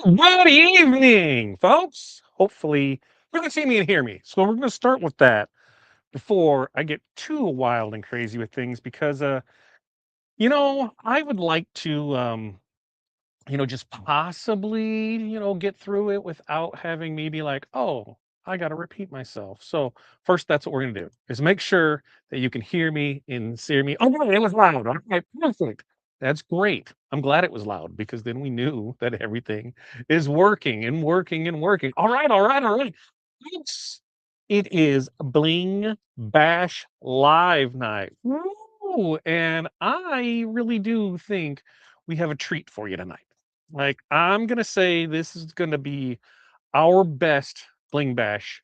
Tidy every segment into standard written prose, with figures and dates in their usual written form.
Good evening, folks. Hopefully, you can see me and hear me. So we're going to start with that before I get too wild and crazy with things because, I would like to, just possibly, get through it without having me be like, oh, I got to repeat myself. So first, that's what we're going to do is make sure that you can hear me and see me. Oh, it was loud. Okay, perfect. That's great. I'm glad it was loud because then we knew that everything is working and working and working. All right, all right, all right. Yes, it is Bling Bash Live Night. Woo! And I really do think we have a treat for you tonight. Like, I'm gonna say this is gonna be our best Bling Bash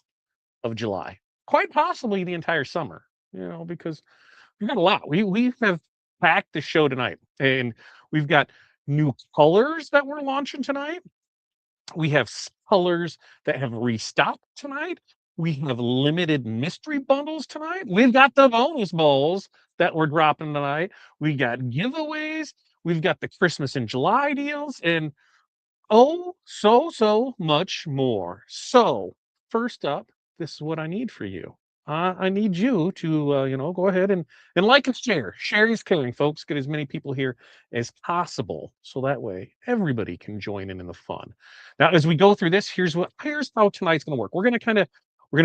of July, quite possibly the entire summer, because we've got a lot. We have packed the show tonight, and we've got new colors that we're launching tonight. We have colors that have restocked tonight. We have limited mystery bundles tonight. We've got the bonus balls that we're dropping tonight. We got giveaways. We've got the Christmas in July deals, and oh, so much more. So, first up, this is what I need for you. I need you to, go ahead and like and share. Share is caring, folks. Get as many people here as possible, so that way everybody can join in the fun. Now, as we go through this, here's how tonight's going to work. We're gonna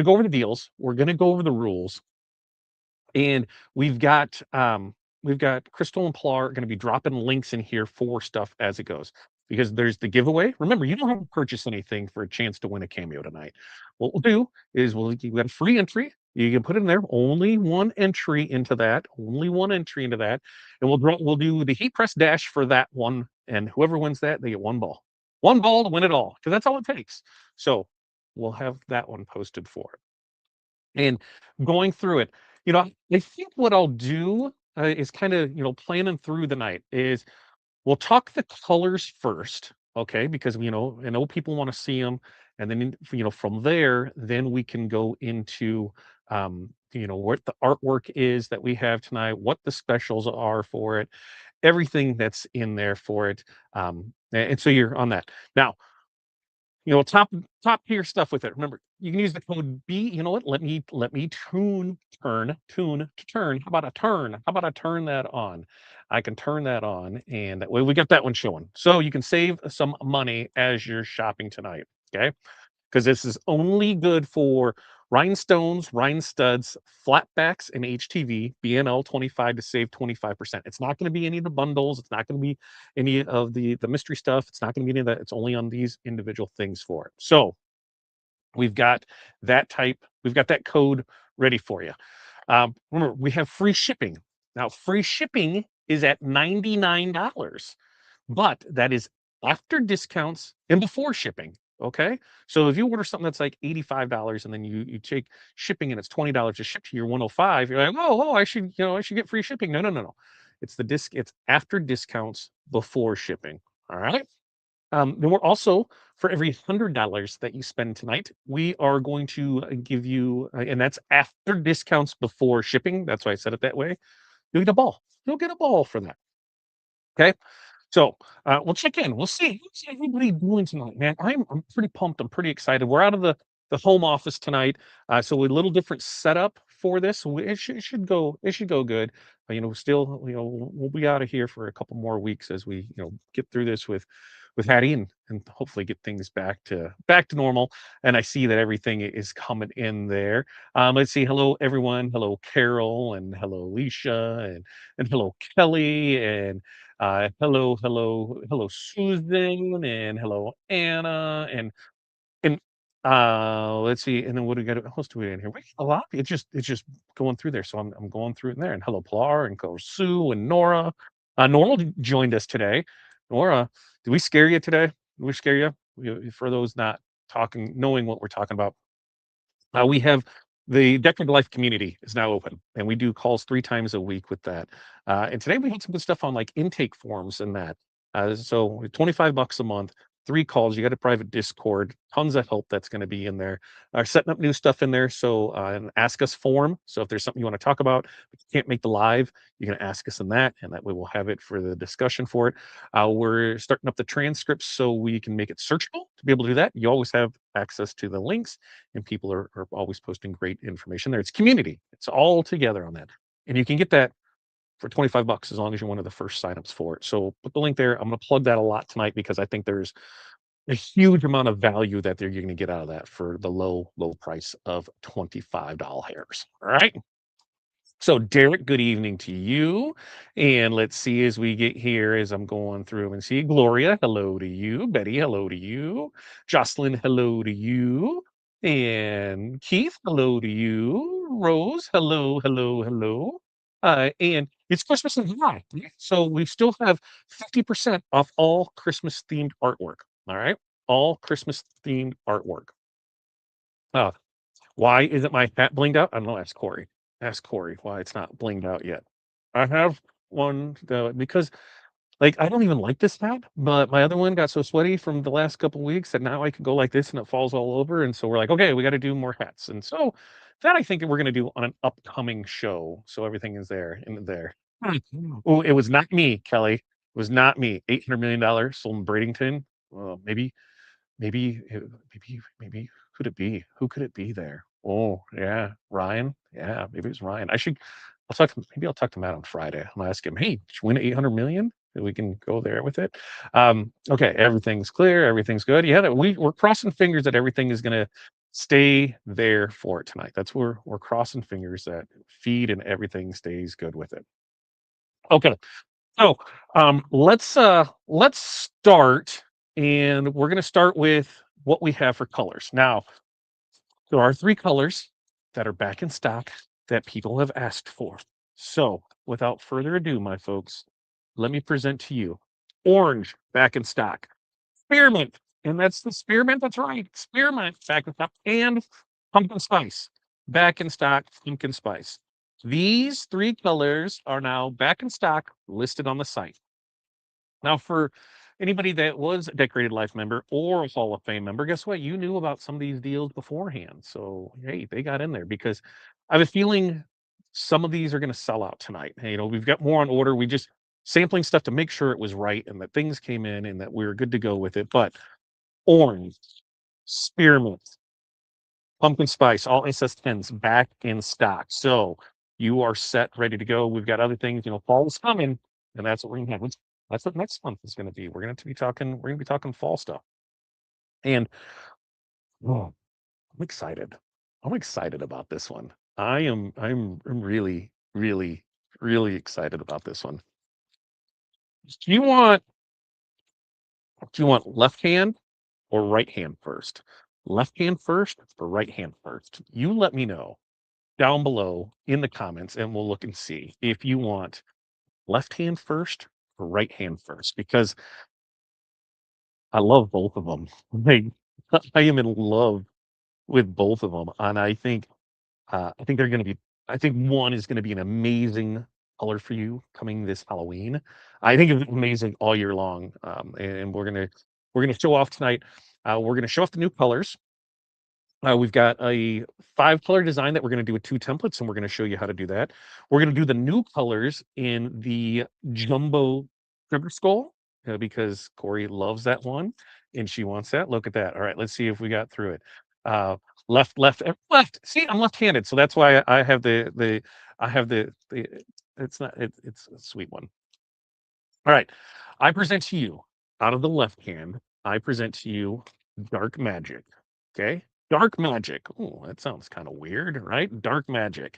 go over the deals. We're gonna go over the rules, and we've got Crystal and Plar going to be dropping links in here for stuff as it goes. Because there's the giveaway. Remember, you don't have to purchase anything for a chance to win a cameo tonight. What we'll do is you got a free entry. You can put it in there. Only one entry into that. Only one entry into that. And we'll do the heat press dash for that one. And whoever wins that, they get one ball. One ball to win it all. Because that's all it takes. So we'll have that one posted for it. And going through it, I think what I'll do is kind of, planning through the night is we'll talk the colors first, okay? Because I know people want to see them, and then from there, then we can go into what the artwork is that we have tonight, what the specials are for it, everything that's in there for it, and so you're on that now. Top tier stuff with it. Remember, you can use the code B. You know what? Let me tune to turn. How about a turn? How about I turn that on? I can turn that on, and that way we got that one showing. So you can save some money as you're shopping tonight. Okay, because this is only good for rhinestones, rhine studs, flatbacks, and HTV, BNL 25 to save 25%. It's not going to be any of the bundles. It's not going to be any of the mystery stuff. It's not going to be any of that. It's only on these individual things for it. So we've got we've got that code ready for you. Remember, we have free shipping. Now, free shipping is at $99, but that is after discounts and before shipping. Okay. So if you order something that's like $85 and then you take shipping and it's $20 to ship to your 105, you're like, oh, I should get free shipping. No, no, no, no. It's after discounts before shipping. All right. Then we're also, for every $100 that you spend tonight, we are going to give you, and that's after discounts before shipping. That's why I said it that way. You'll get a ball. You'll get a ball for that. Okay. So we'll check in. We'll see. How's everybody doing tonight, man? I'm pretty pumped. I'm pretty excited. We're out of the home office tonight, so a little different setup for this. So it should go good. Still, we'll be out of here for a couple more weeks as we get through this with Hattie and hopefully get things back to normal. And I see that everything is coming in there. Let's see. Hello, everyone. Hello, Carol, and hello, Alicia, and hello, Kelly, and hello, Susan, and hello, Anna, and let's see, and then what do we got? What else do we in here? We got a lot. It's just going through there. So I'm going through it in there. And hello, Plar, and go Sue and Nora. Nora joined us today. Nora, did we scare you today? Did we scare you? For those not knowing what we're talking about, we have the Decorator Life community is now open, and we do calls 3 times a week with that. And today we had some good stuff on like intake forms and that. So $25 a month. 3 calls. You got a private Discord, tons of help that's going to be in there. Setting up new stuff in there. So an ask us form. So if there's something you want to talk about, but you can't make the live, you can ask us in that, and that way we'll have it for the discussion for it. We're starting up the transcripts so we can make it searchable. To be able to do that, you always have access to the links, and people are always posting great information there. It's community. It's all together on that, and you can get that for 25 bucks as long as you're one of the first signups for it. So put the link there. I'm going to plug that a lot tonight because I think there's a huge amount of value that you're going to get out of that for the low price of $25. All right. So Derek, good evening to you. And let's see as we get here, as I'm going through and see Gloria, hello to you. Betty, hello to you. Jocelyn, hello to you. And Keith, hello to you. Rose, hello, hello, hello. And it's Christmas in July. So we still have 50% off all Christmas themed artwork. All right. All Christmas themed artwork. Uh, why isn't my hat blinged out? I don't know. Ask Corey. Ask Corey why it's not blinged out yet. I have one because like I don't even like this hat, but my other one got so sweaty from the last couple weeks that now I can go like this and it falls all over. And so we're like, okay, we got to do more hats. And so that I think that we're going to do on an upcoming show. So everything is there in there. Oh, it was not me, Kelly. It was not me. $800 million sold in Bradenton. Maybe maybe who could it be? Who could it be there? Oh, yeah, Ryan. Yeah, maybe it's Ryan. Maybe I'll talk to Matt on Friday. I'll ask him, hey, did you win 800 million? We can go there with it. Okay, everything's clear, everything's good. Yeah, we're crossing fingers that everything is gonna stay there for it tonight. That's where we're crossing fingers that feed and everything stays good with it. Okay. So let's start, and we're going to start with what we have for colors. Now, there are 3 colors that are back in stock that people have asked for. So, without further ado, my folks, let me present to you orange back in stock, spearmint, and that's the spearmint. That's right, spearmint back in stock, and pumpkin spice back in stock. Pumpkin spice. These 3 colors are now back in stock, listed on the site. Now, for anybody that was a Decorated Life member or a Hall of Fame member, guess what? You knew about some of these deals beforehand. So, hey, they got in there because I have a feeling some of these are going to sell out tonight. Hey, we've got more on order. We just sampling stuff to make sure it was right and that things came in and that we were good to go with it. But orange, spearmint, pumpkin spice, all SS10s back in stock. So you are set, ready to go. We've got other things, fall's coming, and that's what we're gonna have. That's what next month is gonna be. We're gonna be talking fall stuff. And oh, I'm excited. I'm excited about this one. I'm really, really, really excited about this one. Do you want left hand or right hand first? Left hand first or right hand first? You let me know down below in the comments, and we'll look and see if you want left hand first or right hand first, because I love both of them. Like, I am in love with both of them, and I think they're going to be. I think one is going to be an amazing color for you coming this Halloween. I think it's amazing all year long, and we're gonna show off tonight. We're gonna show off the new colors. We've got a 5-color design that we're going to do with 2 templates, and we're going to show you how to do that. We're going to do the new colors in the jumbo sugar skull because Corey loves that one and she wants that. Look at that. All right, let's see if we got through it. Left, left, left. See, I'm left-handed, so that's why I have the. It's not. It's a sweet one. All right, I present to you out of the left hand. I present to you dark magic. Okay. Dark magic. Oh, that sounds kind of weird, right? Dark magic.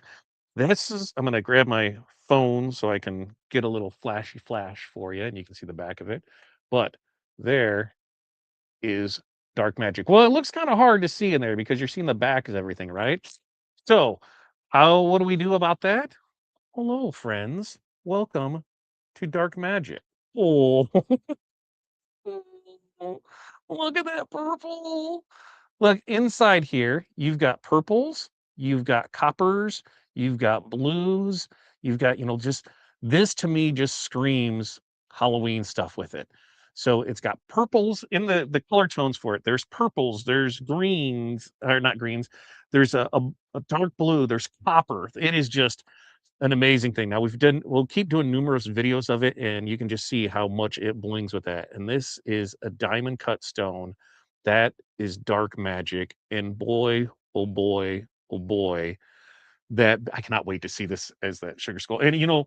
I'm going to grab my phone so I can get a little flashy flash for you and you can see the back of it. But there is dark magic. Well, it looks kind of hard to see in there because you're seeing the back of everything, right? So, what do we do about that? Hello, friends. Welcome to dark magic. Oh, look at that purple. Look, inside here, you've got purples, you've got coppers, you've got blues, you've got, just this to me just screams Halloween stuff with it. So it's got purples in the color tones for it. There's purples, there's greens, or not greens. There's a dark blue, there's copper. It is just an amazing thing. Now we'll keep doing numerous videos of it, and you can just see how much it blings with that. And this is a diamond cut stone. That is dark magic. And boy, oh boy, oh boy, that I cannot wait to see this as that sugar skull. And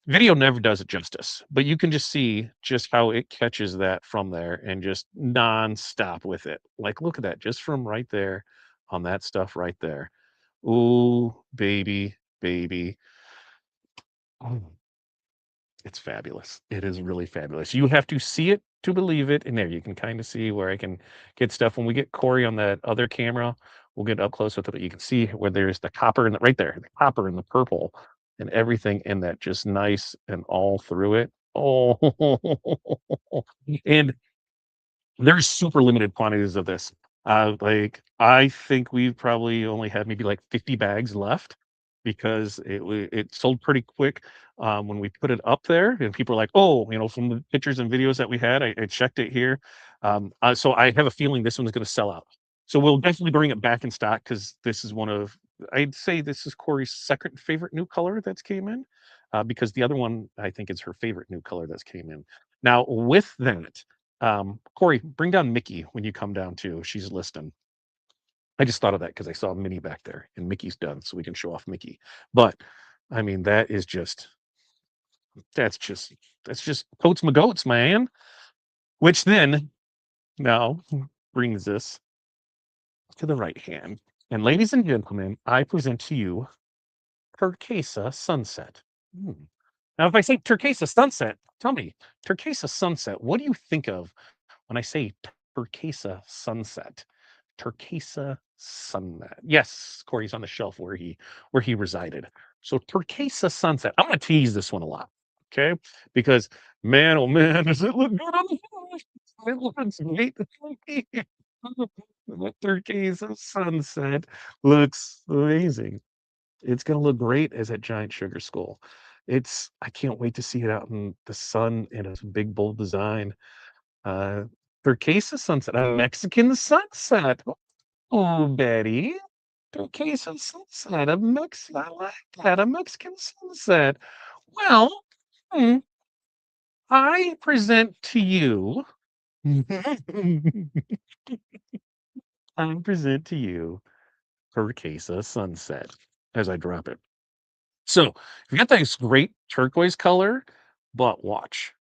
video never does it justice, but you can just see just how it catches that from there and just nonstop with it. Like, look at that, just from right there on that stuff right there. Ooh, baby, baby. Oh, it's fabulous. It is really fabulous. You have to see it to believe it. And there you can kind of see where I can get stuff. When we get Corey on that other camera, we'll get up close with it, but you can see where there's the copper and right there, the copper and the purple and everything in that just nice and all through it. Oh, and there's super limited quantities of this. Like, I think we've probably only had maybe like 50 bags left because it sold pretty quick when we put it up there, and people are like, "Oh, from the pictures and videos that we had, I checked it here." So I have a feeling this one's going to sell out. So we'll definitely bring it back in stock because this is one of, I'd say this is Corey's second favorite new color that's came in, because the other one I think is her favorite new color that's came in. Now with that, Corey, bring down Mickey when you come down too. She's listening. I just thought of that because I saw Minnie back there and Mickey's done, so we can show off Mickey. But I mean, that's just that's just totes my goats, man. Which then now brings us to the right hand. And ladies and gentlemen, I present to you Turquesa Sunset. Hmm. Now, if I say Turquesa Sunset, tell me, Turquesa Sunset, what do you think of when I say Turquesa Sunset? Turquesa Sunset. Yes, Corey's on the shelf where he resided. So Turquesa Sunset. I'm gonna tease this one a lot, okay? Because man, oh man, does it look good on the phone? It looks great. The Turquesa Sunset looks amazing. It's gonna look great as a giant sugar skull. I can't wait to see it out in the sun in a big bold design. Uh Turquesa Sunset, a Mexican sunset. Oh, Betty. Turquesa sunset, I like that, a Mexican sunset. Well, hmm, I present to you I present to you Turquesa Sunset as I drop it. So you got this great turquoise color, but watch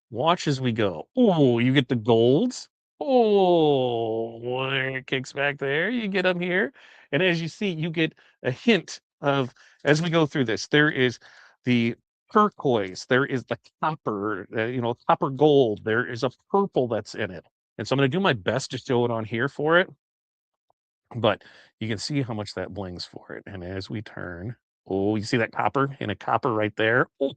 as we go. Oh, you get the golds. Oh, there it kicks back there. You get them here. And as you see, you get a hint of, as we go through this, there is the turquoise, there is the copper, copper gold, there is a purple that's in it. And so I'm going to do my best to show it on here for it, but you can see how much that blings for it. And as we turn, oh, you see that copper and a copper right there? Oh,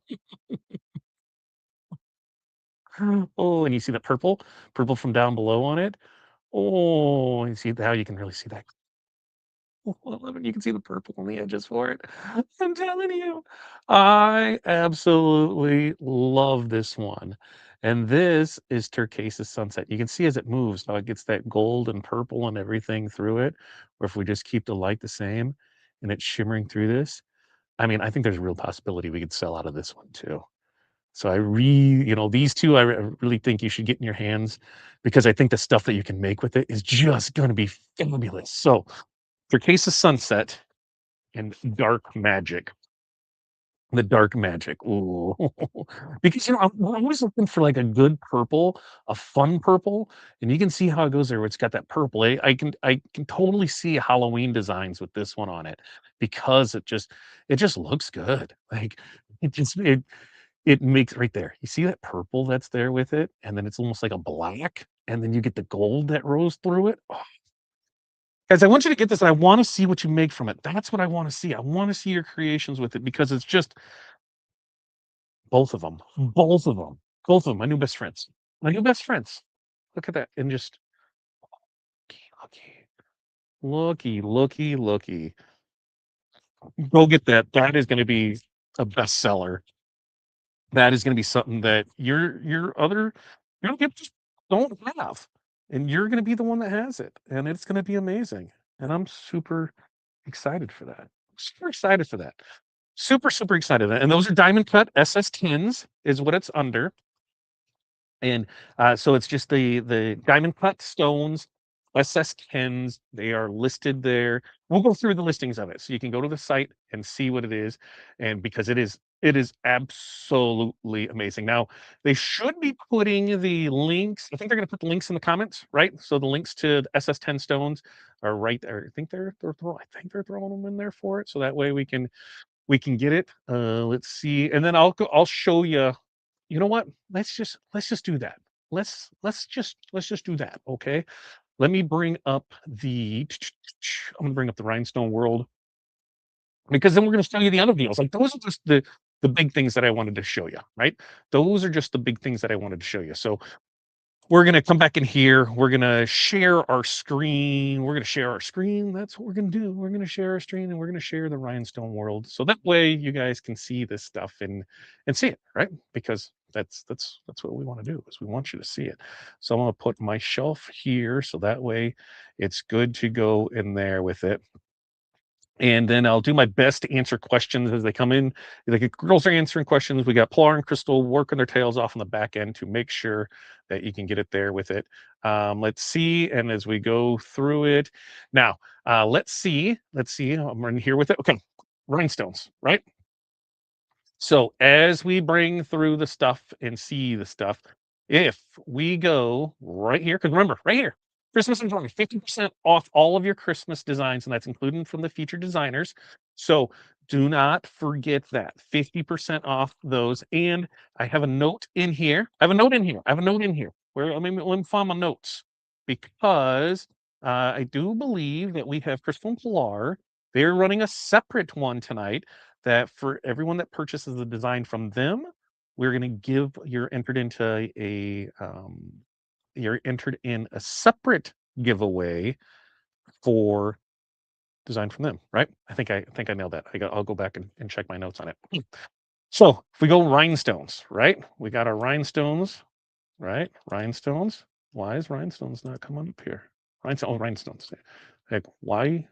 oh, and you see the purple from down below on it? Oh, you see how you can really see that. Oh, I love it. You can see the purple on the edges for it. I'm telling you, I absolutely love this one. And this is Turquesa Sunset. You can see as it moves how it gets that gold and purple and everything through it. Or if we just keep the light the same and it's shimmering through this, I mean, I think there's a real possibility we could sell out of this one too. So these two, really think you should get in your hands because I think the stuff that you can make with it is just going to be fabulous. So, Turquesa Sunset and Dark Magic. The dark magic. Ooh. Because I'm always looking for like a good purple, a fun purple, and you can see how it goes there. Where it's got that purple. I can totally see Halloween designs with this one on it because it just looks good. Like it makes right there. You see that purple that's there with it, and then it's almost like a black, and then you get the gold that rose through it. Oh, guys, I want you to get this, and I want to see what you make from it. That's what I want to see. I want to see your creations with it because it's just both of them, both of them, both of them. My new best friends, my new best friends. Look at that, and just looky, looky, looky, looky. Go get that. That is going to be a bestseller. That is going to be something that your other, you don't get. don't have. And you're going to be the one that has it. And it's going to be amazing. And I'm super excited for that. Super excited for that. Super, super excited. And those are diamond cut SS10s is what it's under. And so it's just the diamond cut stones, SS10s. They are listed there. We'll go through the listings of it, so you can go to the site and see what it is, and because it is absolutely amazing. Now they should be putting the links. I think they're going to put the links in the comments, right? So the links to the SS10 stones are right there. I think they're throwing them in there for it, so that way we can get it. Let's see, and then I'll show you. You know what? Let's just do that. Let's just do that. Okay. Let me bring up the. I'm gonna bring up the rhinestone world because then we're gonna show you the other deals. Like those are just the big things that I wanted to show you, right? Those are just the big things that I wanted to show you. So we're gonna come back in here. We're gonna share our screen. We're gonna share our screen. That's what we're gonna do. We're gonna share our screen and we're gonna share the rhinestone world. So that way you guys can see this stuff and see it, right? Because that's what we want to do is we want you to see it. So I'm gonna put my shelf here so that way it's good to go in there with it. And then I'll do my best to answer questions as they come in. The girls are answering questions. We got Pilar and Crystal working their tails off on the back end to make sure that you can get it there with it. Let's see. And as we go through it, now let's see. Let's see. I'm in here with it. Okay, rhinestones, right? So as we bring through the stuff and see the stuff, if we go right here, because remember, right here, Christmas and drawing, 50% off all of your Christmas designs, and that's included from the featured designers. So do not forget that 50% off those. And I have a note in here. I have a note in here. I have a note in here where let me find my notes because I do believe that we have Crystal and Pilar. They're running a separate one tonight that for everyone that purchases the design from them, we're going to give you're entered into you're entered in a separate giveaway for design from them, right? I think I nailed that. I'll go back and check my notes on it. So if we go rhinestones, right? We got our rhinestones, right? Rhinestones. Why is rhinestones not coming up here? Rhinestones. Like why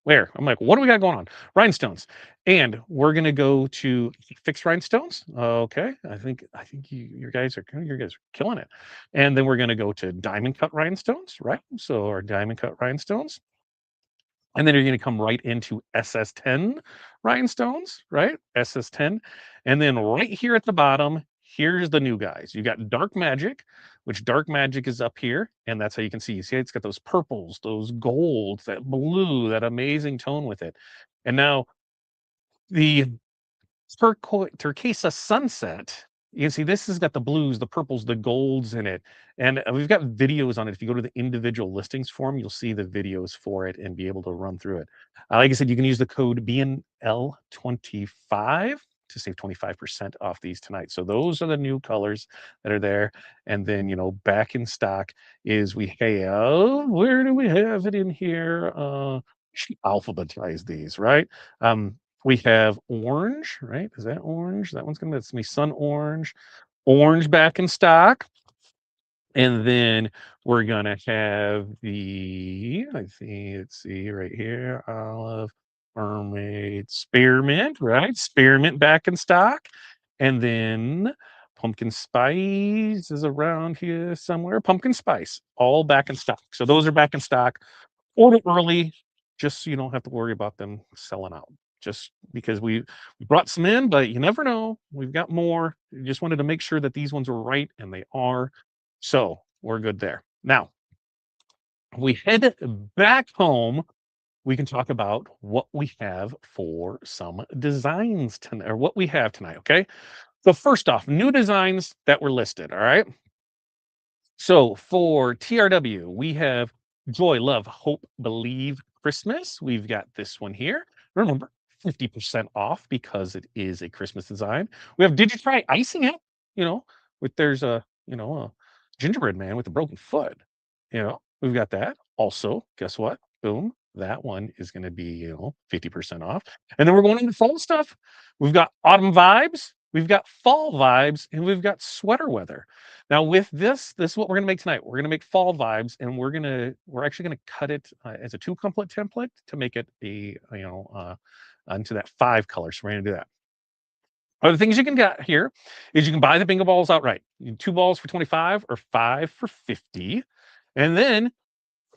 where? I'm like, what do we got going on? Rhinestones. And we're gonna go to fixed rhinestones. Okay. I think you guys are killing it. And then we're gonna go to diamond cut rhinestones, right? So our diamond cut rhinestones. And then you're going to come right into SS10 rhinestones, right? SS10. And then right here at the bottom, here's the new guys. You got Dark Magic, which Dark Magic is up here. And that's how you can see. You see, it's got those purples, those golds, that blue, that amazing tone with it. And now the turquesa sunset, you can see this has got the blues, the purples, the golds in it. And we've got videos on it. If you go to the individual listings form, you'll see the videos for it and be able to run through it. Like I said, you can use the code BNL25 to save 25% off these tonight. So those are the new colors that are there. And then, back in stock is we have, where do we have it in here? Should alphabetize these, right? We have orange, right? Is that orange? That's me, sun orange. Orange back in stock. And then we're gonna have let's see right here, olive, mermaid, spearmint, right? Spearmint back in stock. And then pumpkin spice is around here somewhere. Pumpkin spice, all back in stock. So those are back in stock. Order early, just so you don't have to worry about them selling out. Just because we brought some in, but you never know. We've got more. Just wanted to make sure that these ones were right, and they are. So we're good there. Now we head back home. We can talk about what we have for some designs tonight, or what we have tonight. Okay. So first off, new designs that were listed. All right. So for TRW, we have Joy, Love, Hope, Believe, Christmas. We've got this one here. Remember, 50% off because it is a Christmas design. We have Did You Try Icing It? There's a gingerbread man with a broken foot. We've got that. Also, guess what? Boom. That one is going to be, 50% off. And then we're going into fall stuff. We've got Autumn Vibes. we've got fall vibes, and we've got sweater weather. Now with this is what we're gonna make tonight. We're gonna make fall vibes, and we're actually gonna cut it as a 2 template to make it a, into that 5 colors. So we're gonna do that. Other things you can get here is you can buy the bingo balls outright. 2 balls for 25 or 5 for 50. And then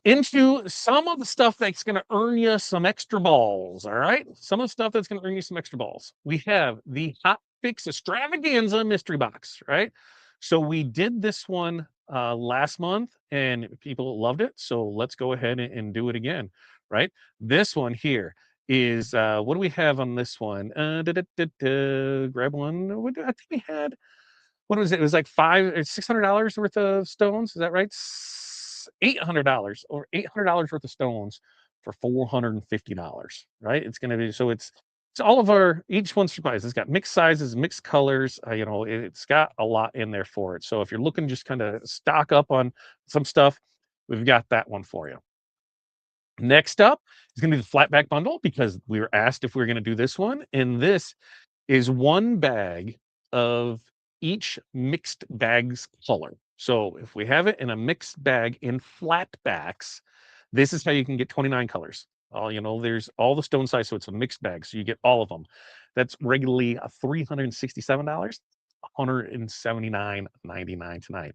into some of the stuff that's going to earn you some extra balls. All right. Some of the stuff that's going to earn you some extra balls. We have the Hot Fix Extravaganza mystery box, right? So we did this one last month and people loved it. So let's go ahead and do it again, right? This one here is what do we have on this one? Grab one. I think we had, what was it? It was like $600 worth of stones. Is that right? $800 or $800 worth of stones for $450, right? It's going to be, so it's all of our, each one's surprise. It's got mixed sizes, mixed colors. It's got a lot in there for it. So if you're looking just kind of stock up on some stuff, we've got that one for you. Next up is going to be the flatback bundle because we were asked if we were going to do this one. And this is one bag of each mixed bag's color. So if we have it in a mixed bag in flat backs, this is how you can get 29 colors. There's all the stone size, so it's a mixed bag, so you get all of them. That's regularly $367, $179.99 tonight.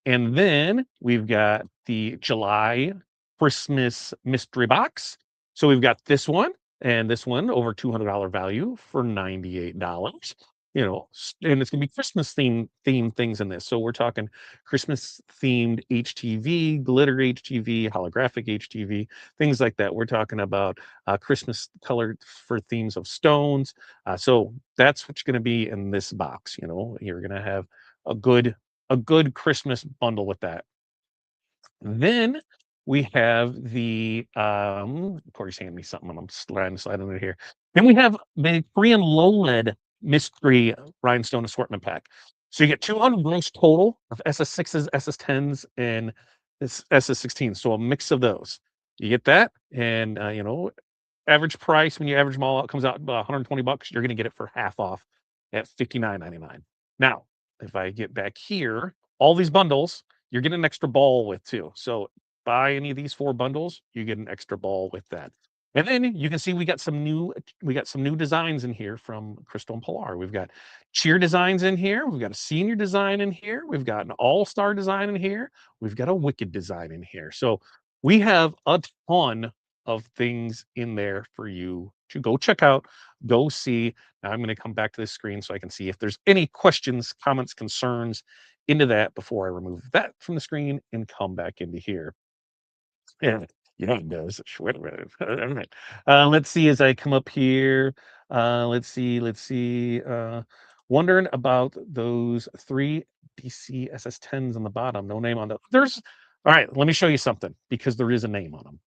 And then we've got the July Christmas mystery box. So we've got this one and this one over $200 value for $98. And it's gonna be Christmas themed things in this. So we're talking Christmas themed HTV, glitter HTV, holographic HTV, things like that. We're talking about Christmas colored for themes of stones. So that's what's going to be in this box. You're going to have a good Christmas bundle with that. Then we have the Corey's handing me something and I'm trying to slide under here. Then we have the Korean low lead mystery rhinestone assortment pack. So you get 200 gross total of SS6s, SS10s, and this SS16. So a mix of those. You get that, and average price when you average them all out comes out about 120 bucks. You're going to get it for half off at $59.99. Now, if I get back here, all these bundles, you're getting an extra ball with too. So buy any of these 4 bundles, you get an extra ball with that. And then you can see we got some new designs in here from Crystal and Polar. We've got cheer designs in here. We've got a senior design in here. We've got an all-star design in here. We've got a wicked design in here. So we have a ton of things in there for you to go check out, go see. Now I'm going to come back to this screen so I can see if there's any questions, comments, concerns into that before I remove that from the screen and come back into here. Yeah, yeah, it does. Wait a minute. All right. Let's see as I come up here. Let's see. Wondering about those 3 DC SS10s on the bottom. No name on them. All right, let me show you something because there is a name on them.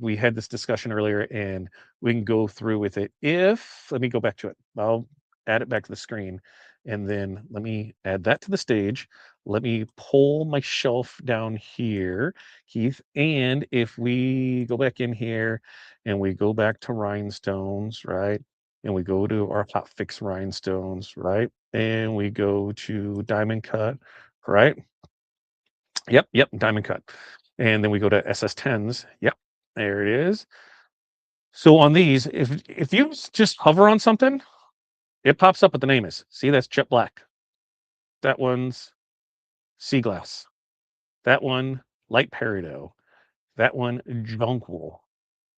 We had this discussion earlier and we can go through with it. Let me go back to it. I'll add it back to the screen and then let me add that to the stage. Let me pull my shelf down here, Keith. And if we go back in here and we go back to rhinestones, right? And we go to our Hot Fix rhinestones, right? And we go to diamond cut, right? Yep, diamond cut. And then we go to SS10s. Yep, there it is. So on these, if you just hover on something, it pops up what the name is. See, that's jet black. That one's sea glass. That one, light peridot. That one, jonquil.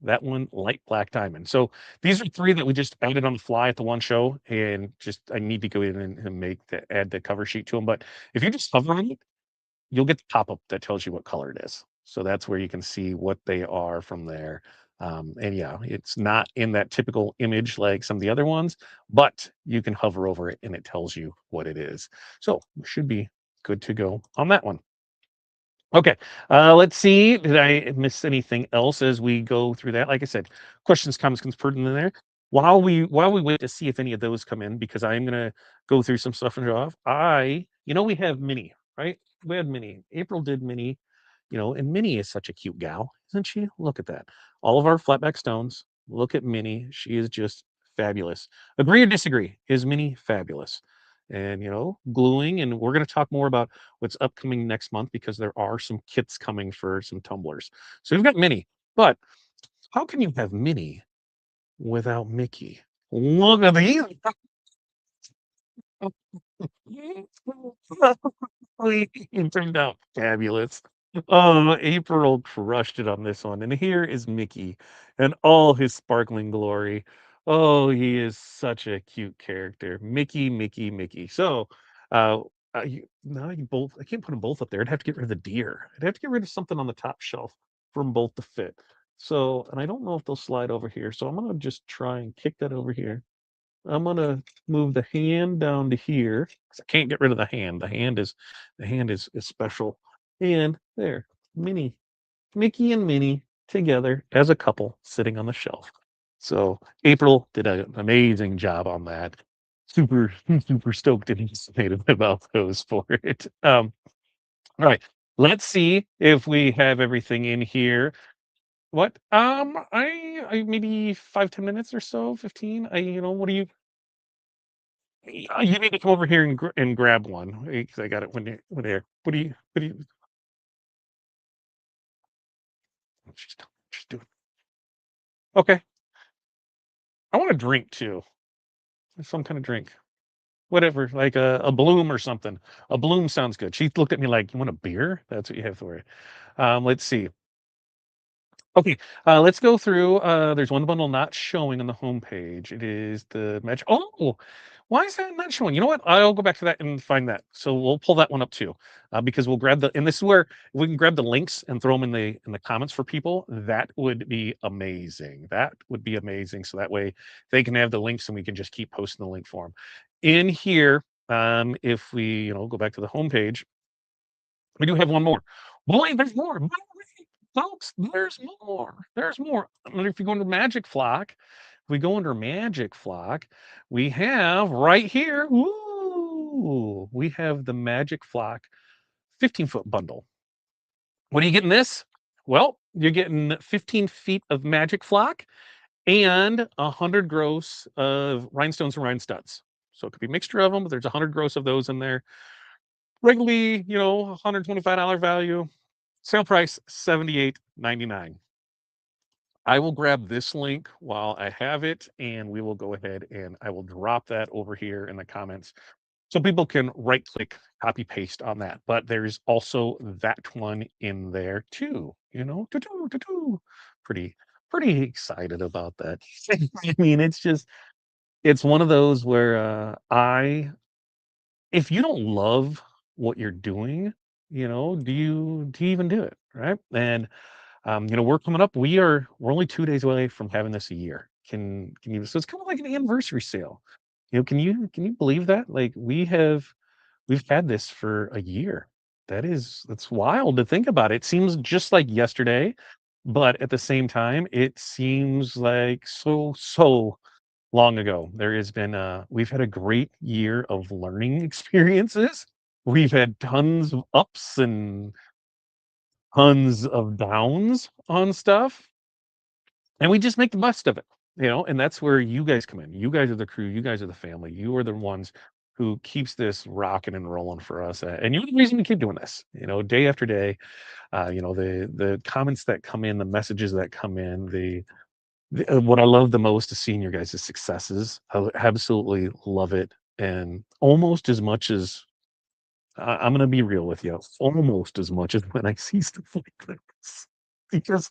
That one, light black diamond. So these are 3 that we just added on the fly at the one show, and just I need to go in and add the cover sheet to them. But if you just hover on it, you'll get the pop-up that tells you what color it is. So that's where you can see what they are from there. And yeah, it's not in that typical image like some of the other ones, but you can hover over it and it tells you what it is. So we should be good to go on that one. Okay, let's see. Did I miss anything else as we go through that? Like I said, questions, comments, concerns in there. While we wait to see if any of those come in, because I'm gonna go through some stuff and off. We have Minnie, right? We had Minnie. April did Minnie, and Minnie is such a cute gal, isn't she? Look at that. All of our flatback stones. Look at Minnie. She is just fabulous. Agree or disagree? Is Minnie fabulous? And gluing, and we're going to talk more about what's upcoming next month because there are some kits coming for some tumblers. So we've got Minnie, but how can you have Minnie without Mickey? Look at these. It turned out fabulous. Oh, April crushed it on this one. And here is Mickey and all his sparkling glory. Oh, he is such a cute character. Mickey, Mickey, Mickey. So, now you both, I can't put them both up there. I'd have to get rid of the deer. I'd have to get rid of something on the top shelf for them both to fit. So, and I don't know if they'll slide over here. So I'm going to just try and kick that over here. I'm gonna move the hand down to here 'cause I can't get rid of the hand. The hand is special. And there, Minnie, Mickey and Minnie together as a couple sitting on the shelf. So April did an amazing job on that. Super, super stoked and excited about those for it. All right, let's see if we have everything in here. What? I maybe 5, 10 minutes or so, 15. What do you? You need to come over here and grab one because I got it when there. What do you? She's doing. Okay, I want a drink too. Some kind of drink, whatever, like a bloom or something. A bloom sounds good. She looked at me like, "You want a beer? That's what you have for it." Let's see. Okay, let's go through. There's one bundle not showing on the homepage. It is the match. Oh, why is that not showing? You know what? I'll go back to that and find that. So we'll pull that one up too, because we'll grab the. And this is where we can grab the links and throw them in the comments for people. That would be amazing. That would be amazing. So that way they can have the links and we can just keep posting the link for them. In here, if we go back to the homepage, we do have one more. Boy, there's more. By the way, folks, there's more. There's more. I mean, if you go into Magic Flock, if we go under Magic Flock, we have right here, woo, we have the Magic Flock 15-foot bundle. What are you getting this? Well, you're getting 15 feet of Magic Flock and 100 gross of rhinestones and rhine studs. So it could be a mixture of them, but there's 100 gross of those in there. Regularly, $125 value. Sale price $78.99. I will grab this link while I have it, and we will go ahead and I will drop that over here in the comments so people can right click, copy paste on that. But there's also that one in there too. Pretty, pretty excited about that. I mean, it's one of those where if you don't love what you're doing, do you even do it, right? And we're coming up. We're only 2 days away from having this a year. Can you? So it's kind of like an anniversary sale. Can you believe that? Like we've had this for a year. That's wild to think about. It seems just like yesterday, but at the same time, it seems like so long ago. We've had a great year of learning experiences. We've had tons of ups and tons of downs on stuff, and we just make the best of it. And that's where you guys come in. You guys are the crew, you guys are the family, you are the ones who keeps this rocking and rolling for us, and you're the reason we keep doing this, day after day. The comments that come in, the messages that come in, what I love the most is seeing your guys' successes. I absolutely love it, and almost as much as I'm gonna be real with you, almost as much as when I see stuff like this, because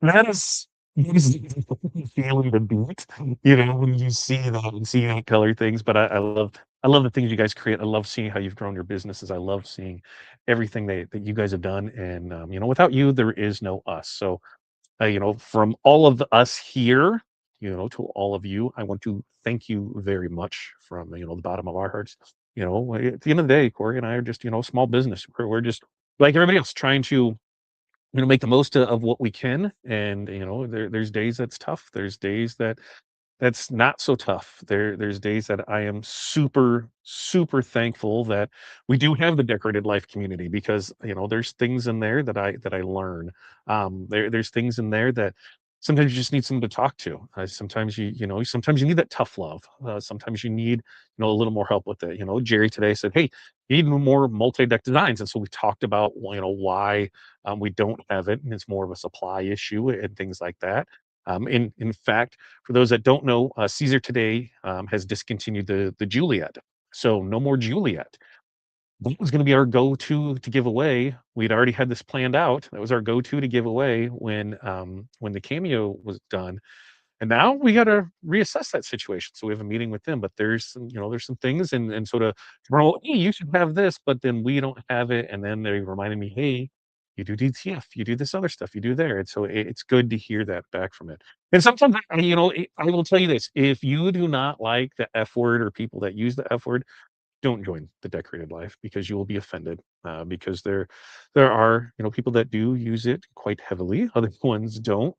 that is the feeling to beat, when you see that and see that color things. But I love the things you guys create. I love seeing how you've grown your businesses. I love seeing everything that you guys have done, and without you, there is no us. So from all of us here, to all of you, I want to thank you very much from the bottom of our hearts. At the end of the day, Corey and I are just a small business. We're just like everybody else, trying to make the most of what we can. And there's days that's tough. There's days that's not so tough. There's days that I am super, super thankful that we do have the decorated life community, because there's things in there that I learn. There's things in there that sometimes you just need someone to talk to. Sometimes sometimes you need that tough love. Sometimes you need, a little more help with it. Jerry today said, "Hey, you need more multi-deck designs," and so we talked about, why we don't have it, and it's more of a supply issue and things like that. In fact, for those that don't know, Caesar today has discontinued the Juliet, so no more Juliet. That was going to be our go-to to give away. We'd already had this planned out. That was our go-to to give away when the cameo was done. And now we got to reassess that situation. So we have a meeting with them, but there's some things and sort of tomorrow, hey, you should have this, but then we don't have it. And then they reminded me, hey, you do DTF, you do this other stuff, you do there. And so it's good to hear that back from it. And sometimes, I will tell you this: if you do not like the F word or people that use the F word, don't join the decorated life because you will be offended, because there are people that do use it quite heavily, other ones don't,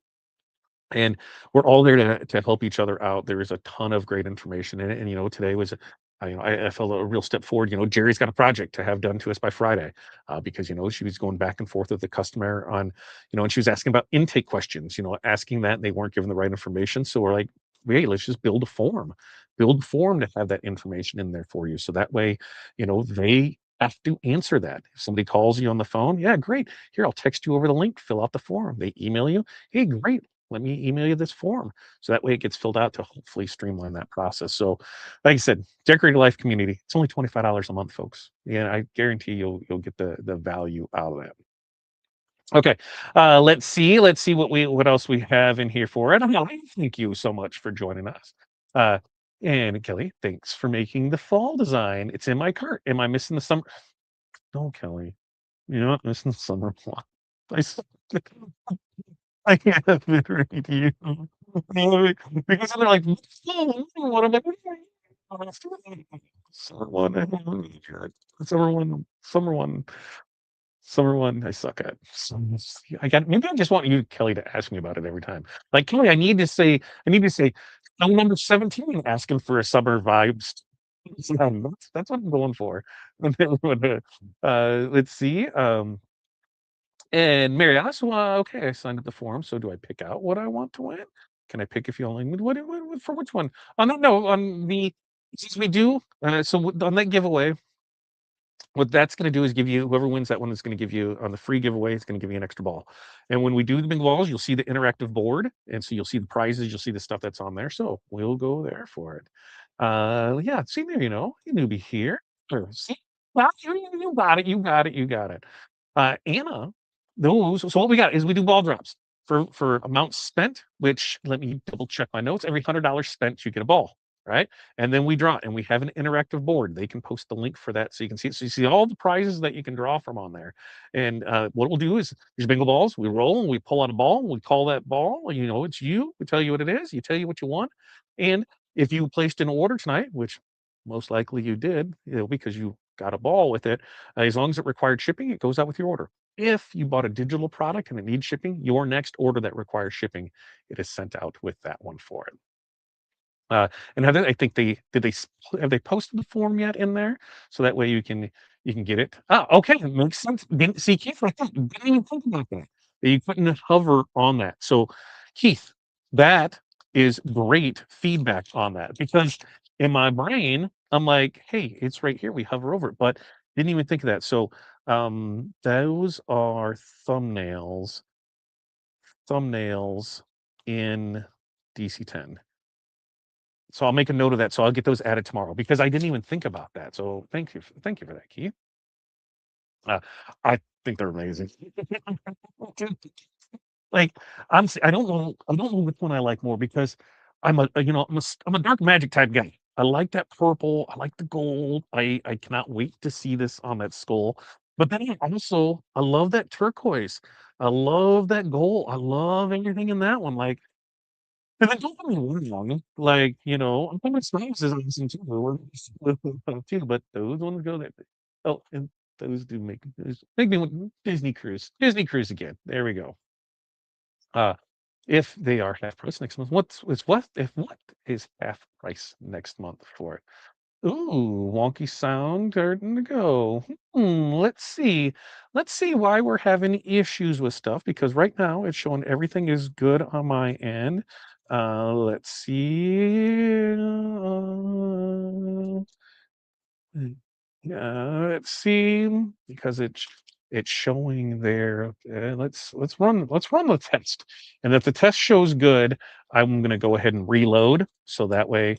and we're all there to help each other out. There is a ton of great information in it, and today was I felt a real step forward. Jerry's got a project to have done to us by Friday, because she was going back and forth with the customer on, and she was asking about intake questions, asking that, and they weren't given the right information. So we're like, hey, let's just build a form to have that information in there for you, so that way, they have to answer that. If somebody calls you on the phone, yeah, great. Here, I'll text you over the link. Fill out the form. They email you. Hey, great, let me email you this form. So that way it gets filled out to hopefully streamline that process. So like I said, Decorated Life Community, it's only $25 a month, folks. Yeah, I guarantee you'll get the value out of that. Okay, let's see what else we have in here for it. Thank you so much for joining us. Uh, and Kelly, thanks for making the fall design. It's in my cart. Am I missing the summer? No, Kelly, you're not missing the summer one. I s- I have it ready to you. Because they're like, what am I summer one, summer one, summer one, summer one. I suck at. I got. Maybe I just want you, Kelly, to ask me about it every time. Like Kelly, I need to say, "Oh, number 17, asking for a summer vibes." That's what I'm going for. Let's see. And Mary asked, "Well, okay, I signed up the form. So do I pick out what I want to win? Can I pick if you only for which one? On the no, on the since we do on that giveaway, what that's going to do is give you whoever wins that one is going to give you on the free giveaway. It's going to give you an extra ball. And when we do the big balls, you'll see the interactive board, and so you'll see the prizes. You'll see the stuff that's on there. So we'll go there for it. Yeah. See there, you newbie here. See, well, you got it. You got it. You got it. Anna, those. So what we got is we do ball drops for amounts spent. Which let me double check my notes. Every $100 spent, you get a ball, right? And then we draw, and we have an interactive board. They can post the link for that, so you can see it. So you see all the prizes that you can draw from on there. And what we'll do is there's bingo balls. We roll and we pull out a ball. We call that ball. It's you. We tell you what it is. You tell you what you want. And if you placed an order tonight, which most likely you did, because you got a ball with it, as long as it required shipping, it goes out with your order. If you bought a digital product and it needs shipping, your next order that requires shipping, it is sent out with that one for it. And I think have they posted the form yet in there? So that way you can get it. Oh, okay, it makes sense. Didn't see Keith like that. Didn't even think about that. That you couldn't hover on that. So Keith, that is great feedback on that, because in my brain, I'm like, hey, it's right here. We hover over it, but didn't even think of that. So those are thumbnails in DC10. So I'll make a note of that. So I'll get those added tomorrow because I didn't even think about that. So thank you for that, Keith. Uh, I think they're amazing. Like I don't know which one I like more, because I'm a dark magic type guy. I like that purple. I like the gold. I cannot wait to see this on that skull. But then I love that turquoise. I love that gold. I love everything in that one. Like, and then don't get me wrong, like, I'm talking Snipes is awesome too, too, but those ones go there. Oh, and those make me want Disney Cruise. Disney Cruise again. There we go. Uh, if they are half price next month, what is half price next month for it? Ooh, wonky sound starting to go. Let's see. Let's see why we're having issues with stuff because right now it's showing everything is good on my end. Let's see. Mm, let's see because it's showing there. Let's run the test, and if the test shows good, I'm gonna go ahead and reload so that way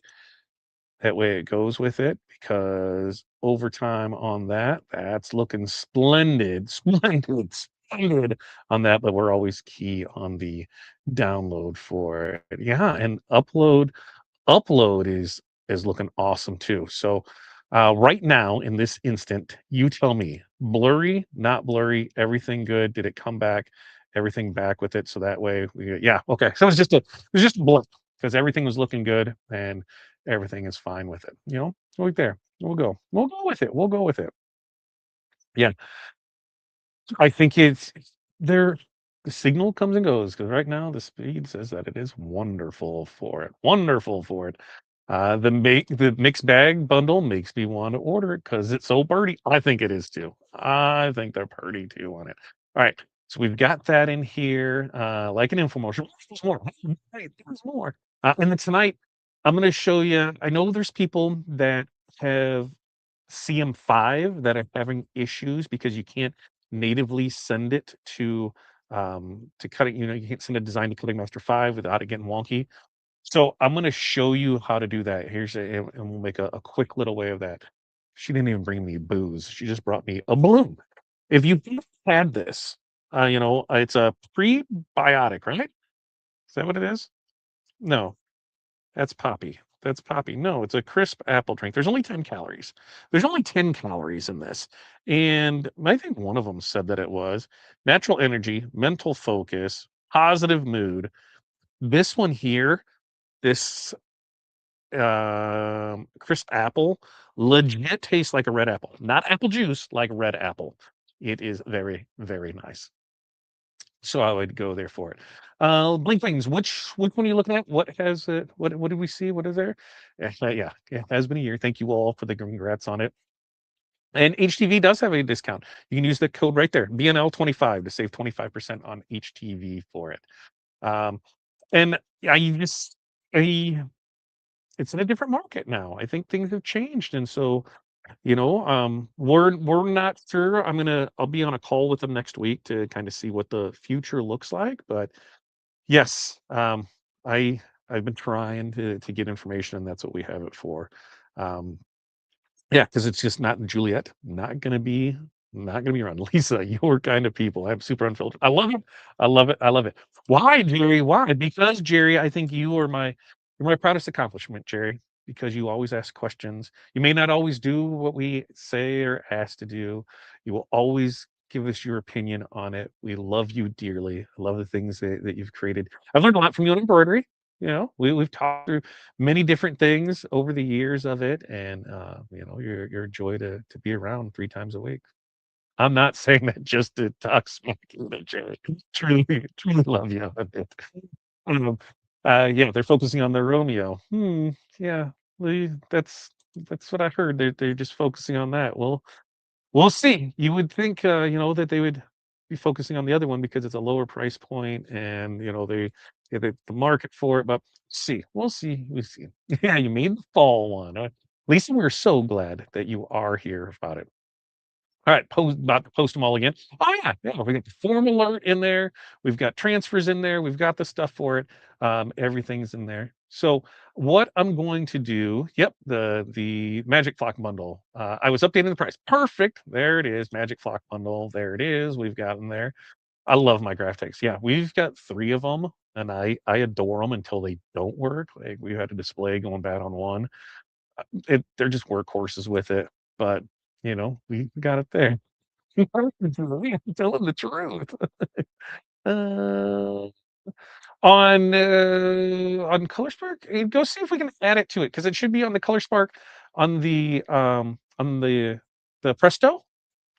it goes with it because overtime on that, that's looking splendid, splendid on that. But we're always key on the download for it. Yeah, and upload is looking awesome too. So right now in this instant, you tell me, blurry, not blurry, everything good? Did it come back? Everything back with it, so that way yeah, okay. So it was just a blip because everything was looking good and everything is fine with it. Right there. We'll go with it. We'll go with it. Yeah, I think it's there. The signal comes and goes because right now the speed says that it is wonderful for it. Wonderful for it. The mixed bag bundle makes me want to order it because it's so pretty. I think it is too. I think they're pretty too on it. All right, so we've got that in here, like an infomercial. There's more. Right, there's more. And then tonight, I'm going to show you. I know there's people that have CM5 that are having issues because you can't natively send it to cutting, you can't send a design to Cutting Master 5 without it getting wonky. So I'm gonna show you how to do that. And we'll make a quick little way of that. She didn't even bring me booze. She just brought me a balloon. If you've had this, it's a prebiotic, right? Is that what it is? No, that's poppy. That's poppy. No, it's a crisp apple drink. There's only 10 calories. There's only 10 calories in this. And I think one of them said that it was natural energy, mental focus, positive mood. This one here, this crisp apple, legit tastes like a red apple. Not apple juice, like red apple. It is very, very nice. So I would go there for it. Blink Wings, which one are you looking at? What has it? What did we see? What is there? Yeah, it has been a year. Thank you all for the congrats on it. And HTV does have a discount. You can use the code right there, BNL25 to save 25% on HTV for it. Um, and I just I it's in a different market now. I think things have changed, and so we're not sure. I'll be on a call with them next week to kind of see what the future looks like. But yes, I I've been trying to get information, and that's what we have it for. Um, yeah, because it's just not Juliet, not gonna be around. Lisa, your kind of people. I'm super unfiltered. I love it. I love it. I love it. Why, Jerry? Why? Because Jerry, I think you're my proudest accomplishment, Jerry, because you always ask questions. You may not always do what we say or ask to do. You will always give us your opinion on it. We love you dearly. I love the things that you've created. I've learned a lot from you on embroidery. We've talked through many different things over the years of it, and you're a joy to be around 3 times a week. I'm not saying that just to talk smack to you, Jerry. Truly, truly love you a bit. Um, yeah, they're focusing on their Romeo. Yeah, that's what I heard. They're just focusing on that. Well, we'll see. You would think, that they would be focusing on the other one because it's a lower price point and, the market for it, but see. We'll see. We see. Yeah, you made the fall one. Lisa, we're so glad that you are here about it. All right, about to post them all again. Oh yeah, yeah. We got the form alert in there. We've got transfers in there. We've got the stuff for it. Everything's in there. So what I'm going to do? Yep, the Magic Flock bundle. I was updating the price. Perfect. There it is. Magic Flock bundle. There it is. We've got them there. I love my graphics. Yeah, we've got 3 of them, and I adore them until they don't work. Like we had a display going bad on one. They're just workhorses with it, but we got it there. I'm telling the truth. Uh, on Color Spark, go see if we can add it to it because it should be on the Color Spark on the Presto.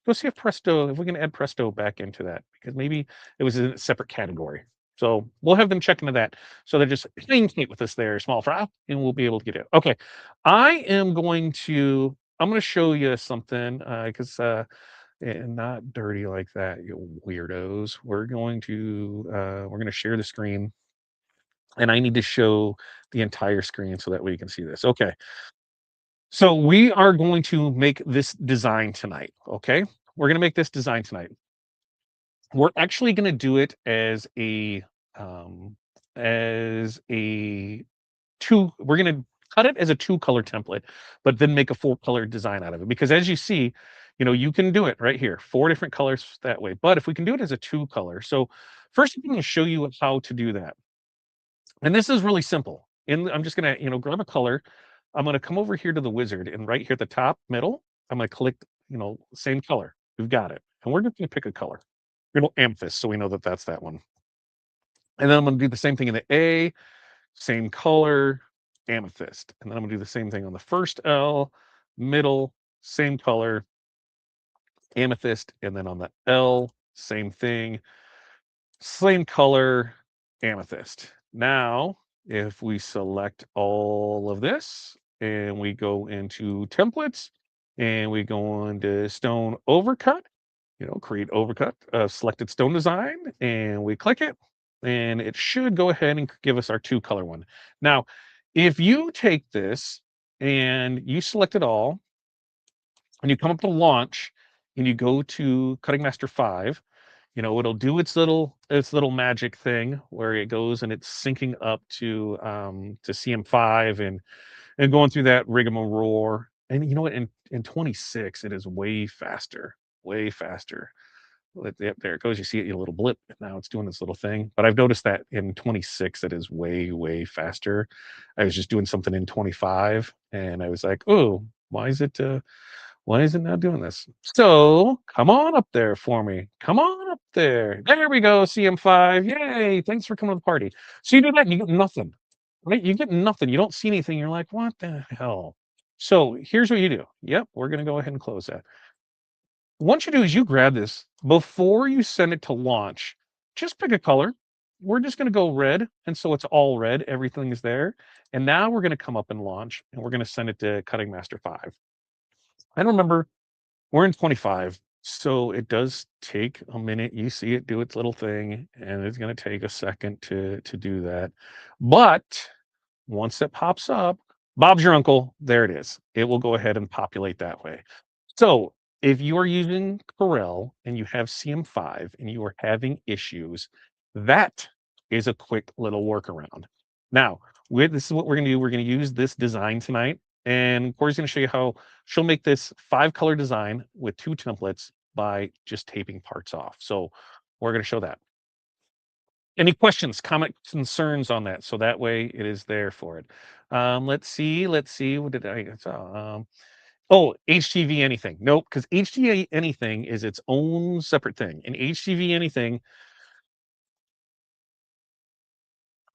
Go see if we can add Presto back into that because maybe it was in a separate category. So we'll have them check into that. So they're just communicate with us there, small fry, and we'll be able to get it. Okay. I'm going to show you something because and not dirty like that, you weirdos. We're going to share the screen, and I need to show the entire screen so that way you can see this. Okay. So we are going to make this design tonight. Okay. We're going to make this design tonight. We're actually going to do it um, as a we're going to cut it as a 2-color template, but then make a 4-color design out of it. Because as you see, you can do it right here, 4 different colors that way. But if we can do it as a 2-color, so first I'm going to show you how to do that. And this is really simple. And I'm just going to, grab a color. I'm going to come over here to the wizard, and right here at the top middle, I'm going to click, same color. We've got it. And we're just going to pick a color. Amethyst, so we know that that's that one. And then I'm going to do the same thing in the A, same color, amethyst. And then I'm going to do the same thing on the first L, middle, same color, amethyst. And then on the L, same thing, same color, amethyst. Now, if we select all of this and we go into templates and we go into stone overcut, create overcut, selected stone design, and we click it, and it should go ahead and give us our 2-color one. Now, if you take this and you select it all, and you come up to launch, and you go to Cutting Master 5, it'll do its little magic thing where it goes and it's syncing up to CM5 and going through that rigmarole. And you know what? In 26, it is way faster, way faster. Yep, there it goes. You see it, a little blip. Now it's doing this little thing. But I've noticed that in 26, it is way, way faster. I was just doing something in 25, and I was like, oh, why is it not doing this? So come on up there for me. Come on up there. There we go. CM5. Yay. Thanks for coming to the party. So you do that and you get nothing, right? You get nothing. You don't see anything. You're like, what the hell? So here's what you do. Yep. We're going to go ahead and close that. What you do is you grab this before you send it to launch. Just pick a color. We're just going to go red. And so it's all red. Everything is there. And now we're going to come up and launch, and we're going to send it to Cutting Master 5. I don't remember. We're in 25, so it does take a minute. You see it do its little thing, and it's going to take a second to do that. But once it pops up, Bob's your uncle. There it is. It will go ahead and populate that way. So if you are using Corel and you have CM5 and you are having issues, that is a quick little workaround. Now, this is what we're going to do. We're going to use this design tonight, and Corey's going to show you how she'll make this 5-color design with 2 templates by just taping parts off. So we're going to show that. Any questions, comments, concerns on that? So that way it is there for it. Let's see. What did I? Oh, HTV anything. Nope, because HTV anything is its own separate thing. And HTV anything,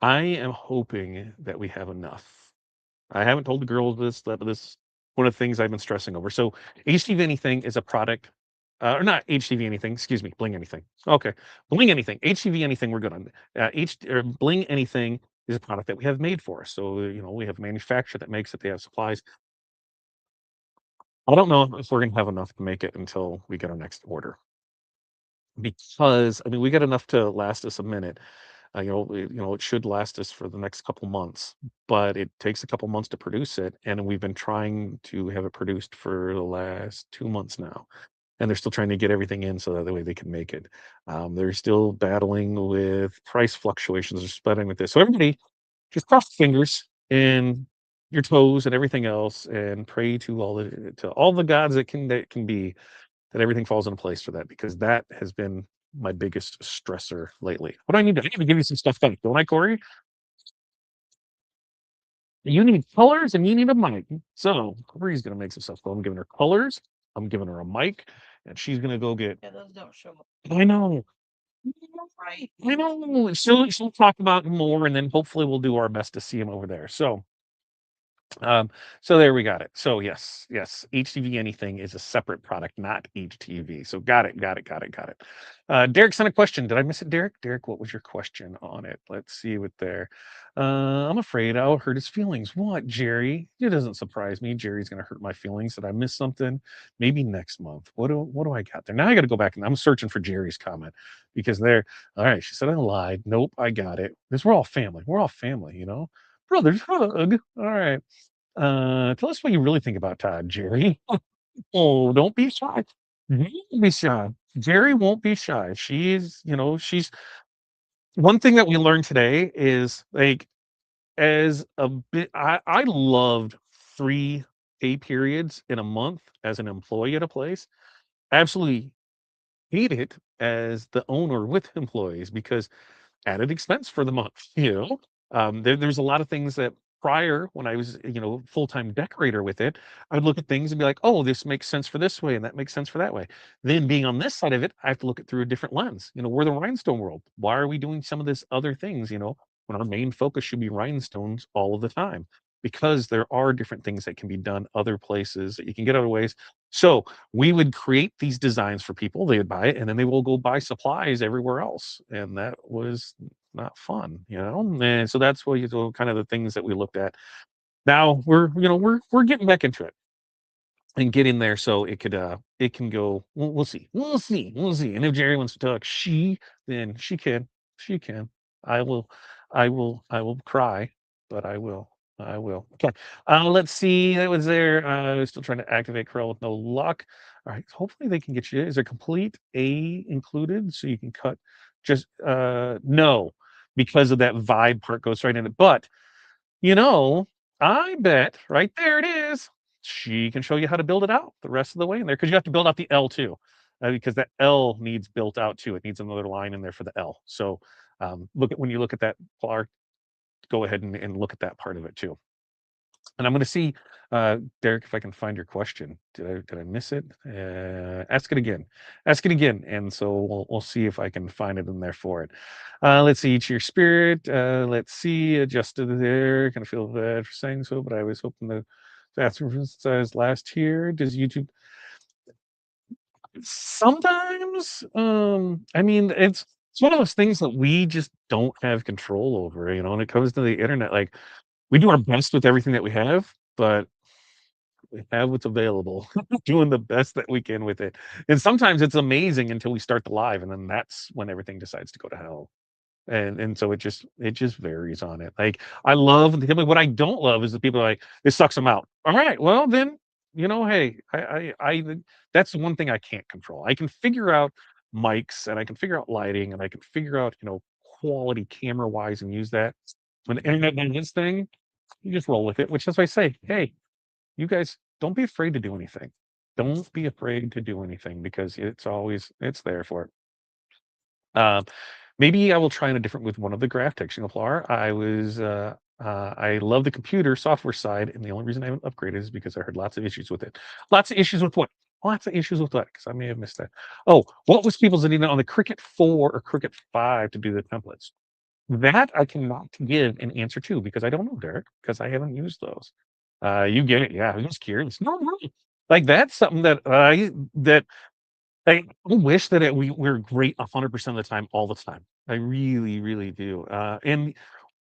I am hoping that we have enough. I haven't told the girls this one of the things I've been stressing over. So HTV anything is a product, or not HTV anything, excuse me, Bling anything. Okay, Bling anything, HTV anything, we're good on. Bling anything is a product that we have made for us. So we have a manufacturer that makes it. They have supplies. I don't know if we're gonna have enough to make it until we get our next order, because I mean we got enough to last us a minute. It should last us for the next couple months, but it takes a couple months to produce it, and we've been trying to have it produced for the last 2 months now, and they're still trying to get everything in so that the way they can make it. They're still battling with price fluctuations. They're splitting with this, so everybody just cross your fingers and your toes and everything else, and pray to all the gods that can be, that everything falls into place for that, because that has been my biggest stressor lately. What do I need to? I need to give you some stuff back, don't I, Corey? You need colors and you need a mic. So Corey's gonna make some stuff. So I'm giving her colors. I'm giving her a mic, and she's gonna go get. Yeah, those don't show up. I know. Right. I know. She'll talk about more, and then hopefully we'll do our best to see him over there. So Um, so there we got it. So yes, yes, HTV anything is a separate product, not HTV. So got it, got it, got it, got it. Derek sent a question. Did I miss it, Derek? Derek, what was your question on it? Let's see what there. I'm afraid I'll hurt his feelings. What, Jerry? It doesn't surprise me. Jerry's gonna hurt my feelings. Did I miss something? Maybe next month. What do I got there? Now I got to go back and I'm searching for Jerry's comment because there. All right, she said I lied. Nope, I got it. Because we're all family. We're all family, you know. Brothers hug. All right. Tell us what you really think about Todd, Jerry. Oh, don't be shy. Don't be shy. Jerry won't be shy. She's, she's one thing that we learned today is like as a bit I loved 3 pay periods in a month as an employee at a place. Absolutely hate it as the owner with employees because added expense for the month, there's a lot of things that prior when I was, full-time decorator with it, I would look at things and be like, oh, this makes sense for this way and that makes sense for that way. Then being on this side of it, I have to look at through a different lens. We're the rhinestone world. Why are we doing some of this other things, when our main focus should be rhinestones all of the time? Because there are different things that can be done other places that you can get other ways. So we would create these designs for people, they would buy it, and then they will go buy supplies everywhere else. And that was not fun. And so that's what kind of the things that we looked at. Now we're getting back into it and get in there so it can go. We'll see. We'll see. And if Jerry wants to talk then she can. I will cry, but I will. Okay. Let's see. That was there. I was still trying to activate Corel with no luck. All right. Hopefully they can get you. Is there complete A included so you can cut just no, because of that vibe part goes right in it. But you know, I bet right there it is. She can show you how to build it out the rest of the way in there because you have to build out the L too, because that L needs built out too. It needs another line in there for the L. So when you look at that part, go ahead and look at that part of it too. And I'm going to see, Derek, if I can find your question. Did I miss it? Ask it again. Ask it again, and so we'll see if I can find it in there for it. Let's see. Each your spirit. Let's see. Adjusted there. Kind of feel bad for saying so, but I was hoping the bathroom size last here. Does YouTube sometimes? I mean, it's one of those things that we just don't have control over. When it comes to the internet, like we do our best with everything that we have, but we have what's available, doing the best that we can with it. And sometimes it's amazing until we start the live, and then that's when everything decides to go to hell. And so it just varies on it. Like what I don't love is the people are like, it sucks them out. All right, well then, hey, that's the one thing I can't control. I can figure out mics and I can figure out lighting and I can figure out, quality camera wise and use that. When the internet does its thing, you just roll with it, which is why I say, hey, you guys don't be afraid to do anything. Don't be afraid to do anything because it's there for it. Maybe I will try in a different with one of the graph technical. I love the computer software side, and the only reason I haven't upgraded is because I heard lots of issues with it. Lots of issues with what? Lots of issues with what? Because I may have missed that. Oh, what was people's needing on the Cricut 4 or Cricut 5 to do the templates? That I cannot give an answer to because I don't know, Derek, because I haven't used those. You get it, yeah. I'm just curious. No, really. Like that's something that I wish that we're great 100% of the time, all the time. I really, really do. And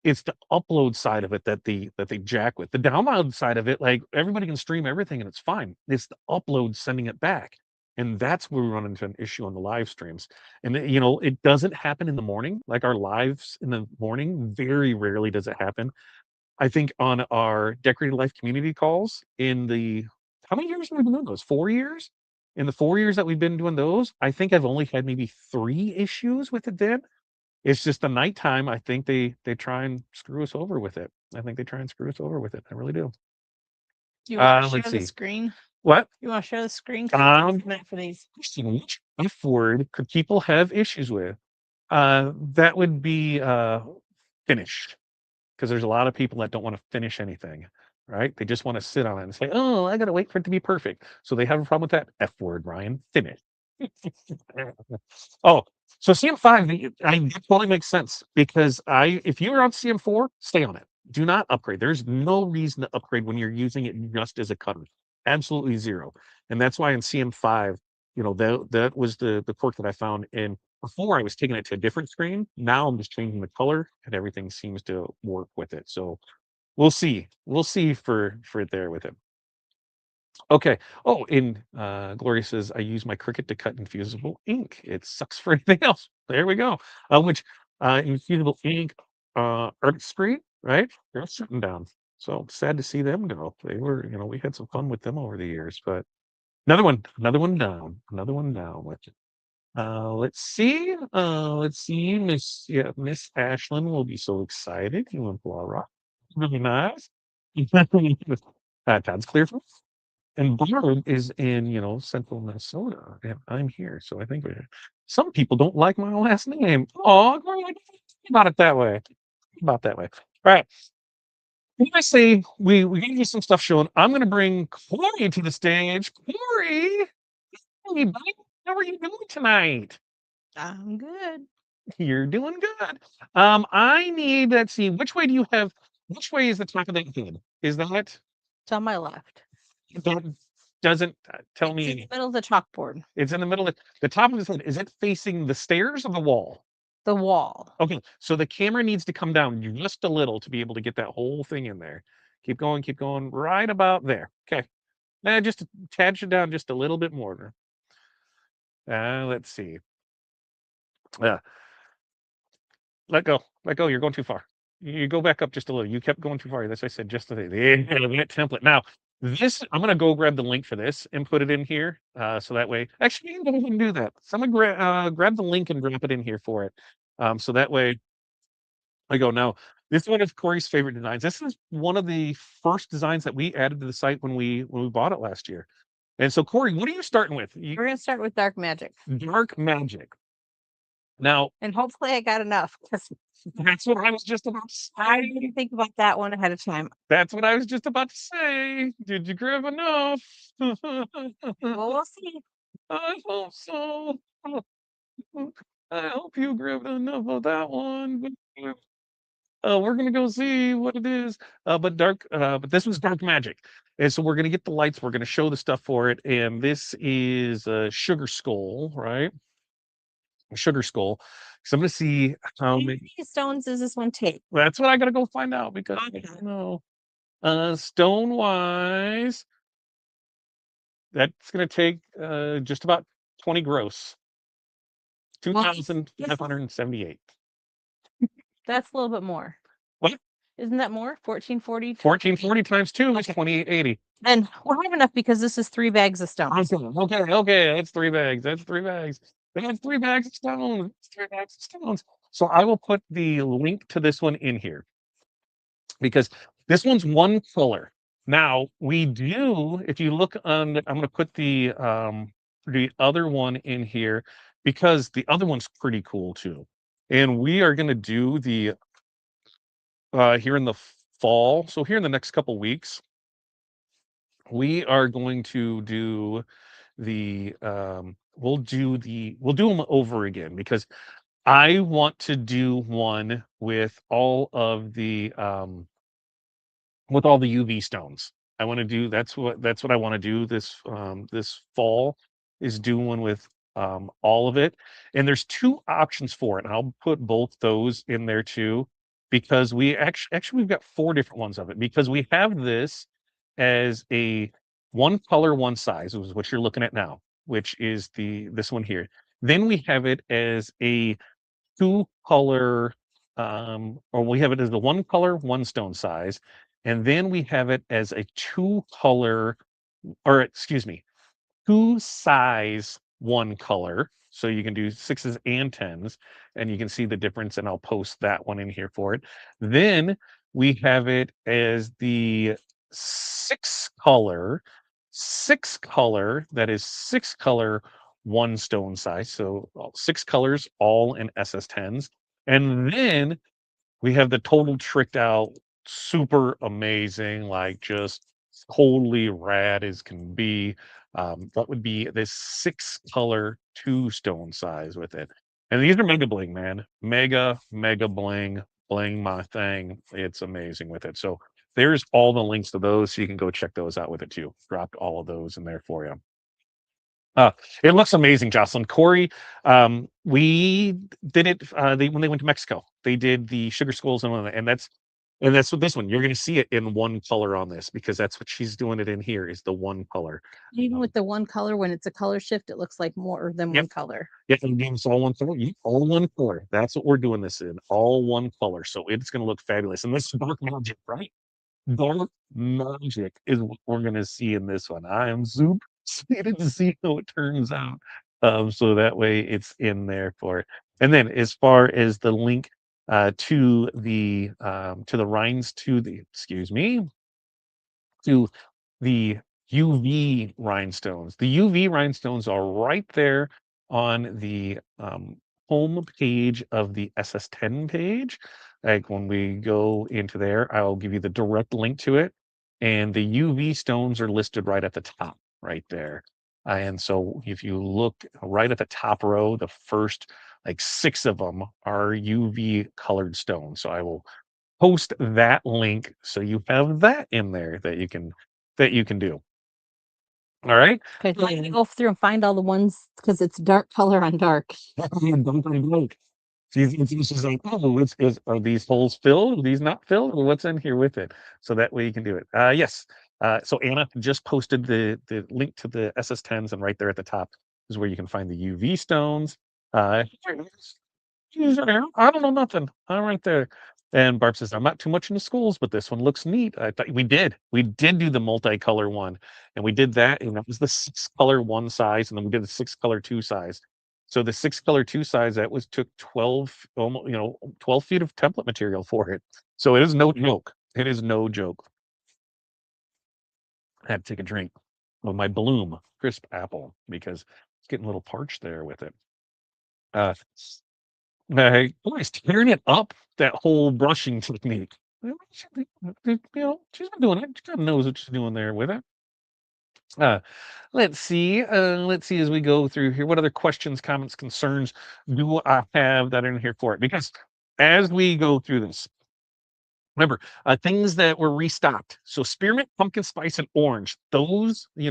it's the upload side of it that they jack with. The download side of it, like everybody can stream everything and it's fine. It's the upload sending it back. And that's where we run into an issue on the live streams. And it doesn't happen in the morning. Like our lives in the morning, very rarely does it happen. I think on our Decorated Life community calls how many years have we been doing those? 4 years? In the 4 years that we've been doing those, I think I've only had maybe 3 issues with it then. It's just the nighttime. I think they try and screw us over with it. I think they try and screw us over with it. I really do. You want to Let's share the see. screen? What? You want to share the screen? 'Cause it's Um, meant for these. which F word could people have issues with? That would be finished. Because there's a lot of people that don't want to finish anything, right? They just want to sit on it and say, "Oh, I got to wait for it to be perfect." So they have a problem with that F word, Ryan. Finish. Oh, so CM5, that totally makes sense because if you were on CM4, stay on it. do not upgrade. There's no reason to upgrade when you're using it just as a cutter. Absolutely zero. And that's why in CM5, that was the quirk that I found in before I was taking it to a different screen. Now I'm just changing the color and everything seems to work with it. So we'll see. We'll see for it there with it. Okay. Oh, and Gloria says I use my Cricut to cut infusible ink. It sucks for anything else. There we go. Which infusible ink artistry, right? They're shutting down. So sad to see them go. They were, we had some fun with them over the years, but another one down, another one down with it. Let's see. Miss Ashlyn will be so excited. You went Blah Rock. Really nice. Todd's clear for and Barb is in, central Minnesota, and I'm here. So I think some people don't like my last name. Oh, about it that way. About that way. All right. When I say we gonna get some stuff shown, I'm gonna bring Corey to the stage. Corey, hey, buddy, how are you doing tonight? I'm good. You're doing good. I need, let's see, which way is the top of that head? Is that It's on my left. that doesn't tell It's me in the middle of the chalkboard. It's in the middle of the top of his head. Is it facing the stairs or the wall? The wall. Okay, so the camera needs to come down just a little to be able to get that whole thing in there. Keep going, right about there. Okay. Just a tad you down just a little bit more. Let's see. Yeah. Let go. Let go. You're going too far. You go back up just a little. You kept going too far. That's what I said. Just the that template. Now, I'm gonna go grab the link for this and put it in here. So that way, actually, you can do that. So I'm gonna grab the link and drop it in here for it. So that way, I go now. This is one of Corey's favorite designs. This is one of the first designs that we added to the site when we bought it last year. And so, Corey, what are you starting with? We're gonna start with dark magic. Dark magic. Now, and hopefully I got enough. That's what I was just about to say. I didn't think about that one ahead of time. That's what I was just about to say. Did you grab enough? Well, we'll see. I hope so. I hope you grabbed enough of that one. We're gonna go see what it is. But this was dark magic, and so we're gonna get the lights. We're gonna show the stuff for it, and this is a sugar skull, right? A sugar skull. So I'm gonna see how How many. many stones does this one take? That's what I gotta go find out because I don't know. Stone wise, that's gonna take just about 20 gross. Well, 2,578. That's a little bit more. What? Isn't that more? 1440? 1440 times 2 is Okay. 2880. And we'll have enough because this is 3 bags of stones. Okay. That's 3 bags. That's 3 bags. That's 3 bags of stones. That's 3 bags of stones. So I will put the link to this one in here because this one's one color. Now we do, if you look on, I'm going to put the other one in here because the other one's pretty cool too. And we are going to do the here in the fall. So here in the next couple weeks, we are going to do the we'll do them over again because I want to do one with all the UV stones. I want to do that's what I want to do this fall is do one with all of it. And there's two options for it. And I'll put both those in there too because we actually we've got 4 different ones of it because we have this as a one color, one size, is what you're looking at now, which is this one here. Then we have it as a 2 color or we have it as the 1 color, 1 stone size. And then we have it as a 2 color, or excuse me, 2 size, 1 color. So you can do 6s and 10s, and you can see the difference, and I'll post that one in here for it. Then we have it as the 6 color, that is 6 color, 1 stone size. So 6 colors, all in SS10s. And then we have the total tricked out, super amazing, like just totally rad as can be. That would be this 6 color, 2 stone size with it. And these are mega bling, man. Mega bling Bling my thing. It's amazing with it. So there's all the links to those. So you can go check those out with it too. Dropped all of those in there for you. Uh, it looks amazing, Jocelyn. Corey, we did it when they went to Mexico. They did the sugar skulls and that's what this one. You're going to see it in one color on this because that's what she's doing it in here is the one color. Even with the one color, when it's a color shift, it looks like more than Yep. one color. Yeah, and again, it's all one color. All one color. That's what we're doing this in. All one color. So it's going to look fabulous. And this is dark magic, right? Dark magic is what we're gonna see in this one. I am super excited to see how it turns out. So that way it's in there for it. And then as far as the link to the Rhines to the excuse me to the UV rhinestones. The UV rhinestones are right there on the home page of the SS10 page. Like when we go into there, I'll give you the direct link to it. And the UV stones are listed right at the top, right there. And so if you look right at the top row, the first like 6 of them are UV colored stones. So I will post that link so you have that in there that you can do. All right. Okay, so you go through and find all the ones because it's dark color on dark. She's like, oh, are these holes filled? Are these not filled? Or what's in here with it? So that way you can do it. Yes. So Anna just posted the link to the SS10s, and right there at the top is where you can find the UV stones. I don't know nothing. I'm right there. And Barb says, I'm not too much into schools, but this one looks neat. I thought we did. We did do the multicolor one. And we did that. And that was the 6-color one size. And then we did the 6-color two size. So the 6-color two size, that was took 12, almost, 12 feet of template material for it. So it is no joke. It is no joke. I had to take a drink of my Bloom crisp apple because it's getting a little parched there with it. Boy, tearing it up, that whole brushing technique. She's been doing it. She kind of knows what she's doing there with it. Uh, let's see. Let's see as we go through here. What other questions, comments, concerns do I have that are in here for it? Because as we go through this, remember, things that were restocked. So spearmint, pumpkin spice, and orange. Those, we've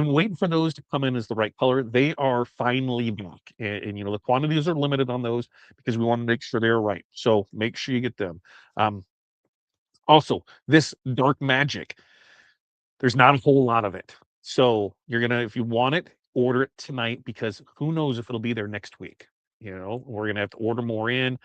been waiting for those to come in as the right color. They are finally back. And the quantities are limited on those because we want to make sure they're right. So make sure you get them. Also, this dark magic, there's not a whole lot of it. So if you want it, order it tonight because who knows if it'll be there next week. We're gonna have to order more in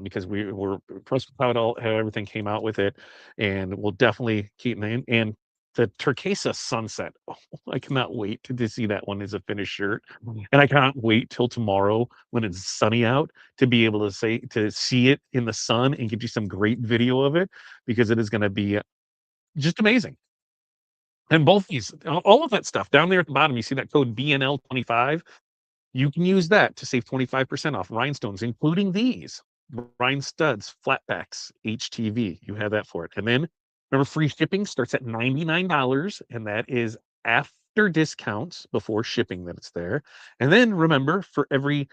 because we're impressed with how everything came out with it, and we'll definitely keep in. And the turquesa sunset, oh, I cannot wait to see that one as a finished shirt, and I cannot wait till tomorrow when it's sunny out to be able to see it in the sun and get you some great video of it because it is going to be just amazing. And both these, all of that stuff down there at the bottom, you see that code BNL25. You can use that to save 25% off rhinestones, including these rhine studs, flatbacks, HTV. You have that for it. And then remember, free shipping starts at $99, and that is after discounts before shipping that it's there. And then remember, for every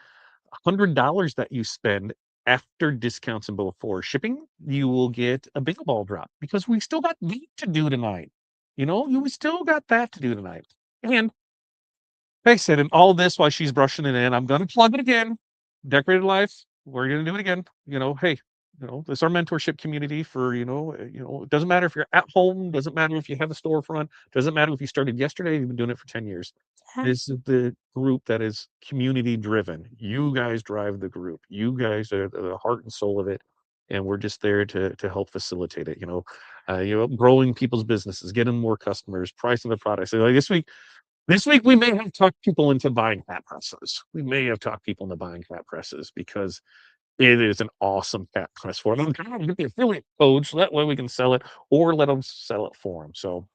$100 that you spend after discounts and before shipping, you will get a big ball drop because we still got that to do tonight. You still got that to do tonight. And like I said, and all this while she's brushing it in, I'm going to plug it again. Decorated Life, we're going to do it again. Hey, this is our mentorship community for, it doesn't matter if you're at home, doesn't matter if you have a storefront, doesn't matter if you started yesterday, you've been doing it for 10 years. This is the group that is community driven. You guys drive the group. You guys are the heart and soul of it. And we're just there to help facilitate it, growing people's businesses, getting more customers, pricing the products. So like this week, we may have talked people into buying hat presses. We may have talked people into buying hat presses because it is an awesome hat press for them. Get the affiliate code so that way we can sell it or let them sell it for them. So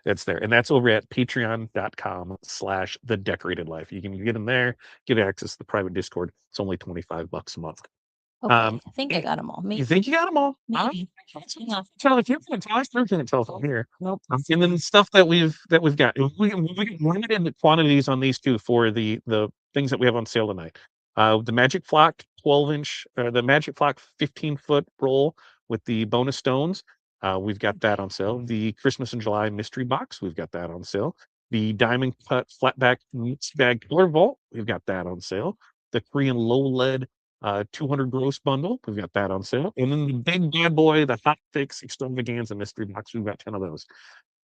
it's there. And that's over at patreon.com/the decorated life. You can get them there, get access to the private Discord. It's only $25 a month. Okay, I think I got them all. You think you got them all? Maybe. Tell if you can tell us, you can tell from here. Nope. And then the stuff that we've got, we can limit in the quantities on these two for the things that we have on sale tonight. The Magic Flock 12-inch, the Magic Flock 15-foot roll with the bonus stones. We've got that on sale. The Christmas in July mystery box, we've got that on sale. The diamond cut flatback mix bag color vault, we've got that on sale. The Korean low lead 200 gross bundle, we've got that on sale. And then the big bad boy, the hot fix extravaganza mystery box, we've got 10 of those.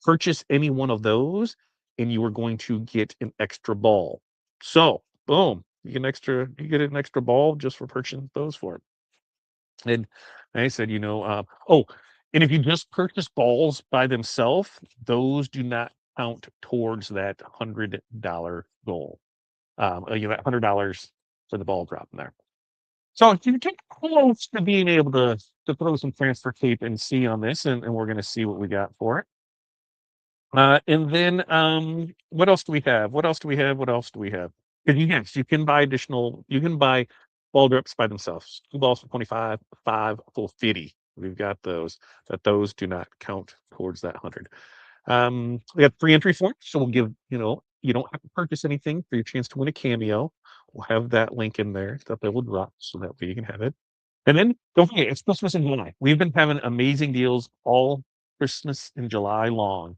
Purchase any one of those, and you are going to get an extra ball. So, boom, you get an extra ball just for purchasing those for it. And I said, oh, and if you just purchase balls by themselves, those do not count towards that $100 goal. That $100 for the ball drop in there. So you get close to being able to throw some transfer tape and see on this, and we're going to see what we got for it. And then what else do we have? What else do we have? What else do we have? Yes, you can buy ball drips by themselves. 2 balls for 25, 5 full 50. We've got those, but those do not count towards that 100. We got free entry forms, so we'll give, you don't have to purchase anything for your chance to win a cameo. We'll have that link in there that they will drop so that way you can have it. And then don't forget, it's Christmas in July. We've been having amazing deals all Christmas in July long.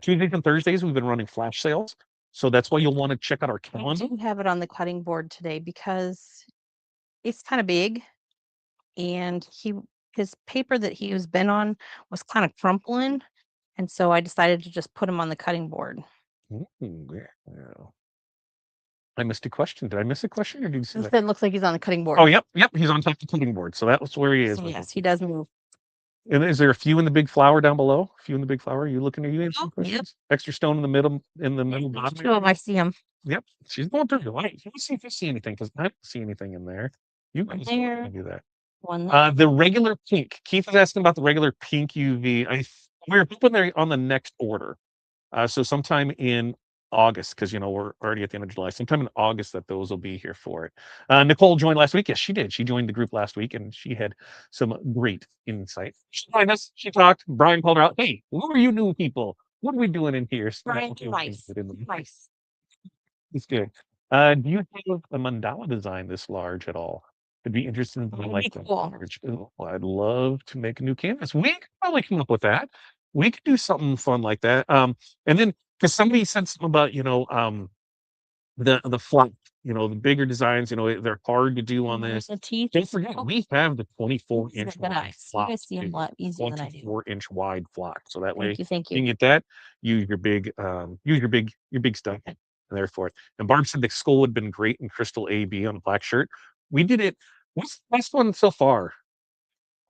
Tuesdays and Thursdays, we've been running flash sales. So that's why you'll want to check out our I calendar. do have it on the cutting board today because it's kind of big, and his paper that he was been on was kind of crumpling, and so I decided to just put him on the cutting board. Yeah. I missed a question. Did I miss a question, or did you see that? It looks like he's on the cutting board. Oh, yep. He's on top of the cutting board. So that was where he is. So yes, he does move. And is there a few in the big flower down below? A few in the big flower? Are you looking at you? Oh, yep. Extra stone in the middle bottom. Two of them, I see him. Yep. She's going through the light. Let me see if you see anything, because I don't see anything in there. You guys there. do that. One there. The regular pink. Keith is asking about the regular pink UV. We're hoping they're on the next order. So sometime in August, because we're already at the end of July. Sometime in August that those will be here for it. Nicole joined last week. Yes, she did. She joined the group last week, and she had some great insight. She joined us. She talked. Brian called her out. Hey, who are you new people? What are we doing in here? Brian, nice. It's good. Do you have a mandala design this large at all? I'd be interested in like that large. Oh, I'd love to make a new canvas. We could probably come up with that. We could do something fun like that. And then because somebody said something about the flat, the bigger designs, they're hard to do on this. The teeth. Don't forget, we have the 24-inch flock. You guys see them a lot easier than I do. 24-inch wide flock, so that way thank you can get that. Use your big stuff there for it. And Barb said the skull would have been great in crystal AB on a black shirt. We did it. What's the best one so far?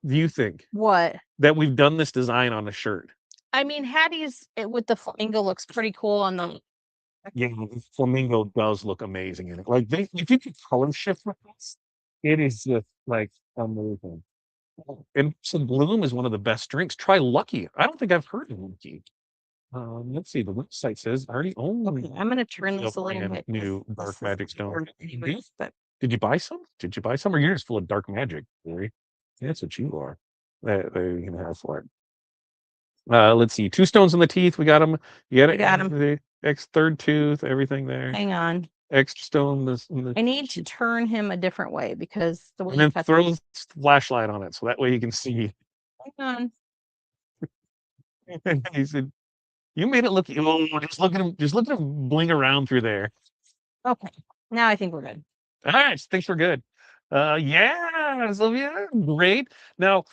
Do you think What? that we've done this design on a shirt? I mean, Hattie's with the flamingo looks pretty cool on the. Yeah, the flamingo does look amazing in it. Like if you could color shift with this, it is just like amazing. And some bloom is one of the best drinks. Try Lucky. I don't think I've heard of Lucky. Let's see. The website says I already own. Okay, I'm gonna turn this a little bit. New dark magic stone. But Did you buy some? Or you're just full of dark magic, Corey? That's what you are. That you can have for it. Let's see. 2 stones in the teeth. We got them. You got it. got 'em. The third tooth. Everything there. hang on. Extra stone. In the I need to turn him a different way because the way and you then cut throw these- the flashlight on it so that way you can see. Hang on. He said, "You made it look. Oh, just look at him bling around through there." Okay. Now I think we're good. All right, thinks we're good. Yeah, Sylvia, great. Now,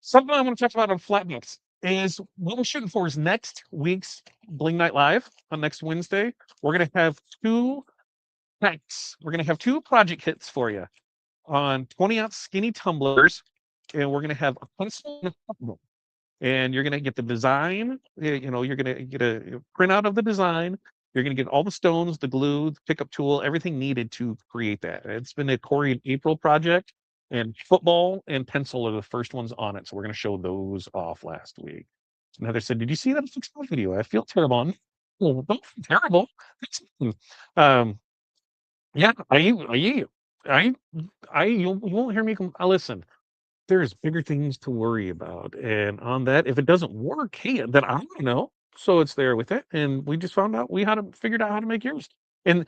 something I want to talk about on Flatbooks is what we're shooting for is next week's Bling Night Live on next Wednesday. We're going to have 2 packs. We're going to have 2 project kits for you on 20-ounce skinny tumblers, and we're going to have a pencil and a pencil. And you're going to get the design. You're going to get a printout of the design. You're going to get all the stones, the glue, the pickup tool, everything needed to create that. It's been a Corey and April project, and football and pencil are the first ones on it. So we're going to show those off last week. So Heather said, "Did you see that video? I feel terrible." Well, don't feel terrible. Yeah, you won't hear me. Listen, there's bigger things to worry about. And on that, if it doesn't work, hey, then I don't know. So it's there with it. And we just found out figured out how to make yours. And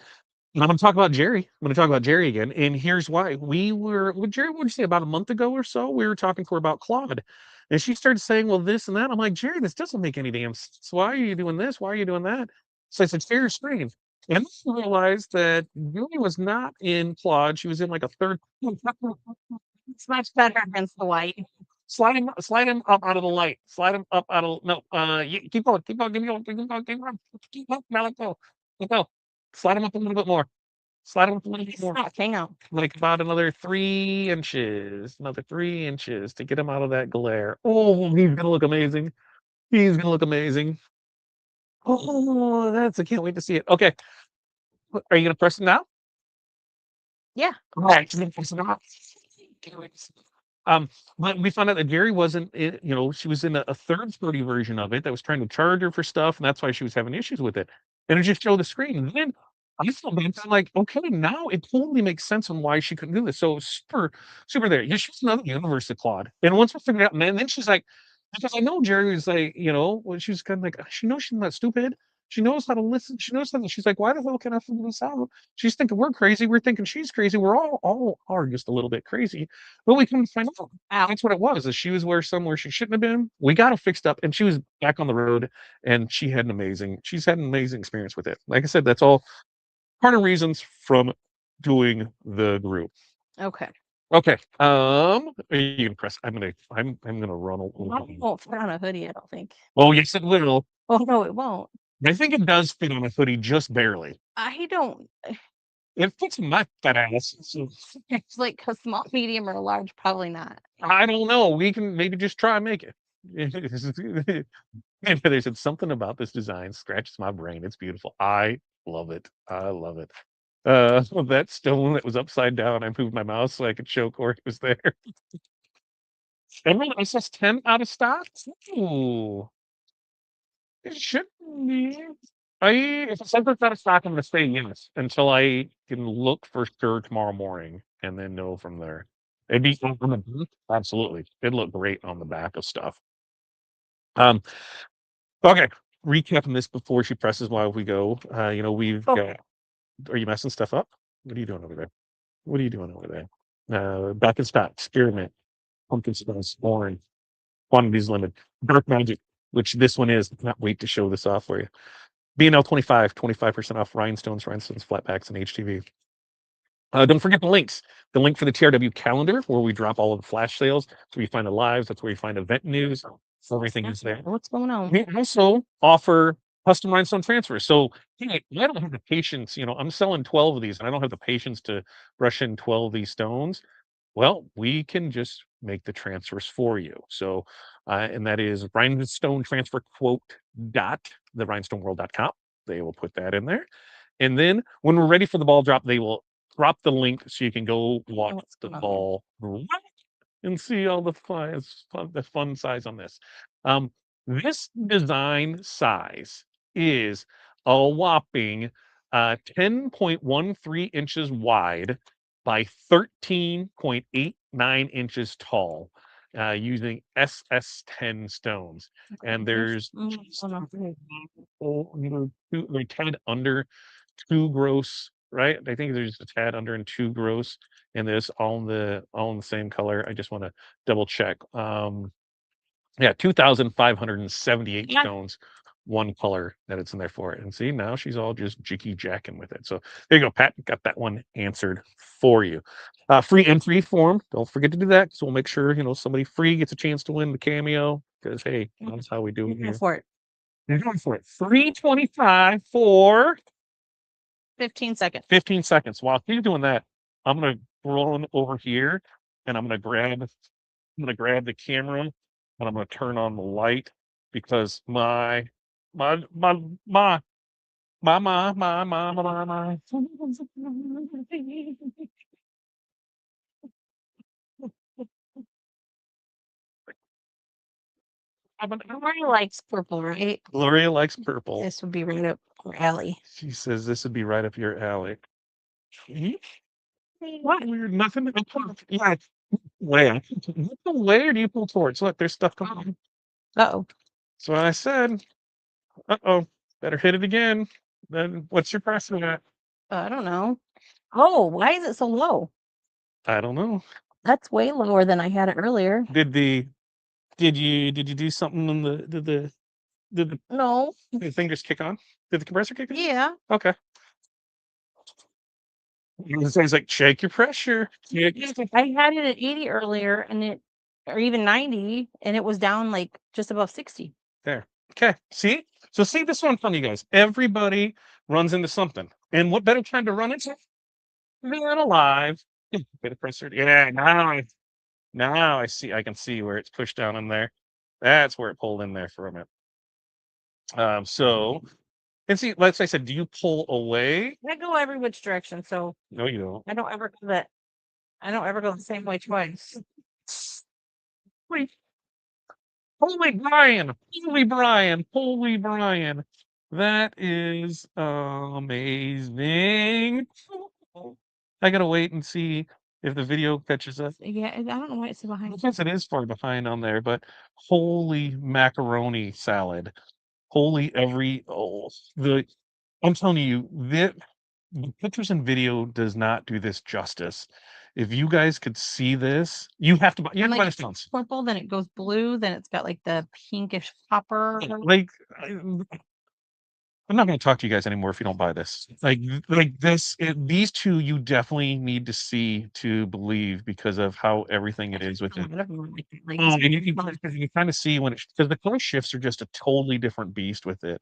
I'm going to talk about Jerry. I'm going to talk about Jerry again. And here's why. We were with Jerry, what would you say, about a month ago or so? We were talking to her about Claude. And she started saying, well, this and that. I'm like, Jerry, this doesn't make any damn sense. Why are you doing this? Why are you doing that? So I said, share your screen. And then I realized that Jerry was not in Claude. She was in like a third. It's much better against the white. Slide him up out of the light. Slide him up out of no. Keep going, keep going, keep going, keep going, keep going, keep going. Now let go, let go. Slide him up a little bit more. Slide him up a little bit more. Hang on. Like about another 3 inches. Another 3 inches to get him out of that glare. Oh, he's gonna look amazing. He's gonna look amazing. Oh, I can't wait to see it. Okay, are you gonna press it now? Yeah. All right, just gonna press it now. Can't wait to see it. But we found out that Jerry wasn't, she was in a third-party version of it that was trying to charge her for stuff, and that's why she was having issues with it. And it just showed the screen. And then I felt bad. I'm like, okay, now it totally makes sense on why she couldn't do this. So super, super there. Yeah, she's another universe to Claude. And once we figured out, man, then she's like, because I know Jerry was like, when she was kind of like, she knows she's not stupid. She knows how to listen. She knows something. She's like, why the hell can I figure this out? She's thinking we're crazy. We're thinking she's crazy. We're all are just a little bit crazy. But we couldn't find out. That's what it was. Is she was somewhere she shouldn't have been. We got her fixed up, and she was back on the road, and she's had an amazing experience with it. Like I said, that's all part of reasons from doing the group. Okay. Okay. Are you gonna press? I'm gonna run over. It won't fit on a hoodie, I don't think. Oh yes, it will. Oh no, it won't. I think it does fit on a hoodie just barely. I don't. It fits my fat ass. So It's like a small, medium, or a large. Probably not. I don't know. We can maybe just try and make it. There's something about this design scratches my brain. It's beautiful. I love it. I love it. That stone that was upside down, I moved my mouse so I could show Corey it was there. Emerald SS10 out of stock? Ooh. It should be. If it says it's out of stock, I'm gonna say yes until I can look for sure tomorrow morning and then know from there. It'd be on the back, absolutely. It'd look great on the back of stuff. Um, okay. Recapping this before she presses while we go. We've got. Are you messing stuff up? What are you doing over there? What are you doing over there? Back in stock, experiment, pumpkin spice, orange, quantities limited, dark magic, which this one is. Cannot wait to show this off for you. BNL 25% off rhinestones, flatbacks, and HTV. Don't forget the links. The link for the TRW calendar, where we drop all of the flash sales. That's where you find the lives. That's where you find event news. Everything is there. What's going on? We also offer custom rhinestone transfers. So, hey, I don't have the patience. I'm selling 12 of these, and I don't have the patience to rush in 12 of these stones. Well, we can just make the transfers for you. So, and that is rhinestone transfer quote dot therhinestoneworld.com. They will put that in there. And then when we're ready for the ball drop, they will drop the link so you can go watch the ball and see all the fun size on this. This design size is a whopping 10.13 inches wide by 13.89 inches tall, using SS10 stones. And there's they're tad under 2 gross, right? I think there's a tad under and 2 gross, and there's all in the same color. I just want to double check. Yeah, 2,578 stones, one color that it's in there for. And see, now she's all just jicky jacking with it. So there you go, Pat. Got that one answered for you. Free entry form. Don't forget to do that. So we'll make sure somebody free gets a chance to win the cameo. Because hey, that's how we do it here. For it. You're going for it. 325 for 15 seconds. 15 seconds. While he's doing that, I'm gonna roll over here and I'm gonna grab the camera and I'm gonna turn on the light because my my my my my my my my my my Gloria likes purple, right? Gloria likes purple. This would be right up her alley. She says this would be right up your alley. What weird? Nothing. Yeah. Where? Where do you pull towards? Look, there's stuff coming. Uh-oh. So I said, uh-oh, better hit it again. Then what's your pressing at? I don't know. Oh, why is it so low? I don't know. That's way lower than I had it earlier. Did you do something on did No. the thing just kick on? Did the compressor kick on? Yeah. Okay. It says like check your pressure. I had it at 80 earlier and or even 90 and it was down like just above 60. There. Okay. See? So see this one from you guys. Everybody runs into something. And what better time to run into? Being alive. Bit of pressure. Yeah, now I see I can see where it's pushed down in there. That's where it pulled in there for a minute. So and see, like I said, do you pull away? I go every which direction, so No, you don't. I don't ever go the same way twice. Wait, holy Brian, holy Brian, holy Brian. That is amazing. I gotta wait and see if the video catches up. Yeah, I don't know why it's so behind. Because it is far behind on there, but holy macaroni salad. Holy every the I'm telling you, the pictures and video does not do this justice. If you guys could see this, you have to buy Like this once. purple, then it goes blue, then it's got like the pinkish copper. Like I'm not going to talk to you guys anymore if you don't buy this. Like these two you definitely need to see to believe because of how everything it is with it. Like, And you kind of see when because the color shifts are just a totally different beast with it.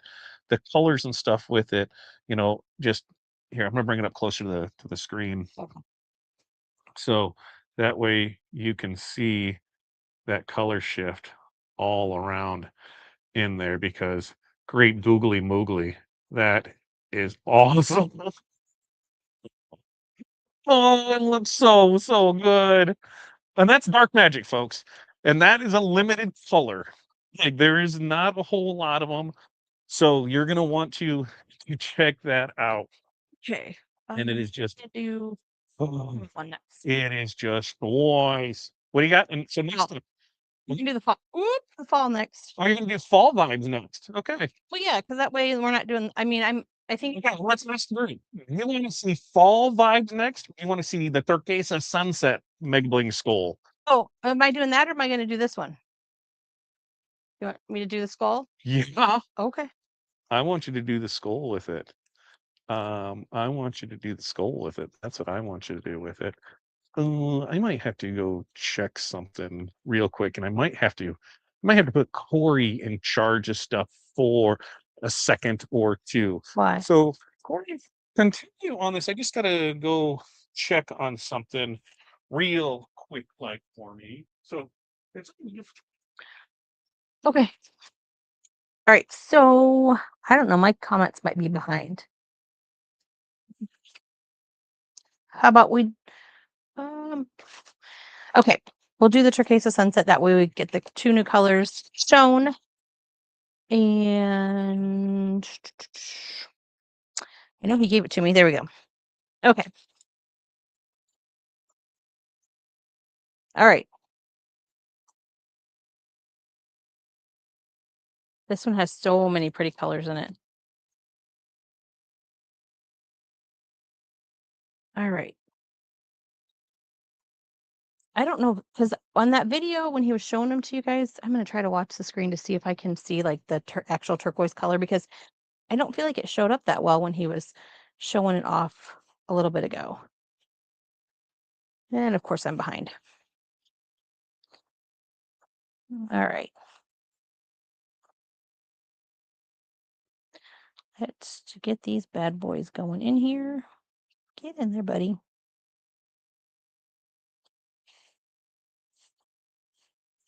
The colors and stuff with it, just here, I'm gonna bring it up closer to the screen. So that way you can see that color shift all around in there because great googly moogly. That is awesome. Oh, it looks so good. And that's dark magic, folks. And that is a limited color. Like there is not a whole lot of them. So you're gonna want to check that out. okay. And it is just Do oh, one next. it is just nice. What do you got? And so next time, You can do the fall. Oop, the fall next. are you gonna do fall vibes next? Okay. Well, yeah, because that way we're not doing. I think. Okay, let's ask three. You want to see fall vibes next? You want to see the turquesa sunset Meg Bling skull? Oh, am I doing that or am I going to do this one? You want me to do the skull? Yeah. Okay. I want you to do the skull with it. I want you to do the skull with it. That's what I want you to do with it. I might have to go check something real quick, and I might have to put Corey in charge of stuff for a second or two. Why? So, Corey, continue on this. I just gotta go check on something real quick, like for me. So, it's Okay. All right. So I don't know. My comments might be behind. How about we? Um. Okay. We'll do the turquoise sunset. That way we get the two new colors shown. And I know he gave it to me. There we go. Okay. All right. This one has so many pretty colors in it. All right. I don't know because on that video when he was showing them to you guys, I'm gonna try to watch the screen to see if I can see like the actual turquoise color because I don't feel like it showed up that well when he was showing it off a little bit ago. And of course I'm behind. All right. Let's get these bad boys going in here. Get in there, buddy.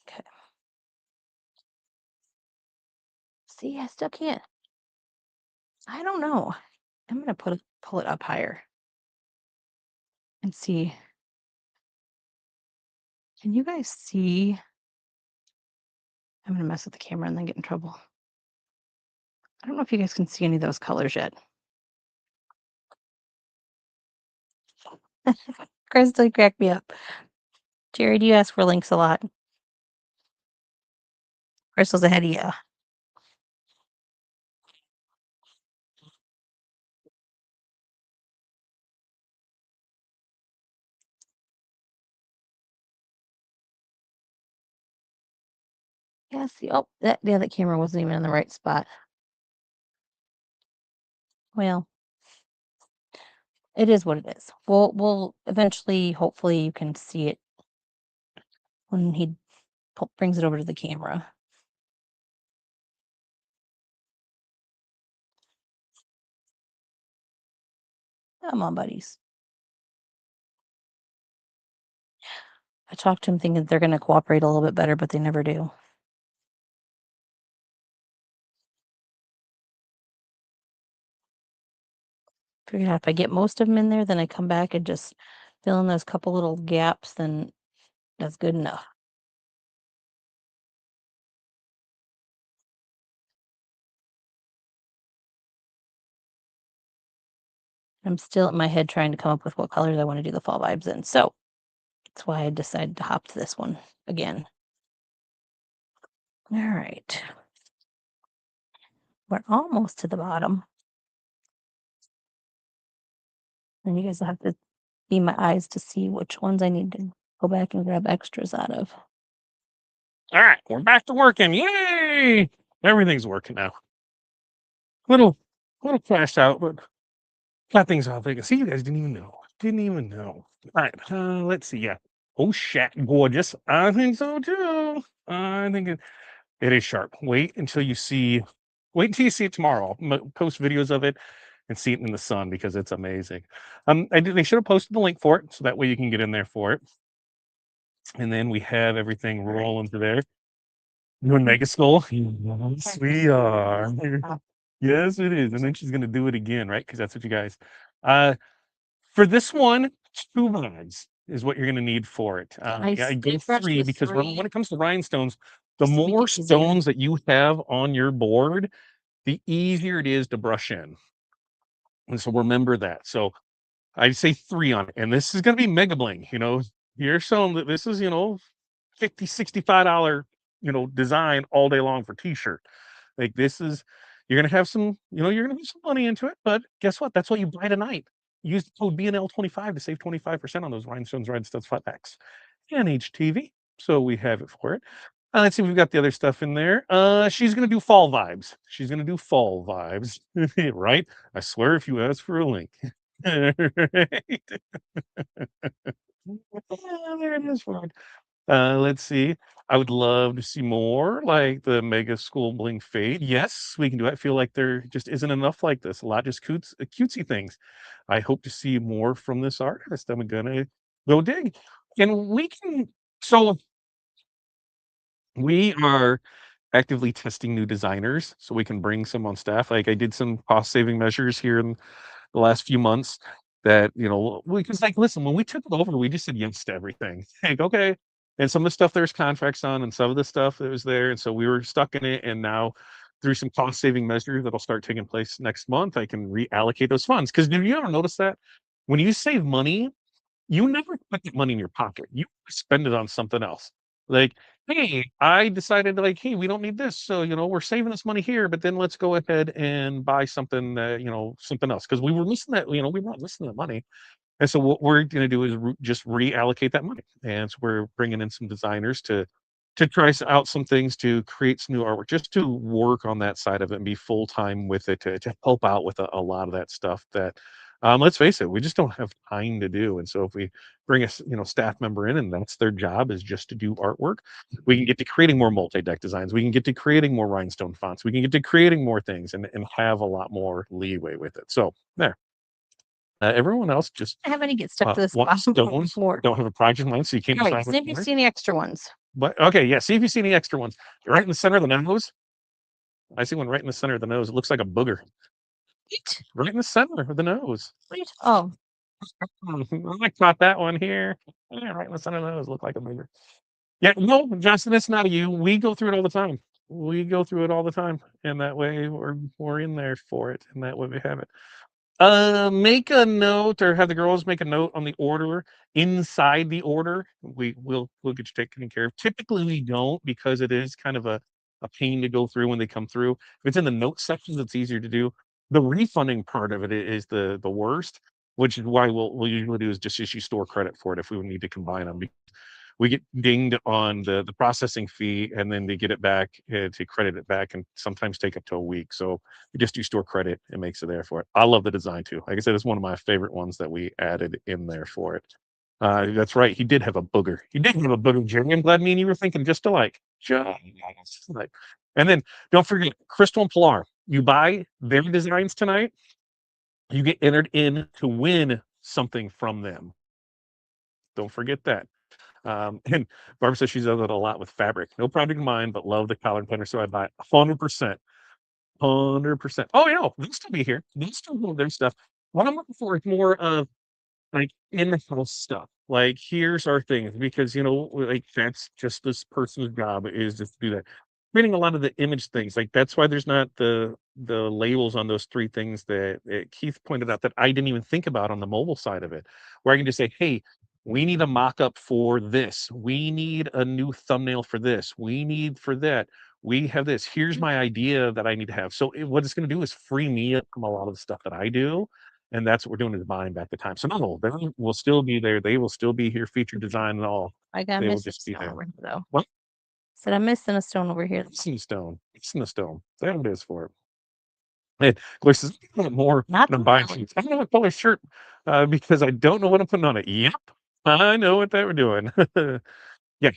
Okay. See, I still can't. I don't know. I'm gonna pull it up higher and see. Can you guys see? I'm gonna mess with the camera and then get in trouble. I don't know if you guys can see any of those colors yet. Crystal cracked me up. Jared, you ask for links a lot. Crystal's ahead of you. Yeah, see, oh, that camera wasn't even in the right spot. Well, it is what it is. We'll eventually, hopefully, you can see it when he brings it over to the camera. Come on, buddies. I talked to him thinking they're going to cooperate a little bit better, but they never do. Figured out if I get most of them in there, then I come back and just fill in those couple little gaps, then that's good enough. I'm still in my head trying to come up with what colors I want to do the fall vibes in. So that's why I decided to hop to this one again. All right. We're almost to the bottom. And you guys will have to be my eyes to see which ones I need to go back and grab extras out of. All right, we're back to working. Yay! Everything's working now. Little, little crashed out, but got things all figured. See, you guys didn't even know. Didn't even know. All right, let's see. Yeah. Oh, shit, gorgeous. I think so too. I think it is sharp. Wait until you see. Wait until you see it tomorrow. Post videos of it and see it in the sun because it's amazing. They should have posted the link for it so that way you can get in there for it. And then we have everything rolling through there. Doing Mega Skull? Yes, we are. Yes, it is. And then she's gonna do it again, right? Because that's what you guys. Uh, for this one, 2 rods is what you're gonna need for it. Yeah, I go 3 because when it comes to rhinestones, the more stones that you have on your board, the easier it is to brush in. And so remember that. So I'd say 3 on it. And this is gonna be Mega Bling, you're showing that this is, 50, $65, design all day long for t-shirt. Like this is you're gonna have some, you're gonna put some money into it, but guess what? That's what you buy tonight. Use the code BNL25 to save 25% on those rhinestones flat and HTV. So we have it for it. Let's see, we've got the other stuff in there. She's gonna do fall vibes. She's gonna do fall vibes, right? I swear if you ask for a link. Right. There it is, Rod. Let's see. I would love to see more like the Mega School Bling Fade. Yes, we can do it. I feel like there just isn't enough like this. A lot just cutesy things. I hope to see more from this artist. I'm gonna go dig. And we can so we are actively testing new designers so we can bring some on staff. Like I did some cost saving measures here in the last few months that, because like, listen, when we took it over, we just said yes to everything. Like, okay. And some of the stuff there's contracts on, and some of the stuff that was there. And so we were stuck in it. And now, through some cost saving measures that'll start taking place next month, I can reallocate those funds. Because did you ever notice that when you save money, you never put that money in your pocket. You spend it on something else. Like, hey, I decided like, hey, we don't need this. So, we're saving this money here, but then let's go ahead and buy something that, something else. Cause we were missing that, we weren't missing the money. And so what we're going to do is just reallocate that money. And so we're bringing in some designers to try out some things to create some new artwork, just to work on that side of it and be full time with it to help out with a lot of that stuff that, let's face it, we just don't have time to do. And so if we bring a staff member in and that's their job is just to do artwork, we can get to creating more multi-deck designs. We can get to creating more rhinestone fonts. We can get to creating more things and have a lot more leeway with it. So there. Everyone else just I have any get stuck to this wants bottom stones. floor. Don't have a project in mind, so you can't All right, decide see if you see any extra ones. But okay, yeah. See if you see any extra ones. Right in the center of the nose. I see one right in the center of the nose. It looks like a booger. What? Right in the center of the nose. Oh, I caught that one here. Yeah, right in the center of the nose. Look like a booger. Yeah, no, Justin, it's not you. We go through it all the time. We go through it all the time, and that way we're in there for it, and that way we have it. Make a note or have the girls make a note on the order inside the order. We'll get you taken care of. Typically we don't because it is kind of a pain to go through when they come through. If it's in the note sections, it's easier to do. The refunding part of it is the worst, which is why we'll usually do is just issue store credit for it if we would need to combine them. we get dinged on the processing fee, and then they get it back to credit it back, and sometimes take up to a week. So we just do store credit. It makes it there for it. I love the design too. Like I said, it's one of my favorite ones that we added in there for it. That's right. He did have a booger. He did have a booger, Jerry. I'm glad me and you were thinking just alike. Just like. And then don't forget Crystal and Pilar. You buy their designs tonight, you get entered in to win something from them. Don't forget that. And Barbara says she's done it a lot with fabric. No project in mind, but love the collar and planner. So I buy 100%. 100%. Oh, yeah, they'll still be here. They'll still have their stuff. What I'm looking for is more of like in the house stuff. Like, here's our thing because like that's just this person's job is just to do that. Creating a lot of the image things. Like that's why there's not the labels on those three things that Keith pointed out that I didn't even think about on the mobile side of it, where I can just say, hey, we need a mock-up for this. We need a new thumbnail for this. We need for that. We have this. Here's my idea that I need to have. So what it's going to do is free me up from a lot of the stuff that I do. And that's what we're doing is buying back the time. So no, they will still be there. They will still be here, featured design and all. I got They will missing just be stone there. over here though. What? Said I'm missing a stone over here. It's in the stone. It's in the stone. There it is for it. And Gloria says, "I want more Not than buying really. sheets. I don't know what color shirt because I don't know what I'm putting on it. Yep. I know what they were doing. Yeah,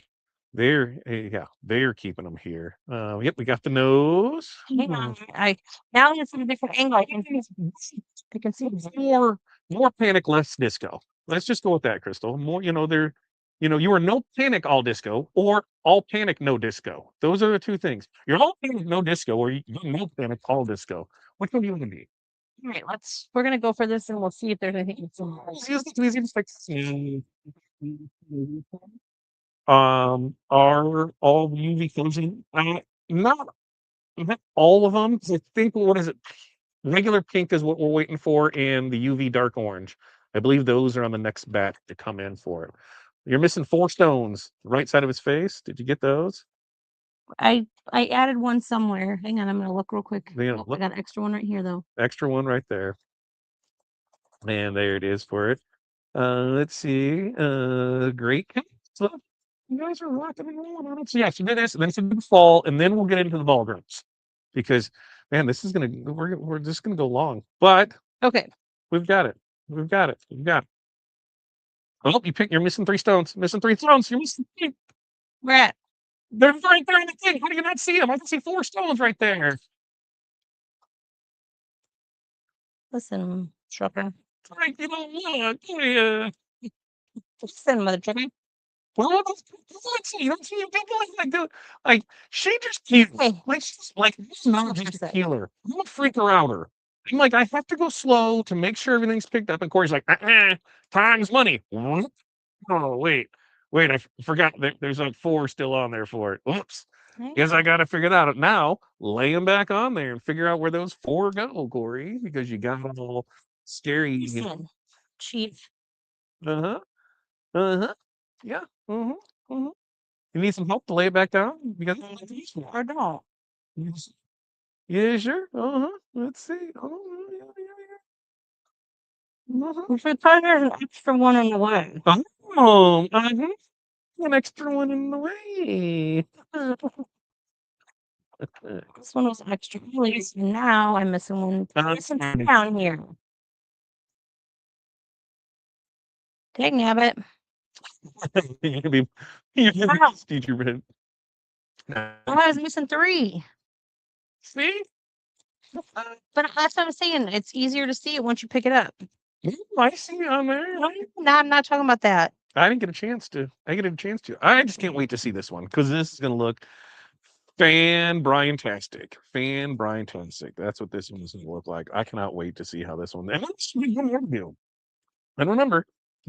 yeah, they're keeping them here. Yep, we got the nose. Hang on. I now it's in a different angle. I can see this. More panic, less disco. Let's just go with that, Crystal. More, you are no panic, all disco, or all panic, no disco. Those are the two things. You're all panic, no disco, or you're no panic, all disco. Which one do you want to be? All right, we're gonna go for this and we'll see if there's anything. Are all UV closing? Not all of them. 'Cause I think what is it? Regular pink is what we're waiting for, and the UV dark orange. I believe those are on the next batch to come in for it. You're missing 4 stones, right side of his face. Did you get those? I added one somewhere. Hang on, I'm gonna look real quick. Yeah, I got an extra one right here though. extra one right there. And there it is for it. Let's see. Great. So you guys are rocking and rolling on it. So yeah, so do this, and then it's the fall, and then we'll get into the ball games. Because man, this is we're just gonna go long. But Okay. we've got it. We've got it. We've got it. Oh, you're missing 3 stones. Missing 3 stones. You're missing 3. Where at? They're right there in the thing. How do you not see them? I can see 4 stones right there. Listen, trucker. Like, look. Listen, mother trucker. Well, you don't see people like she just keeps Hey. like this is not just a healer. I'm gonna freak her out her. I'm like, I have to go slow to make sure everything's picked up. And Corey's like, time's money. Oh, wait, I forgot there's like 4 still on there for it. Oops. Guess I gotta figure that out now. Lay them back on there and figure out where those 4 go, Corey, because you got them all scary. Listen, chief. Uh-huh. Uh-huh. Yeah. Mm-hmm. Mm-hmm. You need some help to lay it back down? Because I don't. yeah, sure. Uh-huh. Let's see. Oh, yeah, yeah, yeah. Uh-huh. If it's on there's an extra one in the way. Oh, an extra one in the way. This one was extra early, so now I'm missing one. Missing down here. Dang nabbit. You can be teacher, man. I was missing 3. See? But that's what I'm saying. It's easier to see it once you pick it up. I see you on there. No, I'm not talking about that. I didn't get a chance to. I just can't wait to see this one because this is going to look Brian-tastic. Brian-tastic. That's what this one is going to look like. I cannot wait to see how this one. And that's what you're going to do. And remember,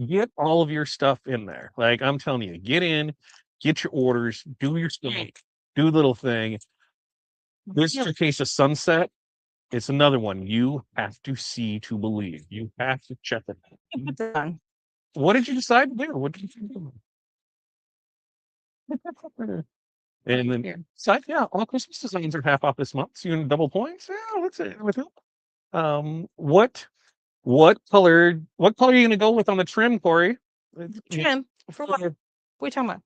get all of your stuff in there. Like I'm telling you, get in, get your orders, do your stuff, do little thing. This is your case of Sunset. It's another one. You have to see to believe. You have to check it out. What did you decide to do? What did you do? And then, yeah, all Christmas designs are half off this month. So you can double points. Yeah, let's say with it. What color are you going to go with on the trim, Corey? Trim for what? What are you talking about?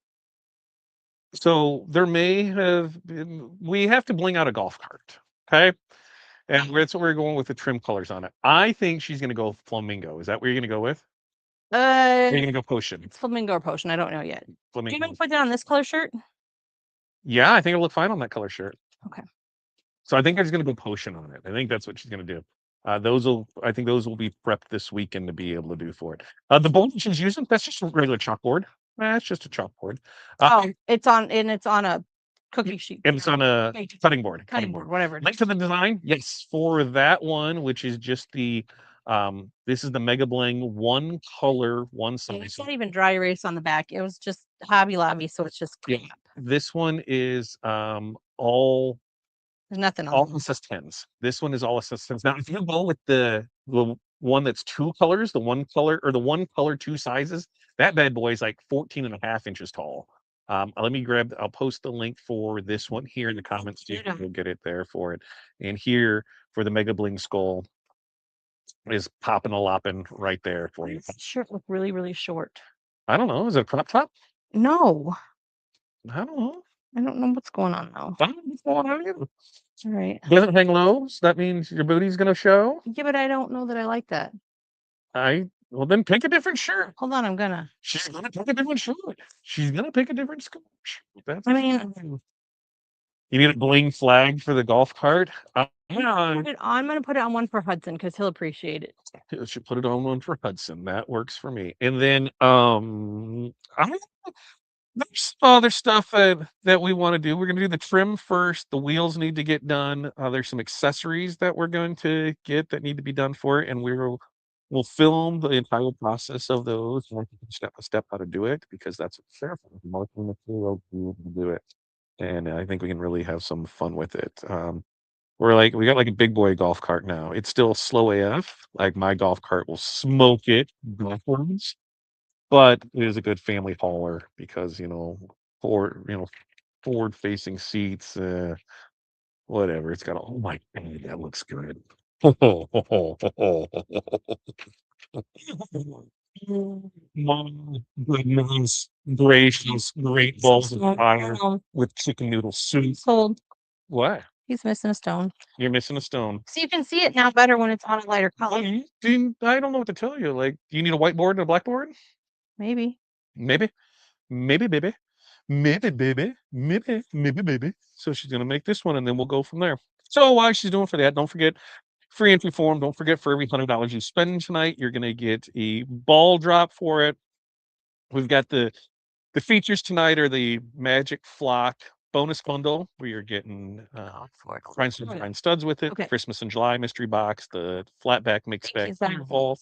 So there may have we have to bling out a golf cart. Okay. And that's what we're going with the trim colors on it. I think she's gonna go flamingo. Is that what you're gonna go with? Or are you gonna go potion? It's flamingo or potion. I don't know yet. Do you want Flamingo. me to put that on this color shirt? Yeah, I think it'll look fine on that color shirt. Okay. So I think I'm just gonna go potion on it. I think that's what she's gonna do. I think those will be prepped this weekend to be able to do for it. The board she's using, that's just a regular chalkboard. That's just a chalkboard. Oh, it's on a cookie sheet. And it's on a cutting board. Cutting board, whatever. Link to the design, yes, for that one, which is just the this is the Mega Bling one color, one size. It's not even dry erase on the back. It was just Hobby Lobby, so it's just crap. Yeah. This one is all There's nothing on all it. assist 10s. This one is all assist 10s. Now, if you go with the one that's two colors, the one color or the one color, two sizes, that bad boy is like 14.5 inches tall. Let me grab, I'll post the link for this one here in the comments too. Yeah. You'll get it there for it. And here for the Mega Bling skull is popping a lopping right there for you. This shirt looked really, really short. I don't know. Is it a crop top? No, I don't know. I don't know what's going on though. I don't know what's going on either. All right. Doesn't hang low, so that means your booty's gonna show. Yeah, but I don't know that I like that. Well then pick a different shirt. Hold on, I'm gonna. She's gonna pick a different shirt. She's gonna pick a different shirt. That's I mean, you need a bling flag for the golf cart. I'm gonna put it on one for Hudson because he'll appreciate it. You should put it on one for Hudson. That works for me. And then there's some other stuff that we want to do. We're gonna do the trim first. The wheels need to get done. There's some accessories that we're going to get that need to be done for it, and we'll film the entire process of those, and step by step how to do it because that's what Sarah marketing material to do it. And I think we can really have some fun with it. We got like a big boy golf cart now. It's still slow AF. Like my golf cart will smoke it backwards, but it is a good family hauler because forward facing seats, whatever. It's got oh my god, that looks good. My goodness gracious, great balls of fire with chicken noodle soup. Sold. What? He's missing a stone. You're missing a stone. So you can see it now better when it's on a lighter color. I don't know what to tell you. Like, do you need a whiteboard and a blackboard? Maybe. Maybe. Maybe, baby. Maybe, baby. Maybe, baby. So she's gonna make this one and then we'll go from there. So while she's doing for that, don't forget free entry form. Don't forget for every $100 you spend tonight, you're gonna get a ball drop for it. We've got the features tonight are the Magic Flock bonus bundle where you're getting rhinestone studs with it, Okay. Christmas in July mystery box, the flatback mixed bag vault,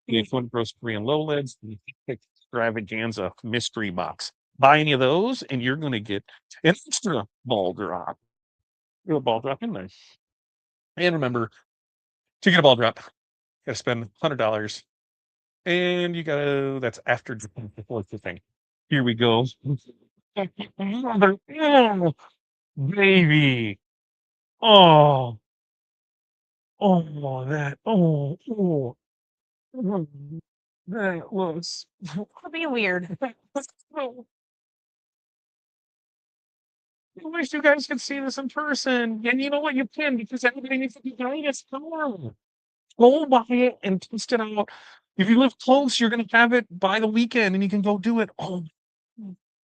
the Twin Gross Korean low lids, the extravaganza mystery box. Buy any of those, and you're going to get an extra ball drop. Get a ball drop in there. And remember, to get a ball drop, you got to spend $100, and you got to. That's after the thing. Here we go. Oh, baby. Oh. Oh, that. Oh. That looks. It'll be weird. I wish you guys could see this in person. And you know what? You can because everybody needs to be buying it. Go buy it and test it out. If you live close, you're going to have it by the weekend and you can go do it. Oh,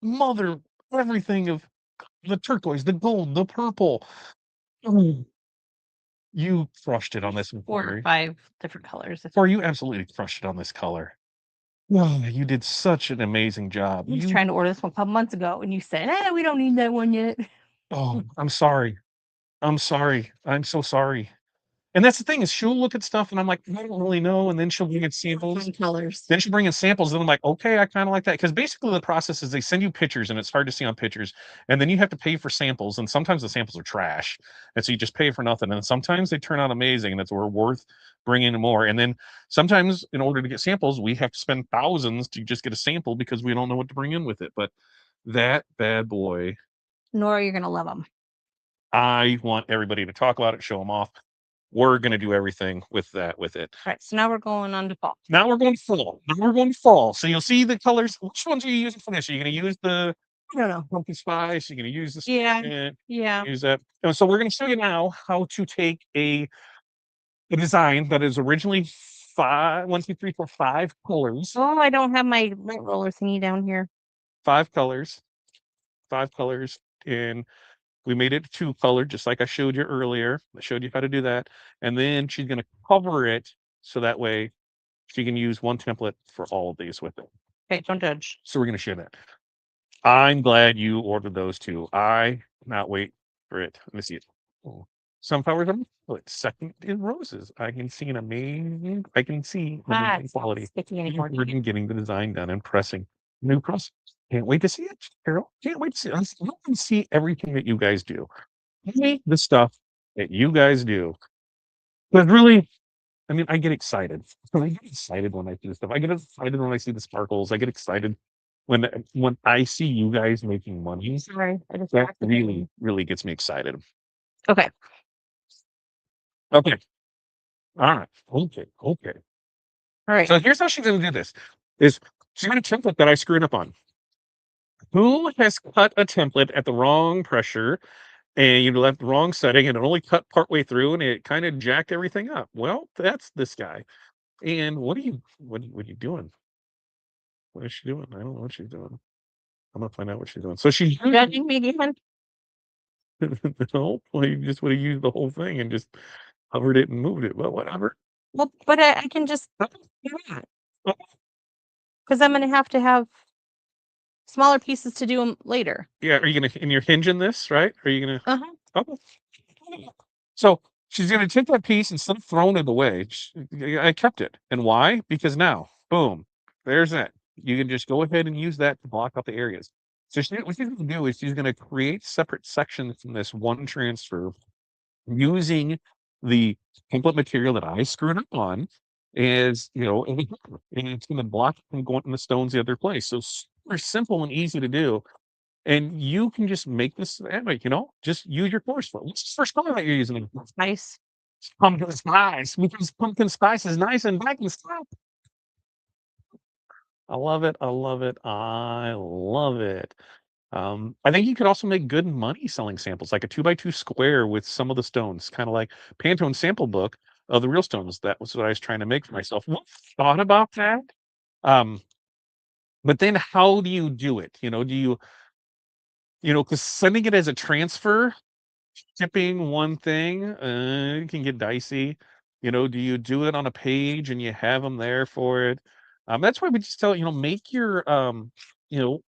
mother, everything of the turquoise, the gold, the purple. Oh, you crushed it on this one. 4 or 5 different colors. Or you absolutely crushed it on this color. Oh, you did such an amazing job. I was trying to order this one a couple months ago, and you said, we don't need that one yet. Oh, I'm sorry. I'm sorry. I'm so sorry. And that's the thing is she'll look at stuff and I'm like, I don't really know. And then she'll bring in samples. Colors. Then she'll bring in samples. And I'm like, okay, I kind of like that. Because basically the process is they send you pictures and it's hard to see on pictures. And then you have to pay for samples. And sometimes the samples are trash. And so you just pay for nothing. And sometimes they turn out amazing and it's worth bringing in more. And then sometimes in order to get samples, we have to spend thousands to just get a sample because we don't know what to bring in with it. But that bad boy. Nora, you're going to love them. I want everybody to talk about it, show them off. we're going to do everything with that with it. All right, so now we're going on to fall. Now we're going to fall. Now we're going to fall. So you'll see the colors. Which ones are you using for this? Are you going to use the I don't know pumpkin spice? You're going to use the Yeah. Yeah. use that. And so we're going to show you now how to take a design that is originally five, 1, 2, 3, 4, 5 colors. Oh, I don't have my lint roller thingy down here. 5 colors. 5 colors. And we made it 2 color, just like I showed you earlier. I showed you how to do that. And then she's going to cover it so that way she can use one template for all of these with it. Okay, don't judge. So we're going to share that. I'm glad you ordered those 2. I cannot wait for it. Let me see it. Oh, sunflowers are second in roses. I can see an amazing. I can see an amazing It's not quality. sticky anymore. We're getting the design done and pressing new press. Can't wait to see it, Carol. Can't wait to see it. You can see everything that you guys do. The stuff that you guys do. But really, I mean, I get excited. I get excited when I see this stuff. I get excited when I see the sparkles. I get excited when I see you guys making money. Sorry, I just That really, really gets me excited. Okay. Okay. All right. Okay. Okay. All right. So here's how she's gonna do this. Is she's gonna template that I screwed up on. Who has cut a template at the wrong pressure and you left the wrong setting and it only cut partway through and it kind of jacked everything up? Well, that's this guy. And what are you doing? What is she doing? I don't know what she's doing. I'm gonna find out what she's doing. So she's Judging me again. no, well, you just would have used the whole thing and just hovered it and moved it. But whatever. Well, but I can just do that because I'm going to have smaller pieces to do them later. Yeah, are you gonna and you're hinging this, right? Are you gonna Uh-huh. So she's gonna take that piece instead of throwing it away. I kept it. And why? Because now, boom, there's that. You can just go ahead and use that to block out the areas. So what she's gonna do is she's gonna create separate sections from this one transfer using the template material that I screwed up on is, and it's gonna block it from going in the stones the other place. So super simple and easy to do. And you can just make this anyway, just use your force for it. What's the first color that you're using? Nice. Pumpkin spice, because pumpkin spice is nice and back and stuff. I love it. I love it. I love it. I think you could also make good money selling samples, like a 2x2 square with some of the stones, kind of like Pantone sample book of the real stones. That was what I was trying to make for myself. What thought about that? Um, but then how do you do it? Do because sending it as a transfer, shipping one thing, it can get dicey. Do you do it on a page and you have them there for it? That's why we just tell make your you know,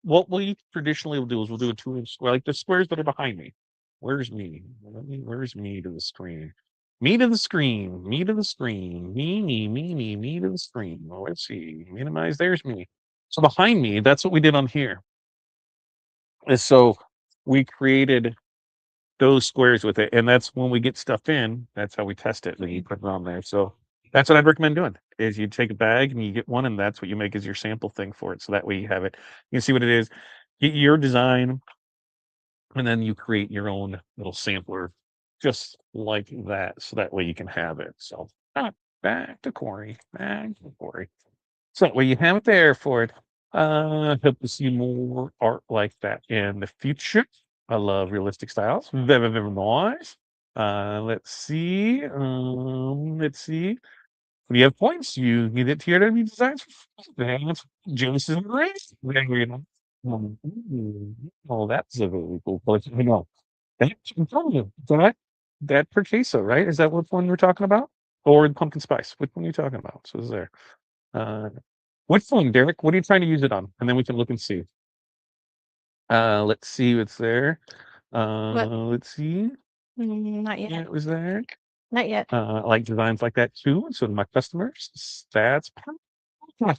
what we traditionally will do is we'll do a 2-inch square, like the squares that are behind me. Where's me? Where's me to the screen? Me to the screen. Me to the screen. Me to the screen. Well, let's see. Minimize. There's me. So behind me, that's what we did on here. And so we created those squares with it, and that's when we get stuff in. That's how we test it. And you put it on there. So that's what I'd recommend doing. Is you take a bag and you get one, and that's what you make as your sample thing for it. So that way you have it. You can see what it is. Get your design, and then you create your own little sampler, just like that. So that way you can have it. So back to Corey. Back to Corey. So that way you have it there for it. Hope to see more art like that in the future. I love realistic styles. Very, very nice. Let's see. Let's see. When you have points, you get it to your enemy designs. That's Genesis and Grace. Oh, that's a very cool place. I know. I'm telling you, that Perqueso, right? Is that what one we're talking about? Or the pumpkin spice? Which one are you talking about? So is there. Uh, which one, Derek? What are you trying to use it on? And then we can look and see. Let's see what's there. Let's see. Not yet. Yeah, it was there. Not yet. I like designs like that too. So my customers, that's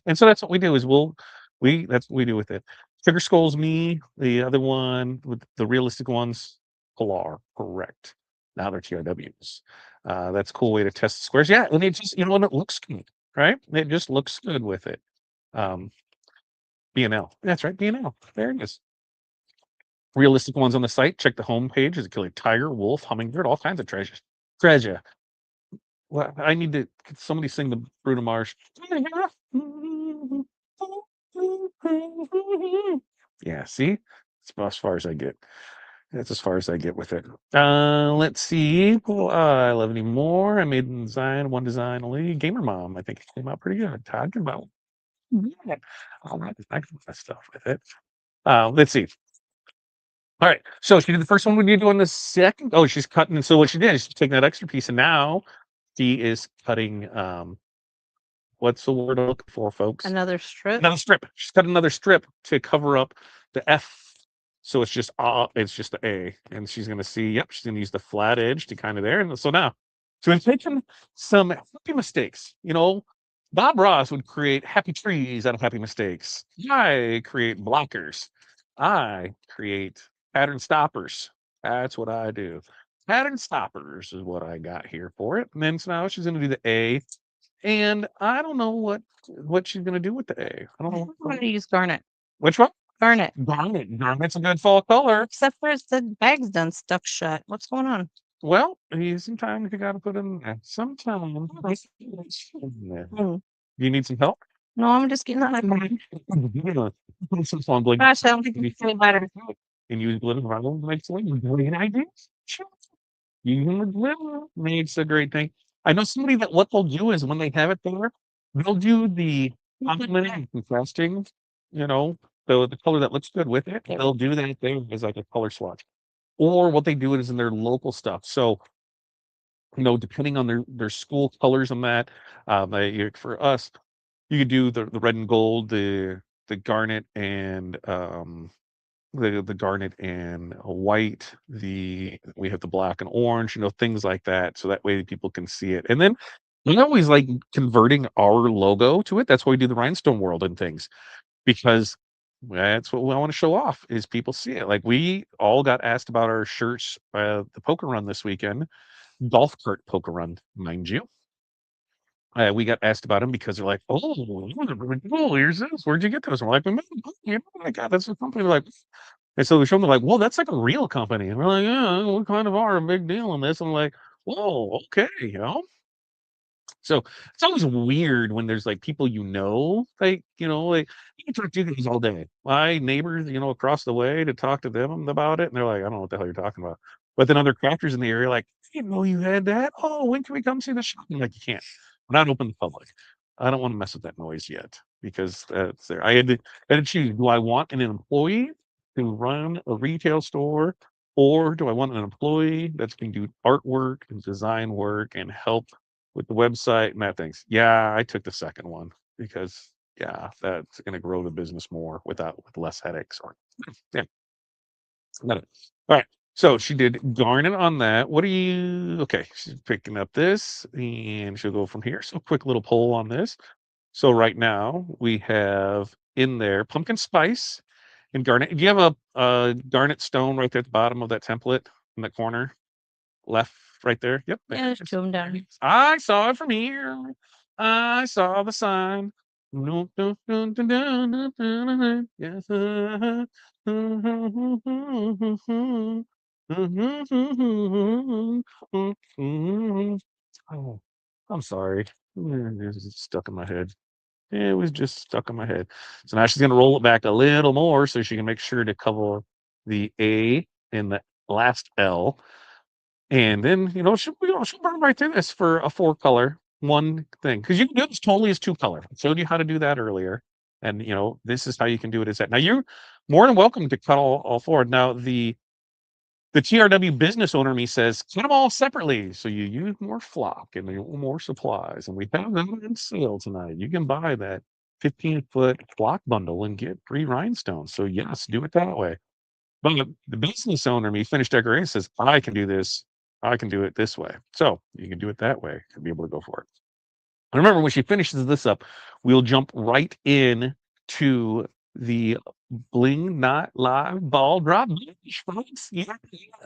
and so that's what we do is that's what we do with it. Sugar Skull's me, the other one with the realistic ones, Polar, correct. Now they're TRWs. That's a cool way to test the squares. Yeah, and it just and it looks good, right? It just looks good with it. B&L. That's right, B&L. There it is. Realistic ones on the site. Check the home page. There's a killer tiger, wolf, hummingbird, all kinds of treasures. Treasure. Well, I need to could somebody sing the Bruno Mars. Yeah, see? It's about as far as I get. That's as far as I get with it. Let's see. Will I love any more? I made the design, one design only. Gamer Mom, I think it came out pretty good. Talking about yeah. All right, I got that stuff with it. Let's see. All right. So she did the first one. What are you doing the second? Oh, she's cutting. So what she did is she's taking that extra piece, and now she is cutting. What's the word I'm looking for, folks? Another strip. Another strip. She's cut another strip to cover up the F. So it's just the A. And she's gonna see, yep, she's gonna use the flat edge to kind of there. And so now, so we've taken some happy mistakes. Bob Ross would create happy trees out of happy mistakes. I create blockers. I create pattern stoppers. That's what I do. Pattern stoppers is what I got here for it. And then so now she's gonna do the A. And I don't know what she's gonna do with the A. I don't know. I'm going to use garnet. Which one? Garnet. Garnet. Garnet's a good fall color. Except for the bag's done stuck shut. What's going on? Well, sometimes you gotta put in there. Sometimes Mm. you need some help. No, I'm just getting that. Put some fun bling Gosh, I don't think it's any better. and use glitter vinyl to make some great ideas. Sure. Using the glitter makes a great thing. I know somebody that what they'll do is when they have it there, they'll do the complementing and contrasting, the color that looks good with it. They'll do that there as like a color swatch. Or what they do is in their local stuff. So, depending on their school colors and that, for us, you could do the red and gold, the garnet and the garnet and white, we have the black and orange, things like that, so that way people can see it. And then we always like converting our logo to it. That's why we do the rhinestone world and things, because that's what we want to show off is people see it. Like we all got asked about our shirts, the poker run this weekend, golf cart poker run, mind you. We got asked about them because they're like, "Oh, those are really cool. Here's this. Where'd you get those?" And we're like, "We made them. Oh my God, that's a company." We're like, and so we show them like, "Well, that's like a real company." And we're like, "Yeah, we kind of are a big deal in this." I'm like, "Whoa, okay, So it's always weird when there's like people like you can talk to you guys all day. My neighbors, across the way to talk to them about it, and they're like, "I don't know what the hell you're talking about." But then other crafters in the area are like, "I didn't know you had that. Oh, when can we come see the shop?" I'm like, "You can't. We're not open to the public. I don't want to mess with that noise yet because that's there." I had to choose. Do I want an employee to run a retail store, or do I want an employee that's going to do artwork and design work and help with the website and that things? Yeah, I took the second one because yeah, that's gonna grow the business more with less headaches or yeah, got it. All right. So she did garnet on that. What are you okay, she's picking up this and she'll go from here. So quick little poll on this. So right now we have in there pumpkin spice and garnet. Do you have a garnet stone right there at the bottom of that template in the corner? Left right there. Yep. Yeah, there's two of them down here. I saw it from here. I saw the sign. Dun, dun, dun, dun, dun, dun, dun, dun, dun. Yes. Oh, I'm sorry. It's stuck in my head. It was just stuck in my head. So now she's going to roll it back a little more so she can make sure to cover the A and the last L. And then, she'll burn right through this for a 4-color, one thing. Because you can do this totally as 2-color. I showed you how to do that earlier. And, this is how you can do it as that. Now, you're more than welcome to cut all 4. Now, the TRW business owner in me says, cut them all separately. So you use more flock and more supplies. And we have them on sale tonight. You can buy that 15-foot flock bundle and get free rhinestones. So, yes, do it that way. But the business owner, me, finished decorating, says, I can do this. I can do it this way. So you can do it that way to be able to go for it. And remember, when she finishes this up, we'll jump right in to the Bling Night live ball drop. Folks. Yeah,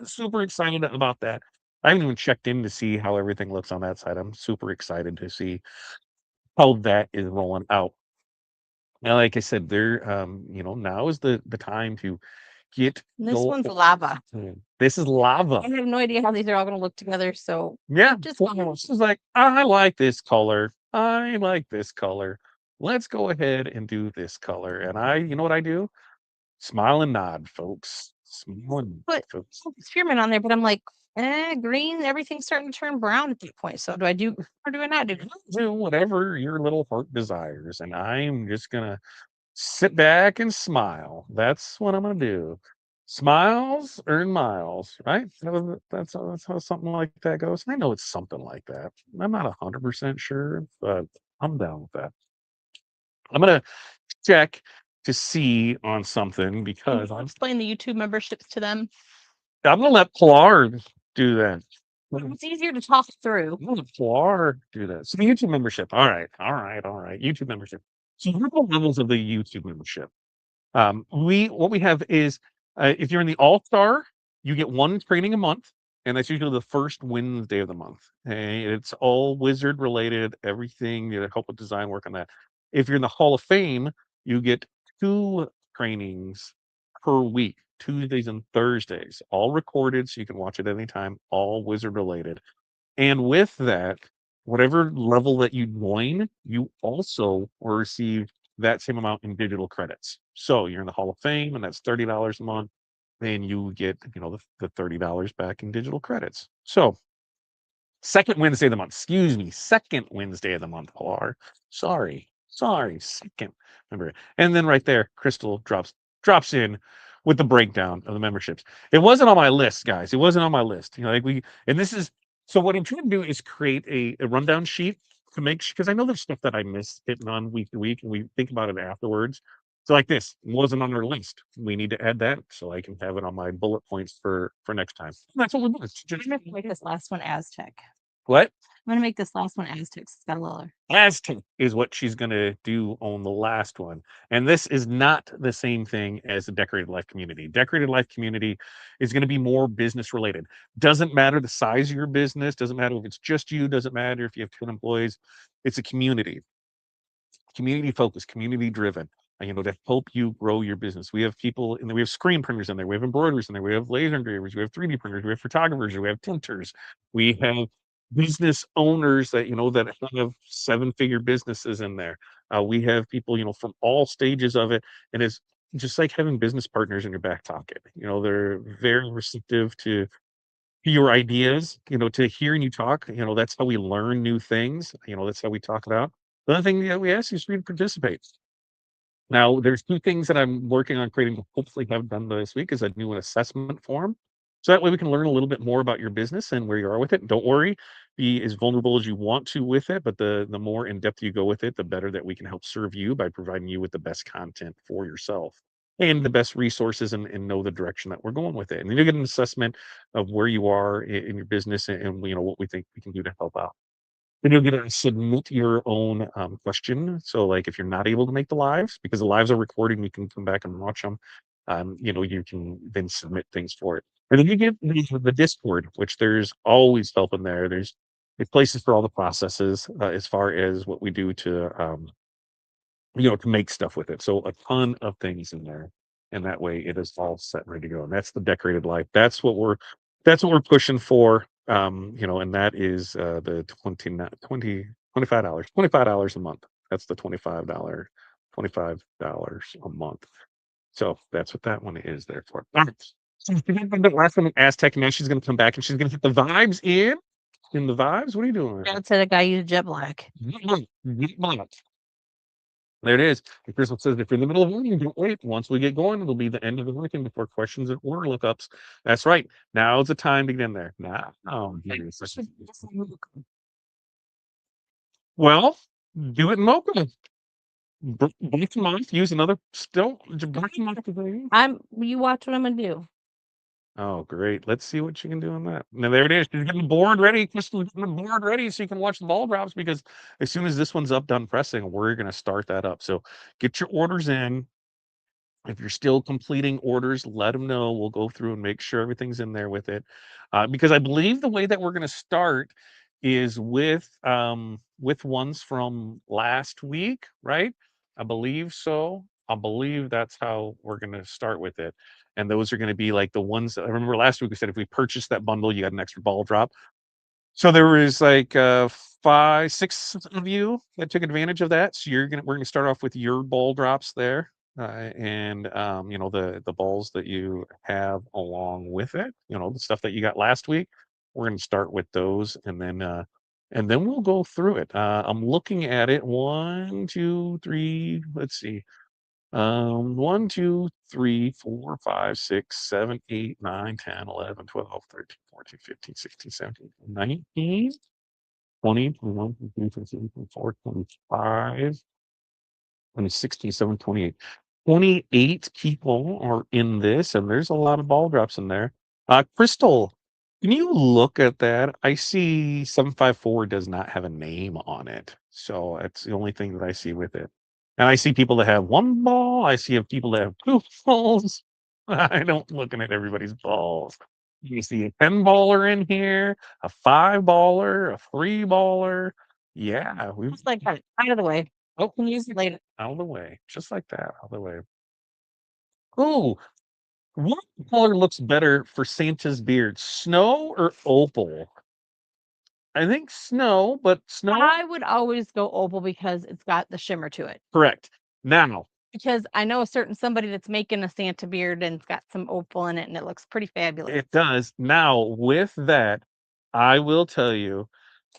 super excited about that. I haven't even checked in to see how everything looks on that side. I'm super excited to see how that is rolling out. Now, like I said, now is the time to get And this one's lava. This is lava. I have no idea how these are all going to look together. So Yeah, just this is like, I like this color. I like this color. Let's go ahead and do this color. And you know what I do? Smile and nod, folks. Smile and nod, put folks. spearmint on there, but I'm like, green. Everything's starting to turn brown at that point. So do I do or do I not do? Do whatever your little heart desires. And I'm just gonna sit back and smile. That's what I'm gonna do. Smiles earn miles, right? That's how something like that goes. I know it's something like that. I'm not 100% sure, but I'm down with that. I'm gonna check to see on something Can because you explain the YouTube memberships to them? I'm gonna let Pilar do that. It's easier to talk through. I'm gonna let Pilar do that. So the YouTube membership. All right, all right, all right. YouTube membership. So here are the levels of the YouTube membership. What we have is if you're in the All Star, you get one training a month, and that's usually the first Wednesday of the month. And it's all wizard related, everything to help with design work on that. If you're in the Hall of Fame, you get two trainings per week, Tuesdays and Thursdays, all recorded so you can watch it anytime, all wizard related. And with that, whatever level that you join, you also will receive that same amount in digital credits. So you're in the Hall of Fame, and that's $30 a month. Then you get, the $30 back in digital credits. So second Wednesday of the month, excuse me, second Wednesday of the month, Pilar. Sorry, second. Remember, and then right there, Crystal drops in with the breakdown of the memberships. It wasn't on my list, guys. It wasn't on my list. And this is so what I'm trying to do is create a rundown sheet to make sure because I know there's stuff that I miss hitting on week to week, and we think about it afterwards. So like this wasn't on our list. We need to add that so I can have it on my bullet points for next time. And that's what we're doing. I'm gonna make this last one Aztec. What? I'm gonna make this last one Aztec. It's got a little. Aztec is what she's gonna do on the last one. And this is not the same thing as the Decorated Life community. Decorated Life community is gonna be more business related. Doesn't matter the size of your business, doesn't matter if it's just you, doesn't matter if you have 10 employees. It's a community focused, community driven, to help you grow your business. We have people we have screen printers in there, we have embroiderers in there, we have laser engravers, we have 3D printers, we have photographers, we have tinters, we have business owners that have seven-figure businesses in there. We have people, from all stages of it, and it's just like having business partners in your back pocket. They're very receptive to your ideas, to hearing you talk. That's how we learn new things. That's how we talk about. The other thing that we ask is for you to participate. Now, there's two things that I'm working on creating, hopefully have done this week, is a new assessment form. So that way we can learn a little bit more about your business and where you are with it. Don't worry, be as vulnerable as you want to with it, but the more in depth you go with it, the better that we can help serve you by providing you with the best content for yourself and the best resources and know the direction that we're going with it. And then you get an assessment of where you are in your business and what we think we can do to help out. Then you'll get to submit your own question. So, like, if you're not able to make the lives, because the lives are recorded, you can come back and watch them. You can then submit things for it. And then you get the Discord, which there's always help in there. There's places for all the processes as far as what we do to make stuff with it. So a ton of things in there, and that way it is all set and ready to go. And that's the Decorated Life. That's what we're pushing for. And that is the $25 a month. That's the $25 a month. So that's what that one is there for. All right. So the last one, Aztec, now she's gonna come back and she's gonna hit the vibes in the vibes. What are you doing? Dad said a guy used jet black. Get black. There it is. And Crystal says, if you're in the middle of working, don't wait. Once we get going, it'll be the end of the working before questions and order lookups. That's right. Now's the time to get in there. Now. Well, do it in Mocha. Break them off. Use another still. Break them off. You watch what I'm gonna do. Oh, great. Let's see what you can do on that. Now, there it is. She's getting the board ready. Crystal's getting the board ready so you can watch the ball drops because as soon as this one's up, done pressing, we're going to start that up. So get your orders in. If you're still completing orders, let them know. We'll go through and make sure everything's in there with it. Because I believe the way that we're going to start is with ones from last week, right? I believe so. I believe that's how we're going to start with it. And those are going to be like the ones that I remember last week we said if we purchased that bundle, you got an extra ball drop. So there was like 5, 6 of you that took advantage of that. So we're gonna start off with your ball drops there, and you know the balls that you have along with it. You know the stuff that you got last week. We're gonna start with those, and then we'll go through it. I'm looking at it. 1, 2, 3. Let's see. 1, 2, 3, 4, 5, 6, 7, 8, 9, 10, 11, 12, 13, 14, 15, 16, 17, 19, 20, 21, 22, 23, 24, 25, 16, 17, 28. 28 people are in this, and there's a lot of ball drops in there. Crystal, can you look at that? I see 754 does not have a name on it. So that's the only thing that I see with it. And I see people that have one ball. I see people that have two balls. I don't looking at everybody's balls. You see a 10 baller in here, a 5 baller, a 3 baller. Yeah, we Just like that, out of the way. oh, Can use it later. out of the way, just like that, out of the way. Ooh, what color looks better for Santa's beard, snow or opal? I think snow, but snow I would always go opal because it's got the shimmer to it. correct. Now, Because I know a certain somebody that's making a Santa beard and it's got some opal in it and it looks pretty fabulous. it does. Now, with that, I will tell you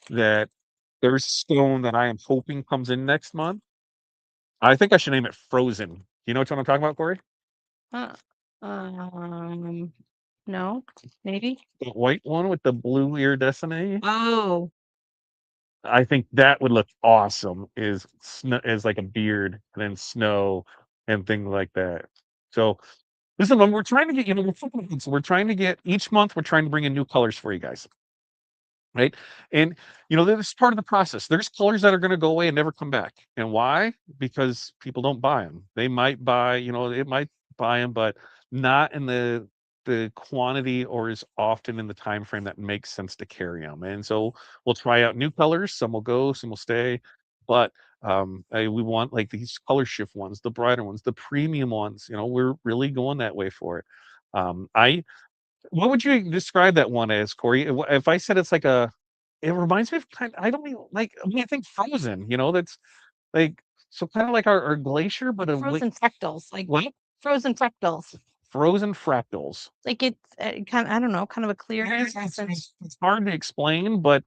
that there's stone that I am hoping comes in next month. I think I should name it Frozen. You know what I'm talking about, Corey? Uh, um, no, maybe. The white one with the blue iridescent. Oh, I think that would look awesome is snow is like a beard and then snow and things like that. So listen, when we're trying to get, you know, we're trying to get each month, we're trying to bring in new colors for you guys. Right. And, you know, that's part of the process. There's colors that are going to go away and never come back. And why? Because people don't buy them. They might buy, you know, it might buy them, but not in the quantity or as often in the time frame that makes sense to carry them. And so we'll try out new colors. Some will go, some will stay. But we want like these color shift ones, the brighter ones, the premium ones. You know, we're really going that way for it. I what would you describe that one as, Corey? If I said it's like a it reminds me of I don't even like I mean, I think Frozen, you know, that's like so kind of like our glacier, but a frozen fractals, like what? frozen fractals. Frozen fractals. Like it's kind of, I don't know, kind of a clear Yeah, essence. it's hard to explain, but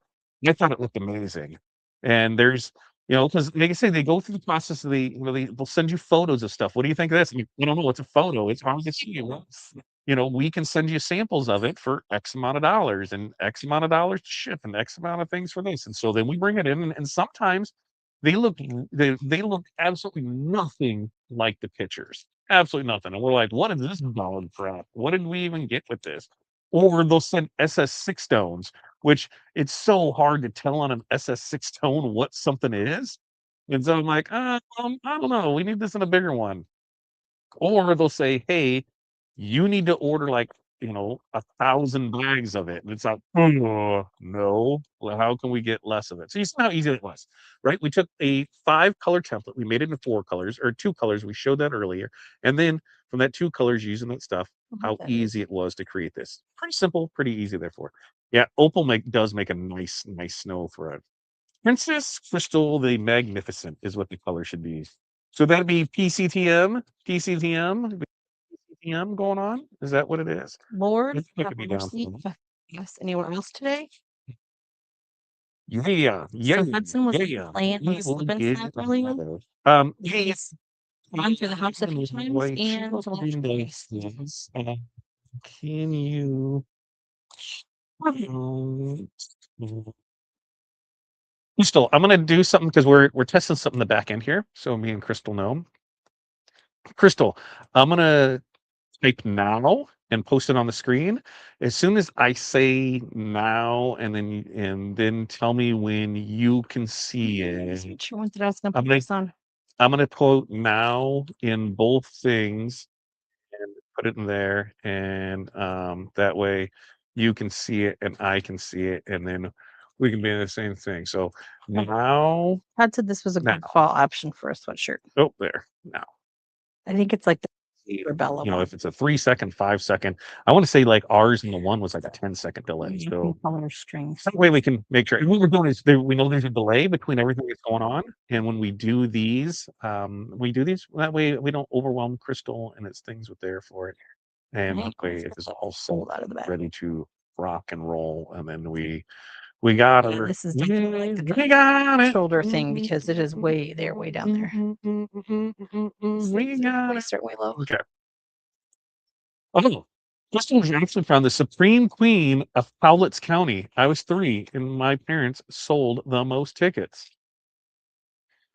I thought it looked amazing. And there's, you know, because like I say, they go through the process of they'll send you photos of stuff. What do you think of this? And you don't know. It's a photo. It's hard to see. Well, you know, we can send you samples of it for X amount of dollars and X amount of dollars to ship and X amount of things for this. And so then we bring it in, and sometimes they look absolutely nothing like the pictures. Absolutely nothing. And we're like, what is this dog crap? What did we even get with this? Or they'll send SS6 stones, which it's so hard to tell on an SS6 stone what something is. And so I'm like, I don't know. We need this in a bigger one. Or they'll say, "Hey, you need to order like, you know, 1,000 bags of it." And it's like, no. Well, how can we get less of it? So you see how easy it was, right? We took a 5-color template, we made it in 4 colors or 2 colors. We showed that earlier. And then from that 2 colors using that stuff, how easy it was to create this. Pretty simple, pretty easy, therefore. Yeah, opal does make a nice snow thread. Princess Crystal the Magnificent is what the color should be. So that'd be PCTM going on? Is that what it is? Lord, It's have clicking me down. mercy if I guess anywhere else today. Yeah, So Hudson was yeah. playing We with will slip and get slap earlier. yes. Gone through the house a few times and Can you Crystal, I'm gonna do something because we're testing something in the back end here. So me and Crystal know. Crystal, I'm gonna type now and post it on the screen. As soon as I say now, and then tell me when you can see it. Sure one that I was gonna I'm put gonna this on. I'm gonna quote now in both things and put it in there, and that way you can see it and I can see it, and then we can be in the same thing. So now, Todd said this was a now, good fall option for a sweatshirt. oh there now. I think it's like the You Bella know, one. if it's a 3-second, 5-second, I want to say like ours and the one was like a 10-second delay. You So can color strings. some way we can make sure. And what we're doing is we know there's a delay between everything that's going on. And when we do these that way we don't overwhelm Crystal and it's things with there for it. And Right. that way it is all Pulled out of the bag. ready to rock and roll. And then we got Yeah, her. this is definitely like We got it. shoulder thing because it is way there, way down there. We got it. Start way low. Okay. Oh, Crystal Jackson found the Supreme Queen of Powlett's County. I was 3, and my parents sold the most tickets.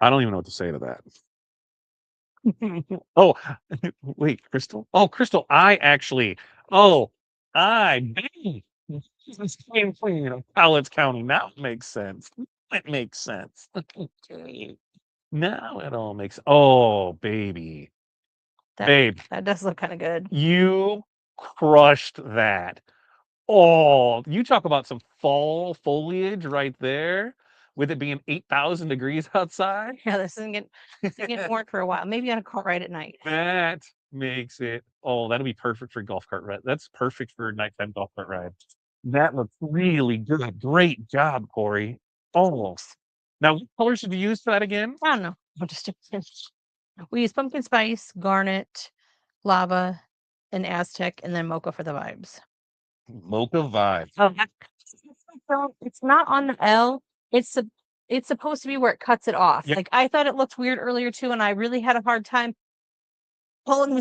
I don't even know what to say to that. Oh, wait, Crystal. Oh, Crystal, bang. The Supreme Queen of Powlett's County. Now it makes sense. It makes sense. Now it all makes. Oh, baby, babe, That does look kind of good. you crushed that. Oh, you talk about some fall foliage right there, with it being 8,000 degrees outside. Yeah, this isn't getting warm for a while. Maybe on a car ride at night. That makes it. Oh, that'll be perfect for golf cart ride. That's perfect for a nighttime golf cart ride. That looks really good. Great job, Corey. Almost. Now, what colors did you use for that again? I don't know. We use pumpkin spice, garnet, lava, and Aztec, and then mocha for the vibes. Mocha vibe. Oh, it's not on the L. It's supposed to be where it cuts it off. Yep. Like I thought it looked weird earlier too, and I really had a hard time pulling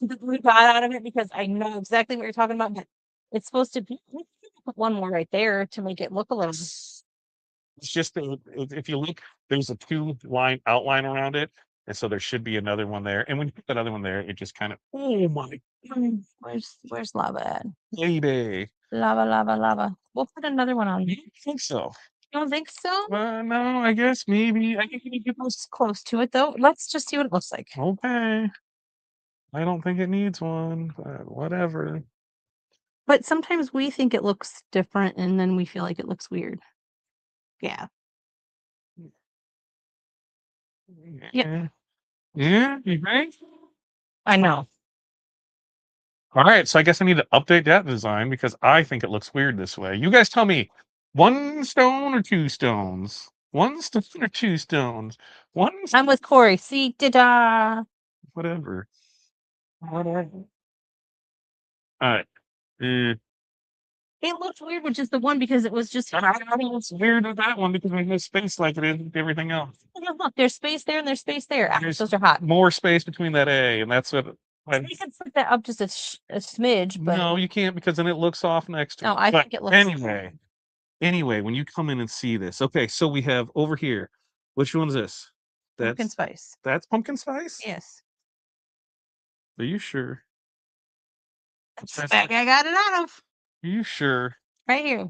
the blue dot out of it because I know exactly what you're talking about. But it's supposed to be put one more right there to make it look a little. It's just if you look, there's a 2-line outline around it, and so there should be another one there. And when you put that other one there, it just kind of. Oh my Where's lava at? baby! Lava. We'll put another one on. You don't think so? You don't think so? No, I guess maybe. I think we need to get Close to it though. Let's just see what it looks like. okay. I don't think it needs one, but whatever. But sometimes we think it looks different and then we feel like it looks weird. Yeah. Yeah. Yeah, you think? I know. All right, so I guess I need to update that design because I think it looks weird this way. You guys tell me, 1 stone or 2 stones? 1 stone or 2 stones? I'm with Corey. See, da-da. Whatever. Whatever. All right. It looked weird with just the one because it was just. I think it's weird with that one because there's space like it is with everything else. Look, there's space there and there's space there. There's Those are hot. more space between that A, and that's what. You can put that up just a smidge, but No, you can't because then it looks off next to no, it. I But think it looks. anyway, when you come in and see this, okay, so we have over here. Which one's this? Pumpkin spice. That's pumpkin spice? Yes. Are you sure? That's the bag I got it out of. Are you sure? Right here.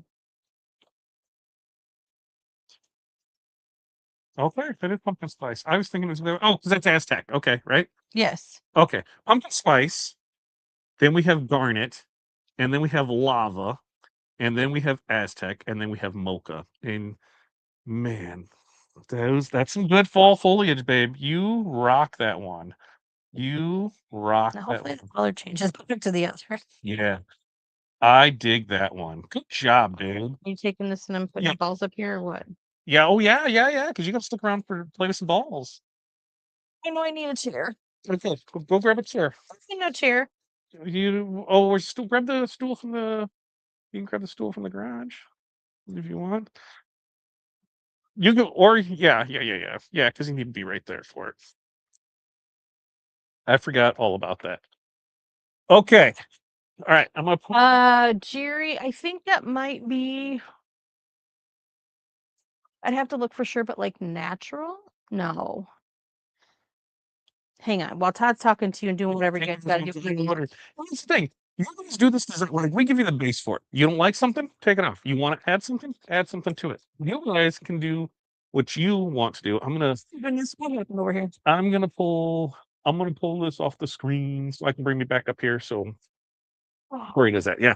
Okay, that is pumpkin spice. I was thinking it was because that's Aztec. Okay, right? Yes. Okay, pumpkin spice. Then we have garnet, and then we have lava, and then we have Aztec, and then we have mocha. And man, that's some good fall foliage, babe. You rock that one. You rock Now that hopefully one. the color changes to the other. Yeah, I dig that one. Good job, dude. You taking this and I'm putting Yeah. the balls up here or what? Yeah. Oh yeah. Because you got to stick around for play with some balls. I know I need a chair. Okay, go grab a chair. I need no chair. We're still grab the stool from the. You can grab the stool from the garage if you want. You go, or yeah, because you need to be right there for it. I forgot all about that. Okay, all right. I'm gonna. Jerry, I think that might be. I'd have to look for sure, but like natural? No. Hang on. While Todd's talking to you and doing whatever you guys gotta do. Here's the thing. You guys do this design. Like we give you the base for it. You don't like something, take it off. You want to add something to it. You guys can do what you want to do. I'm gonna over here. I'm gonna pull this off the screen so I can bring me back up here. So Corey does that, yeah.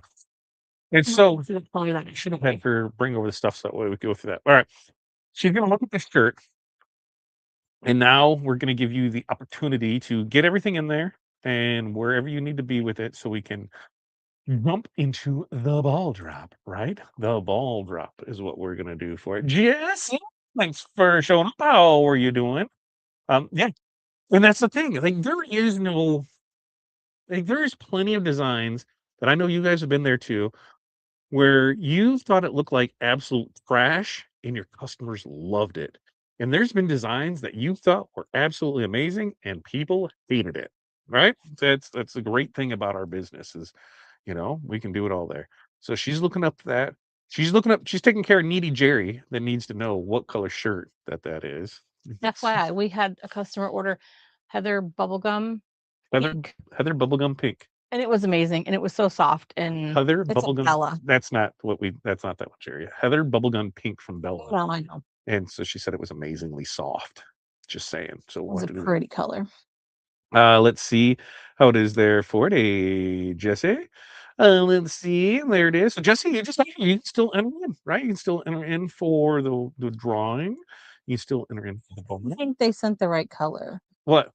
And so I should have had her bring over the stuff so that way we go through that. All right. She's gonna look at this shirt. And now we're going to give you the opportunity to get everything in there and wherever you need to be with it so we can jump into the ball drop, right? The ball drop is what we're going to do for it. Jess, thanks for showing up. How are you doing? Yeah. And that's the thing. Like, there is no, like, there's plenty of designs that I know you guys have been there too, where you thought it looked like absolute trash and your customers loved it. And there's been designs that you thought were absolutely amazing and people hated it. Right? That's the great thing about our business is, we can do it all there. So she's looking up that. She's taking care of needy Jerry that needs to know what color shirt that is. FYI, we had a customer order Heather bubblegum Heather pink, Heather bubblegum pink. and it was amazing, and it was so soft, and Heather it's like bubblegum. Bella. That's not that one, Jerry. Heather bubblegum pink from Bella. Well, I know. And so she said it was amazingly soft. Just saying. So It was a what to pretty color. let's see how it is there for it. A Jesse. Let's see. There it is. So Jesse, you can still enter in, right? You can still enter in for the drawing. You can still enter in for the I bone. think they sent the right color. What?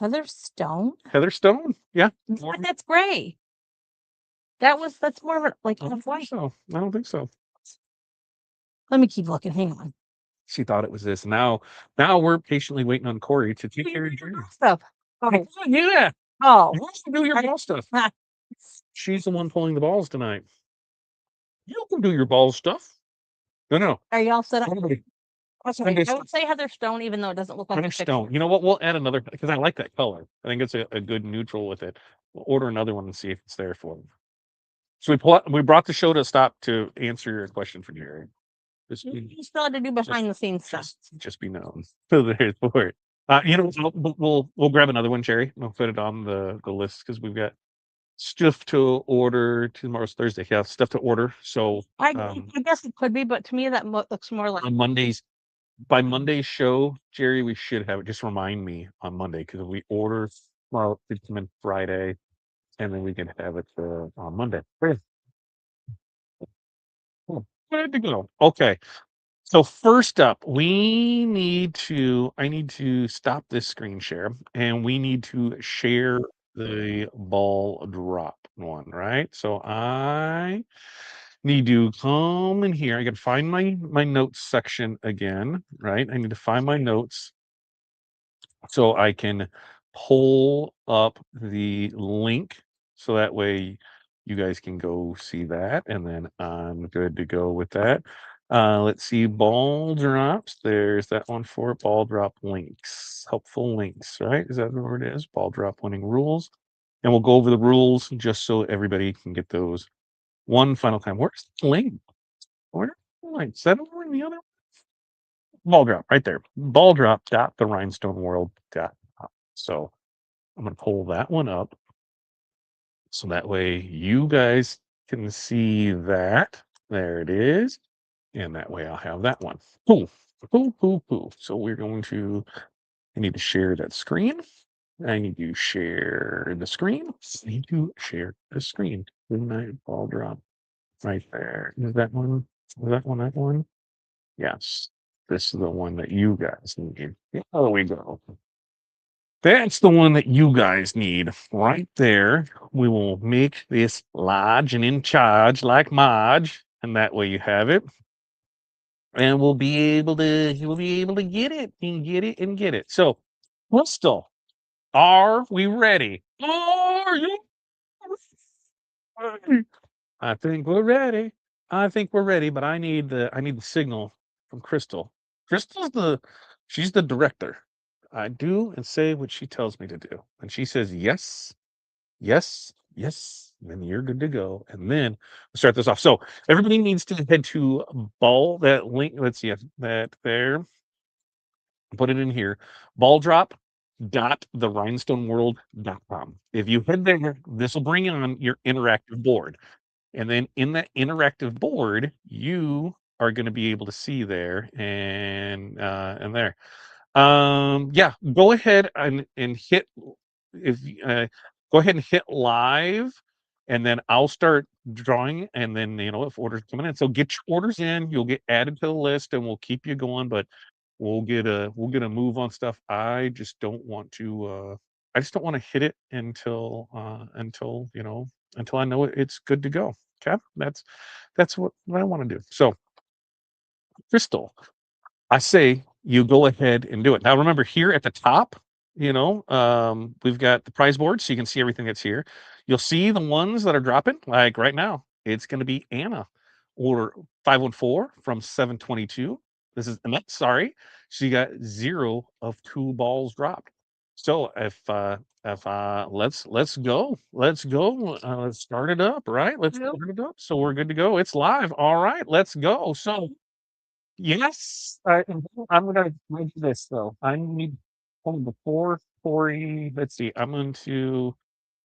Heather Stone? Heather Stone? Yeah. But that's gray. That's more of a like I don't off think white. so. I don't think so. Let me keep looking. Hang on. She thought it was this. Now we're patiently waiting on Corey to take care of Jerry. Stuff. Oh, yeah. Oh. You want to do your ball stuff. She's the one pulling the balls tonight. You can do your ball stuff. No. Are y'all set up? Everybody. Okay. I would say Heather Stone, even though it doesn't look like Heather a Stone. You know what? We'll add another because I like that color. I think it's a good neutral with it. We'll order another one and see if it's there for them. So we brought the show to a stop to answer your question for Jerry. You still had to do behind the scenes stuff. Just be known. So there's for it. We'll grab another one, Jerry. We'll put it on the list because we've got stuff to order. Tomorrow's Thursday. Yeah, stuff to order. So I guess it could be, but to me that looks more like on Mondays. By Monday's show, Jerry, we should have it. Just remind me on Monday because if we order tomorrow, it come in Friday, and then we can have it on Monday. Great. Cool. Good to go. Okay. So first up, I need to stop this screen share and we need to share the ball drop one, right? So I need to come in here. I got to find my notes section again, right? I need to find my notes so I can pull up the link so that way you guys can go see that and then I'm good to go with that. Let's see, ball drops. There's that one for ball drop links, helpful links, right? Is that what it is? Ball drop winning rules. And we'll go over the rules just so everybody can get those one final time. Where's the link? Where? Is that over in the other? Ball drop right there. Ball drop dot the rhinestone world dot. So I'm going to pull that one up so that way you guys can see that. There it is. And that way I'll have that one. Cool. Cool. So I need to share that screen. I need to share the screen. I need to share the screen. Midnight ball drop right there. Is that one? Is that one? That one? Yes. This is the one that you guys need. There we go. That's the one that you guys need right there. We will make this large and in charge like Marge, and that way you have it. And we'll be able to get it and get it and get it. So, Crystal, are we ready? Are you ready? I think we're ready. I think we're ready, but I need the signal from Crystal. She's the director. I do and say what she tells me to do. And she says yes, yes, then you're good to go. And then we'll start this off. So everybody needs to head to ball that link. Let's see that there. Put it in here. Ball drop dot the rhinestoneworld.com. If you head there, this will bring on your interactive board. And then in that interactive board, you are going to be able to see there and there. Yeah, go ahead and hit if go ahead and hit live and then I'll start drawing and then if orders coming in. So get your orders in, you'll get added to the list and we'll keep you going. But We'll get a move on stuff. I just don't want to. I just don't want to hit it until until I know it's good to go. Okay, that's what I want to do. So, Crystal, I say you go ahead and do it. Now remember here at the top, we've got the prize board so you can see everything that's here. You'll see the ones that are dropping, like right now. It's going to be Anna or 514 from 722. This is Annette, sorry. She got 0 of 2 balls dropped. So if let's go. Let's go. Let's start it up, right? Let's Nope. start it up. So we're good to go. It's live. All right, let's go. So yes, I'm gonna do this though. I need before Corey. Let's see. I'm going to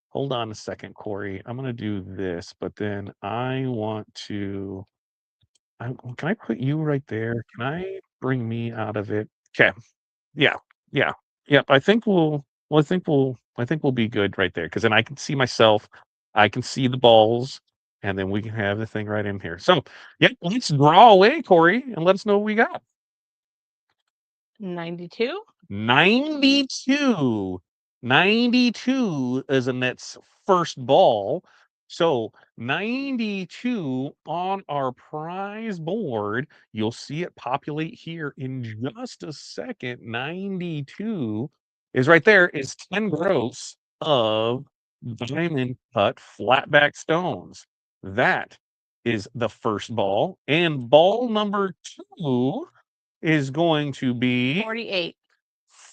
hold on a second, Corey. I'm gonna do this, but then I want to. Can I put you right there? Can I bring me out of it? Okay. Yeah. Yeah. Yep. I think we'll. Well, I think we'll be good right there because then I can see myself. I can see the balls, and then we can have the thing right in here. So, yeah, let's draw away, Corey, and let us know what we got. 92. 92. 92 is Annette's first ball. So 92 on our prize board. You'll see it populate here in just a second. 92 is right there. Is 10 gross of diamond cut flatback stones. That is the first ball. And ball number 2 is going to be 48.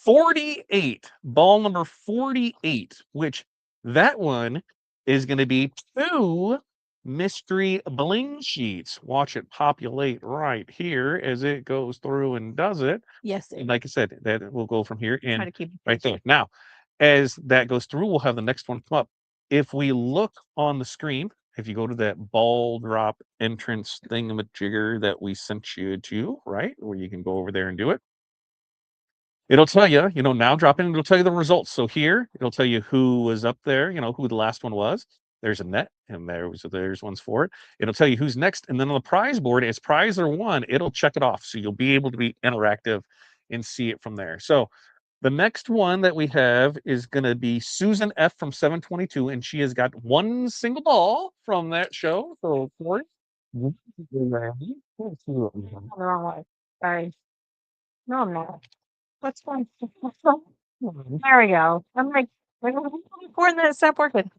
48, ball number 48, which that one is going to be 2 mystery bling sheets. Watch it populate right here as it goes through and does it. Yes. And like I said, that will go from here Try and to keep it right busy. there. Now, as that goes through, we'll have the next one come up. If we look on the screen, if you go to that ball drop entrance thingamajigger that we sent you to, right, where you can go over there and do it, it'll tell you, now drop in, it'll tell you the results. So here, it'll tell you who was up there, who the last one was. There's a net, and there's ones for it. It'll tell you who's next. And then on the prize board, as prize or one, it'll check it off. So you'll be able to be interactive and see it from there. So the next one that we have is going to be Susan F from 722, and she has got one single ball from that show. So, Corey, you can go ahead. I'm the wrong way. Sorry. No, I'm not. What's going on? There we go. I'm like, before that stopped working.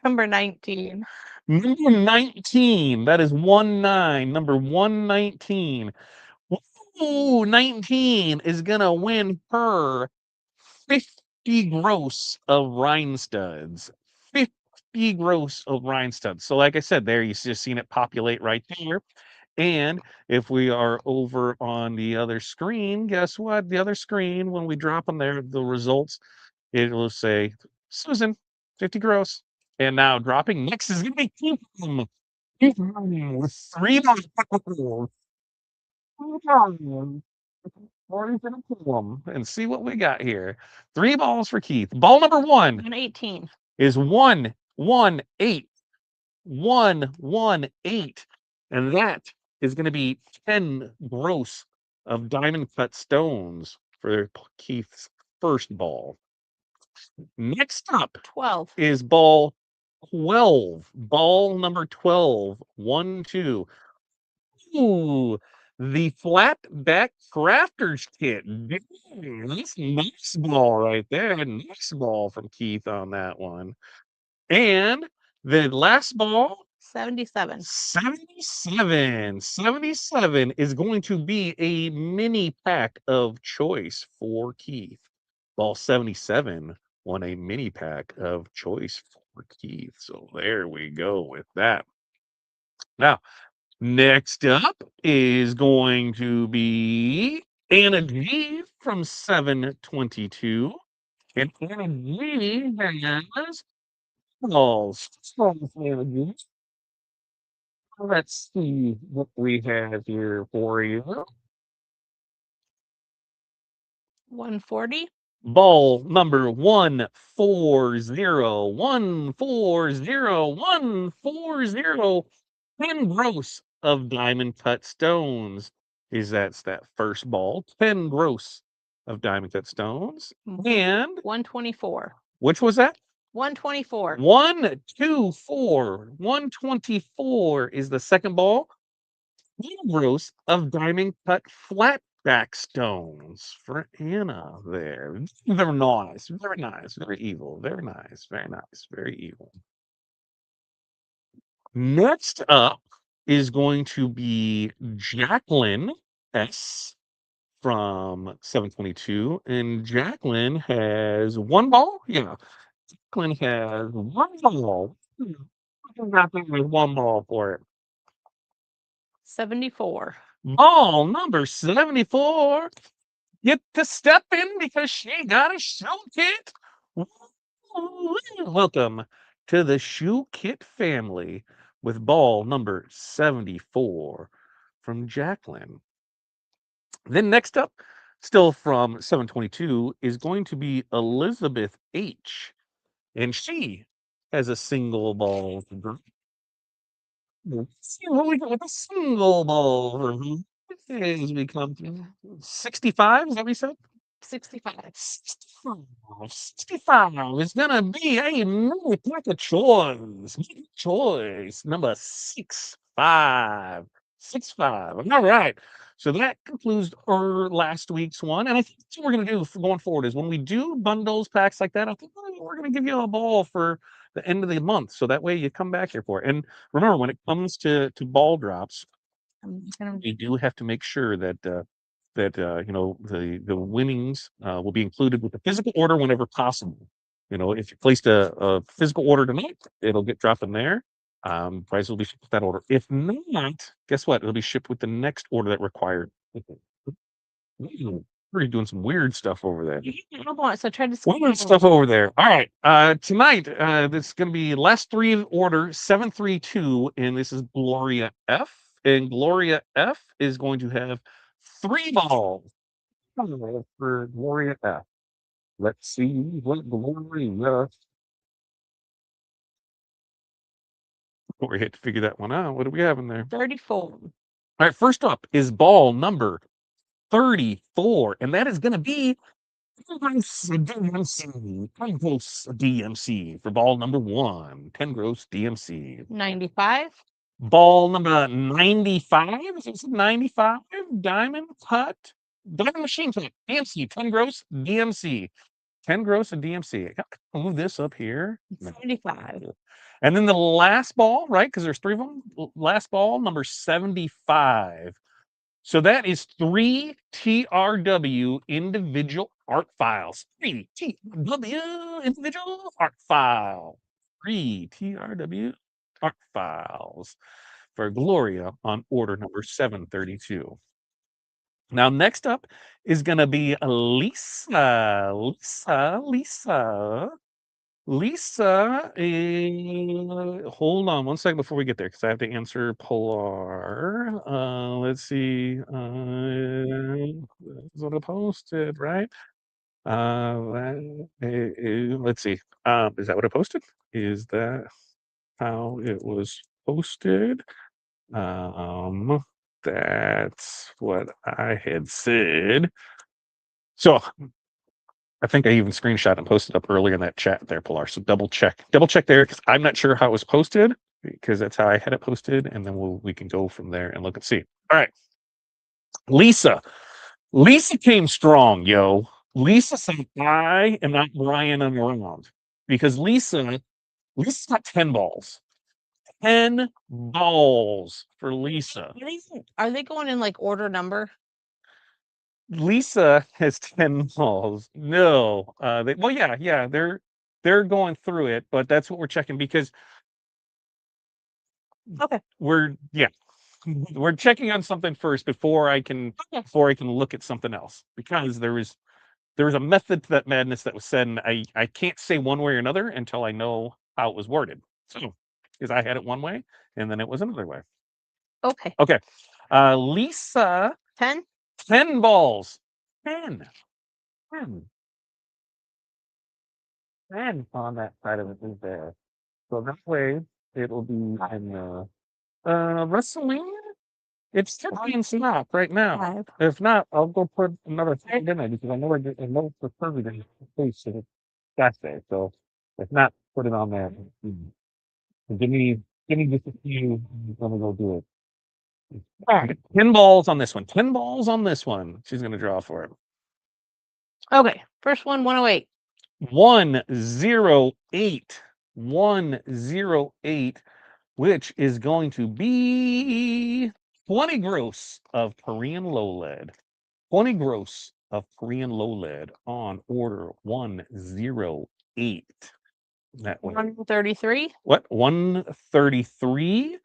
Number 19. Number 19. That is 1-9. Number 119. Ooh, 19 is gonna win her 50 gross of rhinestuds. 50 gross of rhinestuds. So, like I said, there you just seen it populate right there. And if we are over on the other screen, guess what? The other screen, when we drop them there, the results, it will say Susan, 50 gross. And now dropping next is going to be Keith with 3 balls. And see what we got here. 3 balls for Keith. Ball number 1 118. is 118. 118. And that is going to be 10 gross of diamond cut stones for Keith's first ball. Next up 12. is ball 12. Ball number 12. 1, 2. Ooh, the flat back crafters kit. Dang, that's a nice ball right there. Nice ball from Keith on that one. And the last ball 77. 77. 77 is going to be a mini pack of choice for Keith. Ball 77 won a mini pack of choice for Keith. So there we go with that. Now, next up is going to be Anna G from 722. And Anna G has balls. Anna G. Let's see what we have here for you. 140. Ball number 140. 140. 140. 10 gross of diamond cut stones. is that's that first ball, 10 gross of diamond cut stones. And 124. which was that? 124. 124. 124 is the second ball. 10 gross of diamond cut flatback stones for Anna there. Very nice, very nice, very evil, very nice, very nice, very evil. Next up is going to be Jacqueline S from 722. And Jacqueline has one ball. Yeah. Jacqueline has one ball. Jacqueline has one ball for it. 74. Ball number 74. Get to step in because she got a shoe kit. Welcome to the shoe kit family with ball number 74 from Jacqueline. Then next up, still from 722, is going to be Elizabeth H. And she has a single ball to drop. See what we got with a single ball. As we come to 65, is that what we said? 65. 65 is gonna be a mini pack of choice. Choice number 65. 65. All right. So that concludes our last week's one. And I think that's what we're gonna do going forward is when we do bundles, packs like that, I think we're gonna give you a ball for the end of the month. So that way you come back here for it. And remember, when it comes to ball drops, we do have to make sure that the winnings will be included with the physical order whenever possible. If you placed a physical order tonight, it'll get dropped in there. Price will be shipped with that order. If not, guess what? It'll be shipped with the next order that required. We're doing some weird stuff over there. So try to Weird stuff over there. All right. Tonight, this is going to be last three of order 732, and this is Gloria F. And Gloria F is going to have 3 balls for Gloria F. Let's see what Gloria. We had to figure that one out. What do we have in there? 34. All right. First up is ball number 34, and that is going to be DMC. 10 gross DMC for ball number 1. 10 gross DMC. 95. Ball number 95. Is it 95? Diamond cut. Diamond machine cut. DMC. 10 gross DMC. 10 gross and DMC. I gotta move this up here. 75. And then the last ball, right? Because there's 3 of them. Last ball, number 75. So that is 3 TRW individual art files. 3 TRW individual art file. 3 TRW art files for Gloria on order number 732. Now, next up is going to be Lisa. Lisa, hold on one second before we get there because I have to answer Polar. Let's see. That's what I posted, right? Let's see. Is that what I posted? Is that how it was posted? That's what I had said. So I think I even screenshot and posted up earlier in that chat there, Pilar. So double check there because I'm not sure how it was posted because that's how I had it posted, and then we can go from there and look and see. All right, Lisa came strong, yo. Lisa said, "I am not Brian around," because Lisa's got 10 balls. 10 balls for Lisa. Are they going in like order number? Lisa has 10 balls. No, yeah, they're going through it, but that's what we're checking because Okay. we're checking on something first before I can look at something else because there was a method to that madness that was said, and I can't say one way or another until I know how it was worded. So because I had it one way and then it was another way. Okay. Okay. Lisa, 10. 10 balls. 10. 10. 10 on that side of it is there. So that way it'll be in WrestleMania. It's still in stock right now. 5. If not, I'll go put another thing in there because I know I know it's for perfect in case it's that day. So if not, put it on there. Give me just a few. I'm gonna go do it. All right, 10 balls on this one. 10 balls on this one. She's gonna draw for it. Okay, first one, 108. 108. 108, which is going to be 20 gross of Korean low lead. 20 gross of Korean low lead on order 108. That way. 133. What? 133?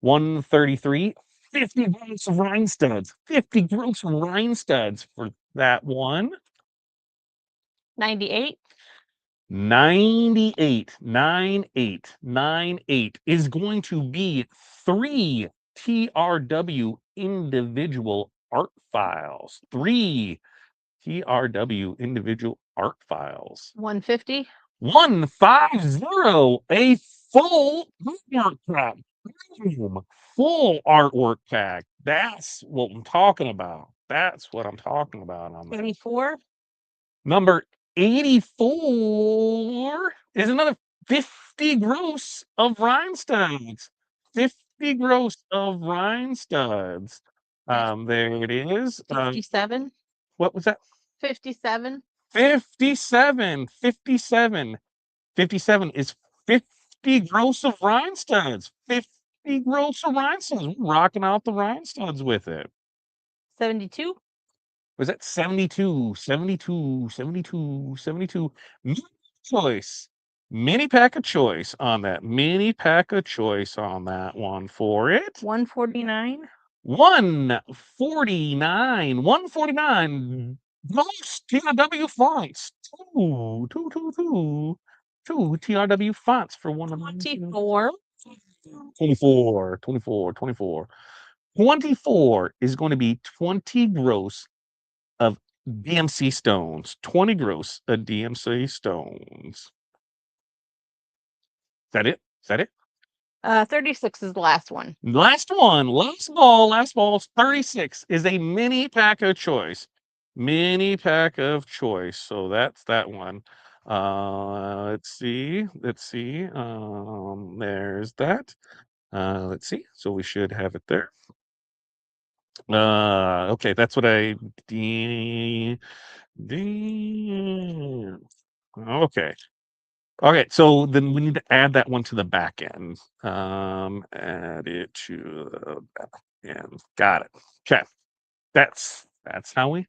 133. 50 gross of rhinestones. 50 gross of rhinestones for that one. 98. 98, 98, 98 is going to be 3 TRW individual art files. 3 TRW individual art files. 150. 150, a full artwork pack. Boom. Full artwork pack. That's what I'm talking about. That's what I'm talking about on that. 84. Number 84 is another 50 gross of rhinestones. 50 gross of rhinestones. There it is. 57. What was that? 57. 57. 57. 57 is 50 gross of rhinestones. 50 gross of rhinestones. We're rocking out the rhinestones with it. 72. Was that 72, 72, 72, 72? Mini choice. Mini pack of choice on that. Mini pack of choice on that one for it. 149. 149. 149. Those TRW fonts. Two TRW fonts for one of them. 24. 24. 24. 24. 24 is going to be 20 gross of DMC stones. 20 gross of DMC stones. Is that it? Is that it? 36 is the last one. Last one. Last ball. 36 is a mini pack of choice. Mini pack of choice. So that's that one. Let's see. Let's see. There's that. Let's see. So we should have it there. Okay, that's what I okay. Okay, so then we need to add that one to the back end. Add it to the back end. Got it. Okay. That's how we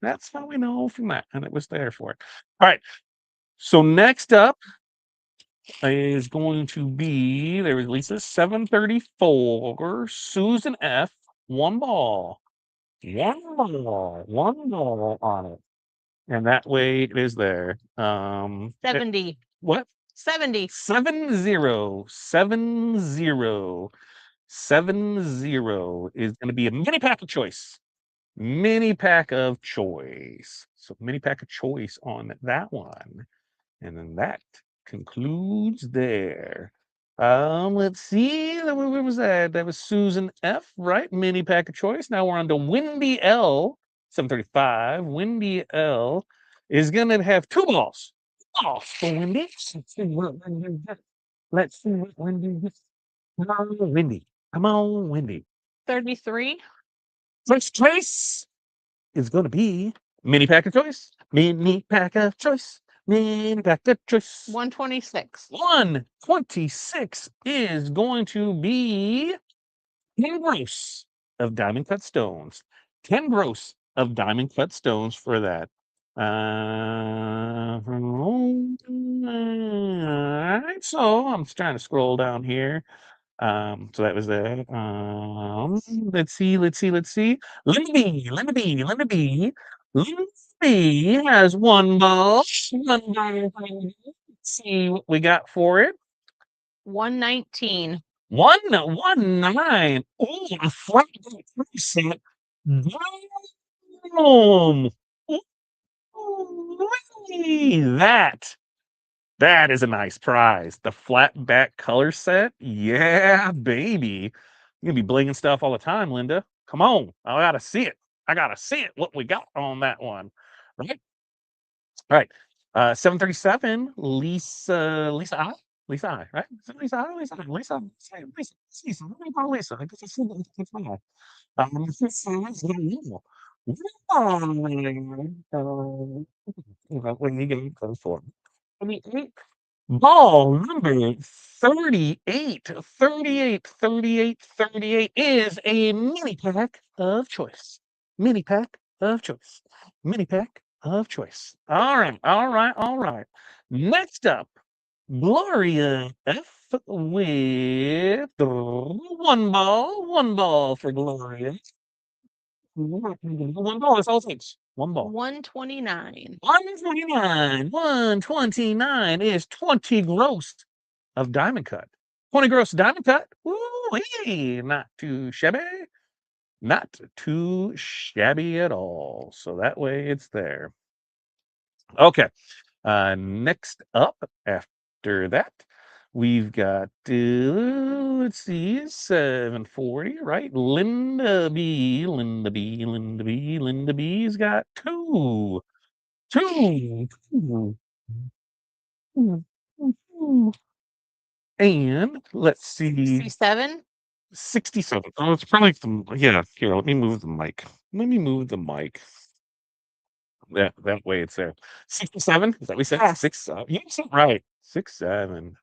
know from that. And it was there for it. All right. So next up is going to be there was Lisa 734, Susan F, one ball. One ball on it. And that way it is there. 70. What? 70. 70. 70. 70 is going to be a mini pack of choice. Mini pack of choice. So mini pack of choice on that one. And then that concludes there. Let's see. Where was that? That was Susan F, right? Mini pack of choice. Now we're on to Wendy L. 735. Wendy L is gonna have 2 balls. Balls for Wendy. Let's see what Wendy gets. Let's see what Wendy gets. Come on, Wendy. Come on, Wendy. 33. First place is gonna be mini pack of choice. Mini pack of choice. Mini pack of choice. 126. 126 is going to be 10 gross of diamond cut stones. 10 gross of diamond cut stones for that. All right, so I'm just trying to scroll down here. So that was that. Let's see. Lindy has 1 ball. 1 ball. Let's see what we got for it. 119. 119. Oh, a flat set. Boom. Ooh-wee. That is a nice prize. The flat back color set. Yeah, baby. You're gonna be blinging stuff all the time, Linda. Come on. I gotta see it. I gotta see it. What we got on that one. Right? All right. 737, Lisa I. Lisa I, right? Is it Lisa I? Lisa I. Lisa. Lisa. Let me call Lisa. I guess I said that's fine. This is when you get close for. I mean, ball number 38, 38, 38, 38 is a mini pack of choice. Mini pack of choice. Mini pack of choice. All right, all right, all right. Next up, Gloria F with one ball for Gloria. One ball is all things. One ball. 129. 129. 129 is 20 gross of diamond cut. 20 gross diamond cut. Woo-wee. Not too shabby. Not too shabby at all. So that way it's there. Okay. Next up after that, we've got, let's see, 740, right? Linda B. Linda B. Linda B. Linda B's got two. Two. And let's see, 67. 67. Oh, it's probably yeah. Here, let me move the mic. Let me move the mic. That way it's there. 67? Is that what we said? Yeah. 6 you said right. 6 7.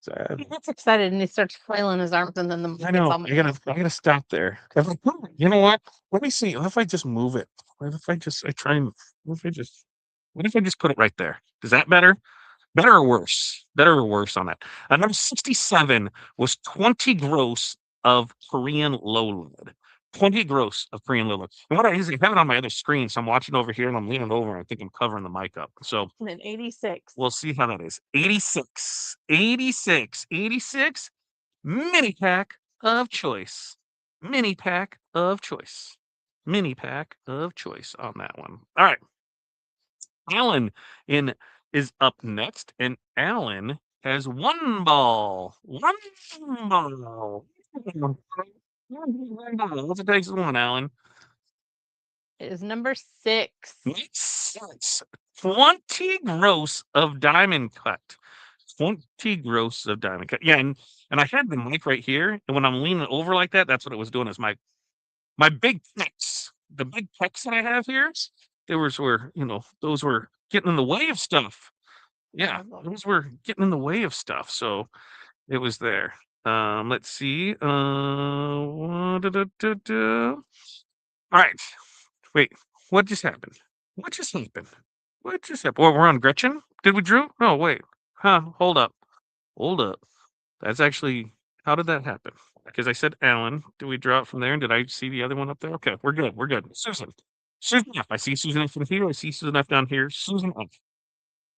He 7. gets excited and he starts flailing his arms, and then the I gets know. all I gotta stop there. If I put you know what? Let me see. What if I just move it? What if I just I try and what if I just put it right there? Is that better? Better or worse? Better or worse on that? Number 67 was 20 gross of Korean lowland. 20 gross of Korean lowland. And what I usually have it on my other screen, so I'm watching over here and I'm leaning over and I think I'm covering the mic up. So And then 86. we'll see how that is. 86, 86, 86. Mini pack of choice. Mini pack of choice. Mini pack of choice on that one. All right. Alan in is up next, and Alan has one ball. One ball. One ball. What's it takes one, Alan? It is number 6. Makes sense. 20 gross of diamond cut. 20 gross of diamond cut. Yeah, and I had the mic right here, and when I'm leaning over like that, that's what it was doing. Is my big pecs, the big pecs that I have here, those were getting in the way of stuff. Yeah, those were getting in the way of stuff. So it was there. Let's see. All right. Wait, what just happened? What just happened? What just happened? Well, we're on Gretchen? Did we Drew? Oh, wait. Huh, hold up. Hold up. That's actually how did that happen? Because I said Alan. Did we draw it from there? And did I see the other one up there? Okay, we're good. We're good. Susan. Susan F. I see Susan F from here. I see Susan F down here. Susan F.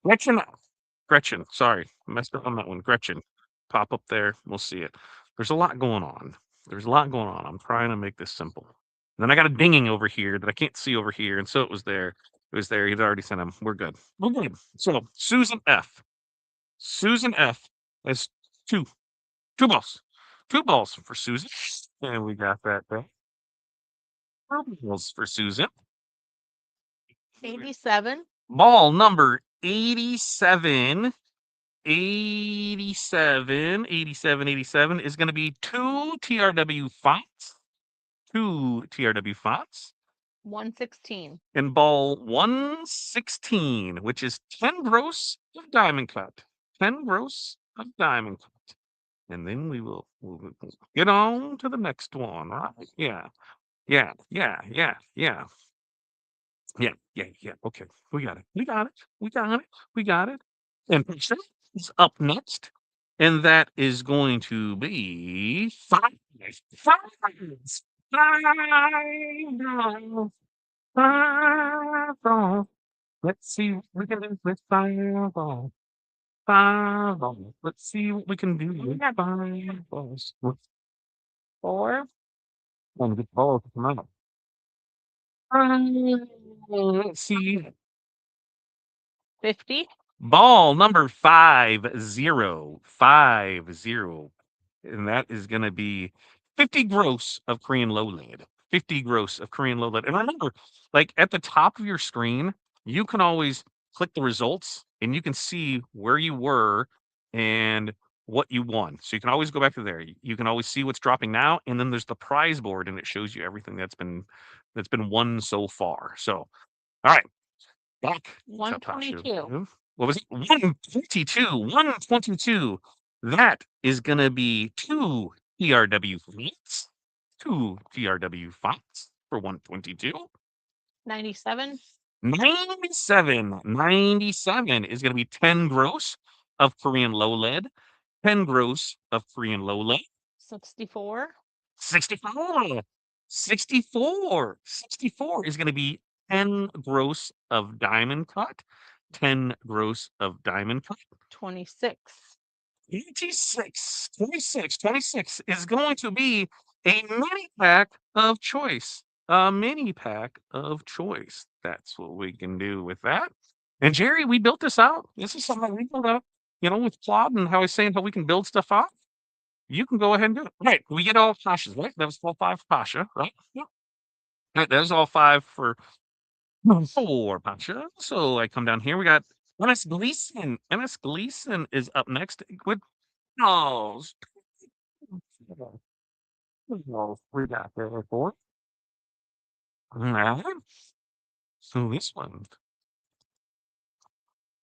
Gretchen F. Gretchen. Sorry. I messed up on that one. Gretchen. Pop up there. We'll see it. There's a lot going on. There's a lot going on. I'm trying to make this simple. And then I got a dinging over here that I can't see over here. And so it was there. It was there. He'd already sent him. We're good. We're good. So Susan F. Susan F. has two. Two balls. Two balls for Susan. And we got that there. Two balls for Susan. 87. Ball number 87. 87, 87, 87 is going to be two TRW fonts. Two TRW fonts. 116. And ball 116, which is 10 gross of diamond cut. 10 gross of diamond cut. And then we'll get on to the next one, right? Yeah. Yeah. Yeah. Yeah. Yeah. Yeah. Yeah. Yeah. Okay. We got it. We got it. We got it. We got it. And Picture is up next. And that is going to be five. Five. Five. Let's see what we can do with fireballs. Fireballs. Let's see what we can do with fireballs. 4. And get balls to come out. Let's see. 50. Ball number 50. 50. And that is going to be 50 gross of Korean lowland. 50 gross of Korean low lead. And remember, like at the top of your screen, you can always click the results and you can see where you were and what you won. So you can always go back to there. You can always see what's dropping now, and then there's the prize board, and it shows you everything that's been won so far. So, all right, back to Tasha. 122. What was it? 122. 122. That is gonna be two TRW fonts. Two TRW fonts for 122. 97. 97. 97 is gonna be 10 gross of Korean low lead. 10 gross of Korean low lead. 64. 64. 64. 64 is going to be 10 gross of diamond cut. 10 gross of diamond cut. 26. 26. 26. 26 is going to be a mini pack of choice. A mini pack of choice. That's what we can do with that. And Jerry, we built this out. This is something we built out, with Claude and how he's saying how we can build stuff out. You can go ahead and do it. Right. We get all Pasha's, right? That was all 5 for Pasha, right? Yep. Right. There's all 5 for 4 Pasha. So I come down here. We got Ennis Gleason. Ennis Gleason is up next with balls. We got there for. All right. So this one.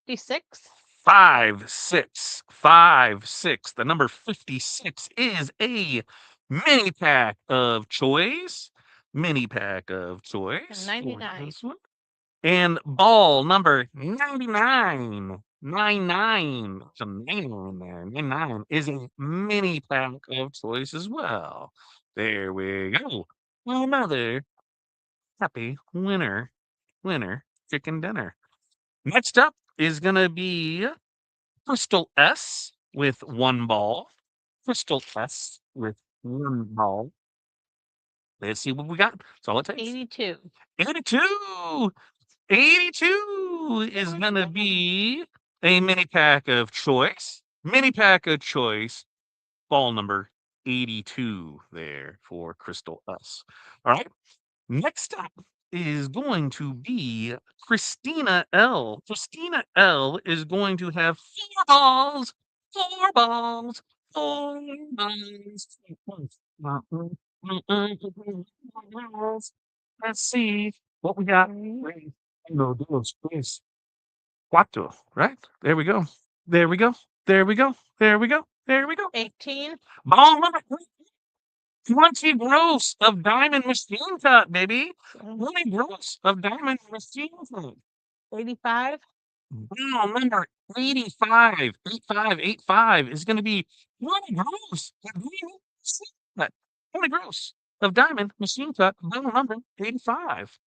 56. 5, 6, 5, 6. The number 56 is a mini pack of choice. Mini pack of choice. 99. This one. And ball number 99. 99. There's a 9 on there. 99 is a mini pack of choice as well. There we go. Another happy winner chicken dinner. Next up is going to be Crystal S with 1 ball. Crystal S with 1 ball. Let's see what we got. That's all it takes. 82. 82. 82 is going to be a mini pack of choice. Mini pack of choice. Ball number 82 there for Crystal S. All right. Next up is going to be Christina L. Christina L is going to have 4 balls. 4 balls. 4 balls. Let's see what we got. No, dos, tres, cuatro. Right? There we go. There we go. There we go. There we go. There we go. 18. Ball number 20 gross of diamond machine cut, baby. 20 gross of diamond machine cut. 85. Ball number 85. 85, 85 is going to be 20 gross of diamond machine cut. 20 gross of diamond machine cut. Ball number 85.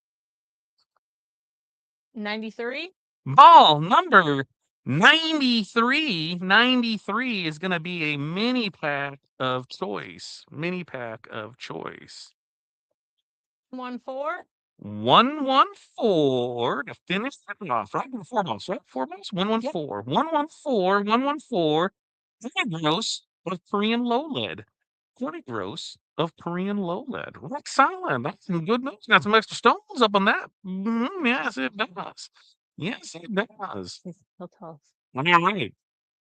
93. Ball number 93. 93 is going to be a mini pack of choice. Mini pack of choice. 14. 114 to finish it off. Right? 4 balls, right? 4 balls? 114. 114. 114. 20 gross of Korean low lead. 20 gross of Korean low lead. Rock solid. That's some good news. Got some extra stones up on that. Yes, it does. Yes, it does. He'll tell us. All right.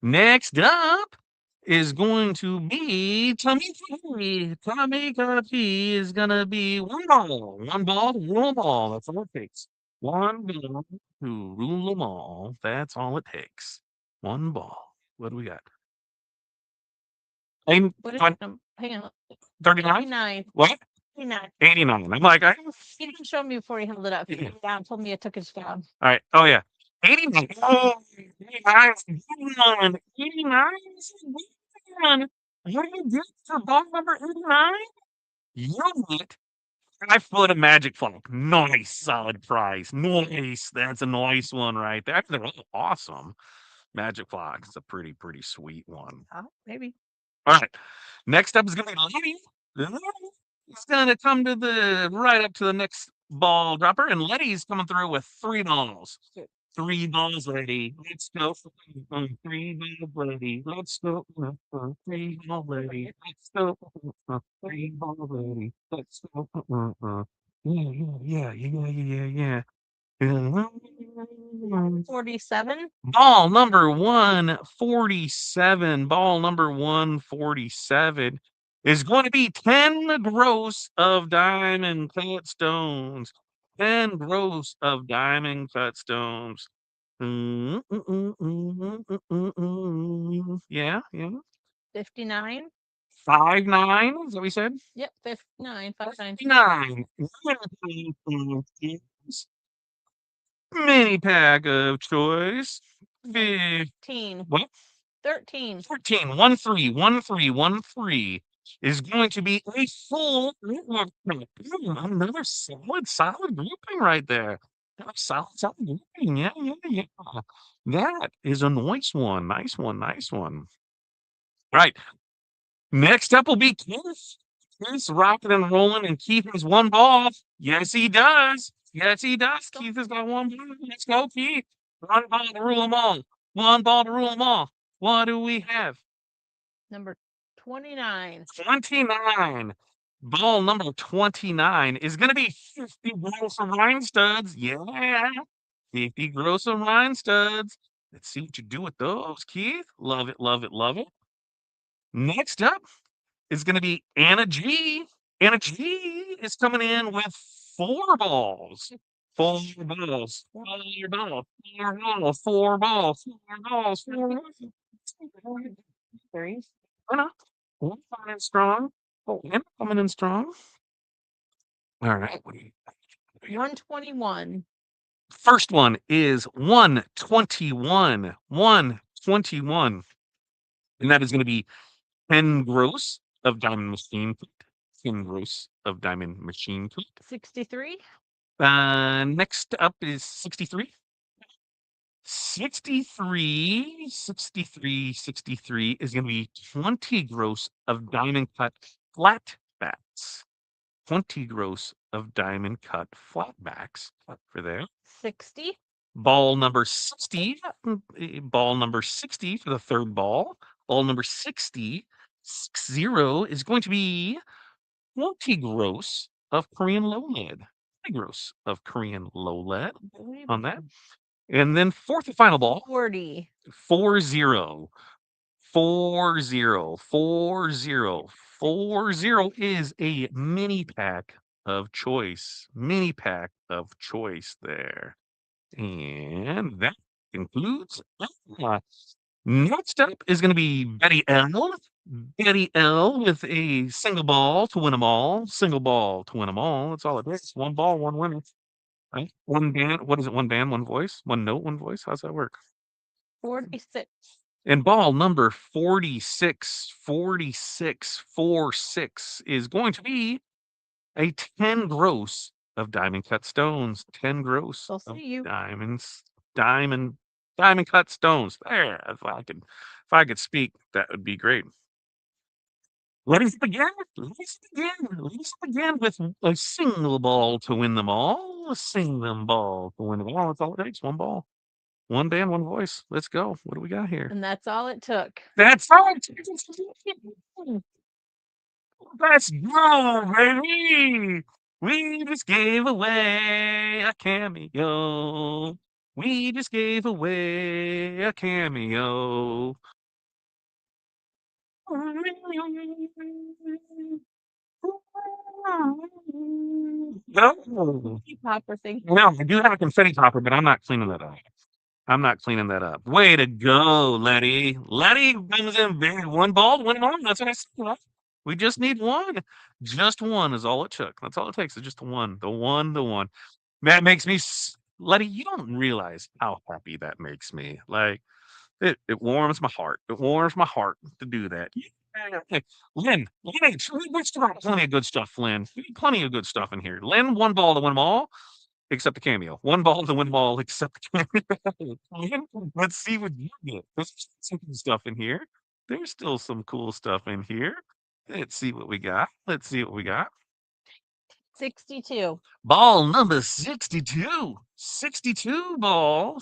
Next up is going to be Tamika. Tamika P is going to be 1 ball. 1 ball to rule them all. That's all it takes. 1 ball to rule them all. That's all it takes. 1 ball. What do we got? What is hang on. 39? 89. What? 89. 89. I'm like, He didn't show me before he held it up. He Yeah. put it down, told me I took his job. all right. Oh, yeah. 89. Oh, 89. 89. 89. 89. What do you get for ball number 89? You get 5 foot of magic flag. Nice, solid prize. Nice. That's a nice one right there. Actually, they're all awesome. Magic flag. It's a pretty sweet one. Maybe. All right. Next up is going to be Letty. Letty is going to come to right up to the next ball dropper, and Letty's coming through with 3 balls. Three balls ready. Let's go. Three balls ready. Let's go. Three balls ready. Let's go. Three balls ready. Let's go. Yeah. 47. Ball number 147. Ball number 147 is going to be 10 gross of diamond cut stones. 10 gross of diamond cut stones. Yeah. 59. 5-9. Is that what we said? Yep, 59. 59. 9. Mini pack of choice. 13. What? 13. 14, 1, 3, 1, 3, 1, 3 is going to be a full another solid grouping right there. Another solid grouping. Yeah. That is a nice one. Nice one. Nice one. Right. Next up will be Keith. Keith's rocking and rolling, and Keith has one ball. Yes, he does. Yes, he does. Keith has got one ball. Let's go, Keith. One ball to rule them all. One ball to rule them all. What do we have? Number 29. 29. Ball number 29 is going to be 50 gross of rhine studs. Yeah. 50 gross of rhine studs. Let's see what you do with those, Keith. Love it, love it, love it. Next up is going to be Anna G. Anna G is coming in with 4 balls. 4 balls. 4 balls. 4 balls. 4 balls. 4 balls. 4 balls. Anna, one coming in strong. Oh, Anna coming in strong. All right. 121. First one is 121. 121. And that is going to be 10 gross of diamond machine plate. 10 gross of diamond machine plate. 63. Next up is 63. 63 is going to be 20 gross of diamond cut flat backs. 20 gross of diamond cut flatbacks for there. 60. Ball number 60. Ball number 60 for the third ball. Ball number 60 is going to be 20 gross of Korean low lead. 20 gross of Korean low lead on that. And then fourth and final ball. 40. 40. 40 is a mini pack of choice. Mini pack of choice there. And that concludes. Next up is going to be Betty L. Betty L with a single ball to win them all. Single ball to win them all. That's all it is. One ball, one winner. Right? One band. What is it? One band, one voice? One note, one voice? How's that work? 46. And ball number 46 is going to be a 10 gross of diamond cut stones. 10 gross I'll of see you. diamond cut stones. There, if I could speak, that would be great. Let's begin. Let's begin with a single ball to win them all. A single ball to win them all. That's all it takes. One ball. One band, one voice. Let's go. What do we got here? And that's all it took. That's all it takes. Let's go, baby. We just gave away a cameo. We just gave away a cameo. No. Popper thing. No, I do have a confetti topper, but I'm not cleaning that up. I'm not cleaning that up. Way to go, Letty. Letty comes in big. One ball, one home. That's what I said. We just need one. Just one is all it took. That's all it takes is just one. The one. That makes me, Letty, you don't realize how happy that makes me. Like, it warms my heart. It warms my heart to do that. Yeah. Lynn, we've still got plenty of good stuff, Lynn. Plenty of good stuff in here. Lynn, one ball to win them all, except the cameo. One ball to win them all, except the cameo. Lynn, let's see what you get. There's some cool stuff in here. There's still some cool stuff in here. Let's see what we got. 62. Ball number 62. 62 ball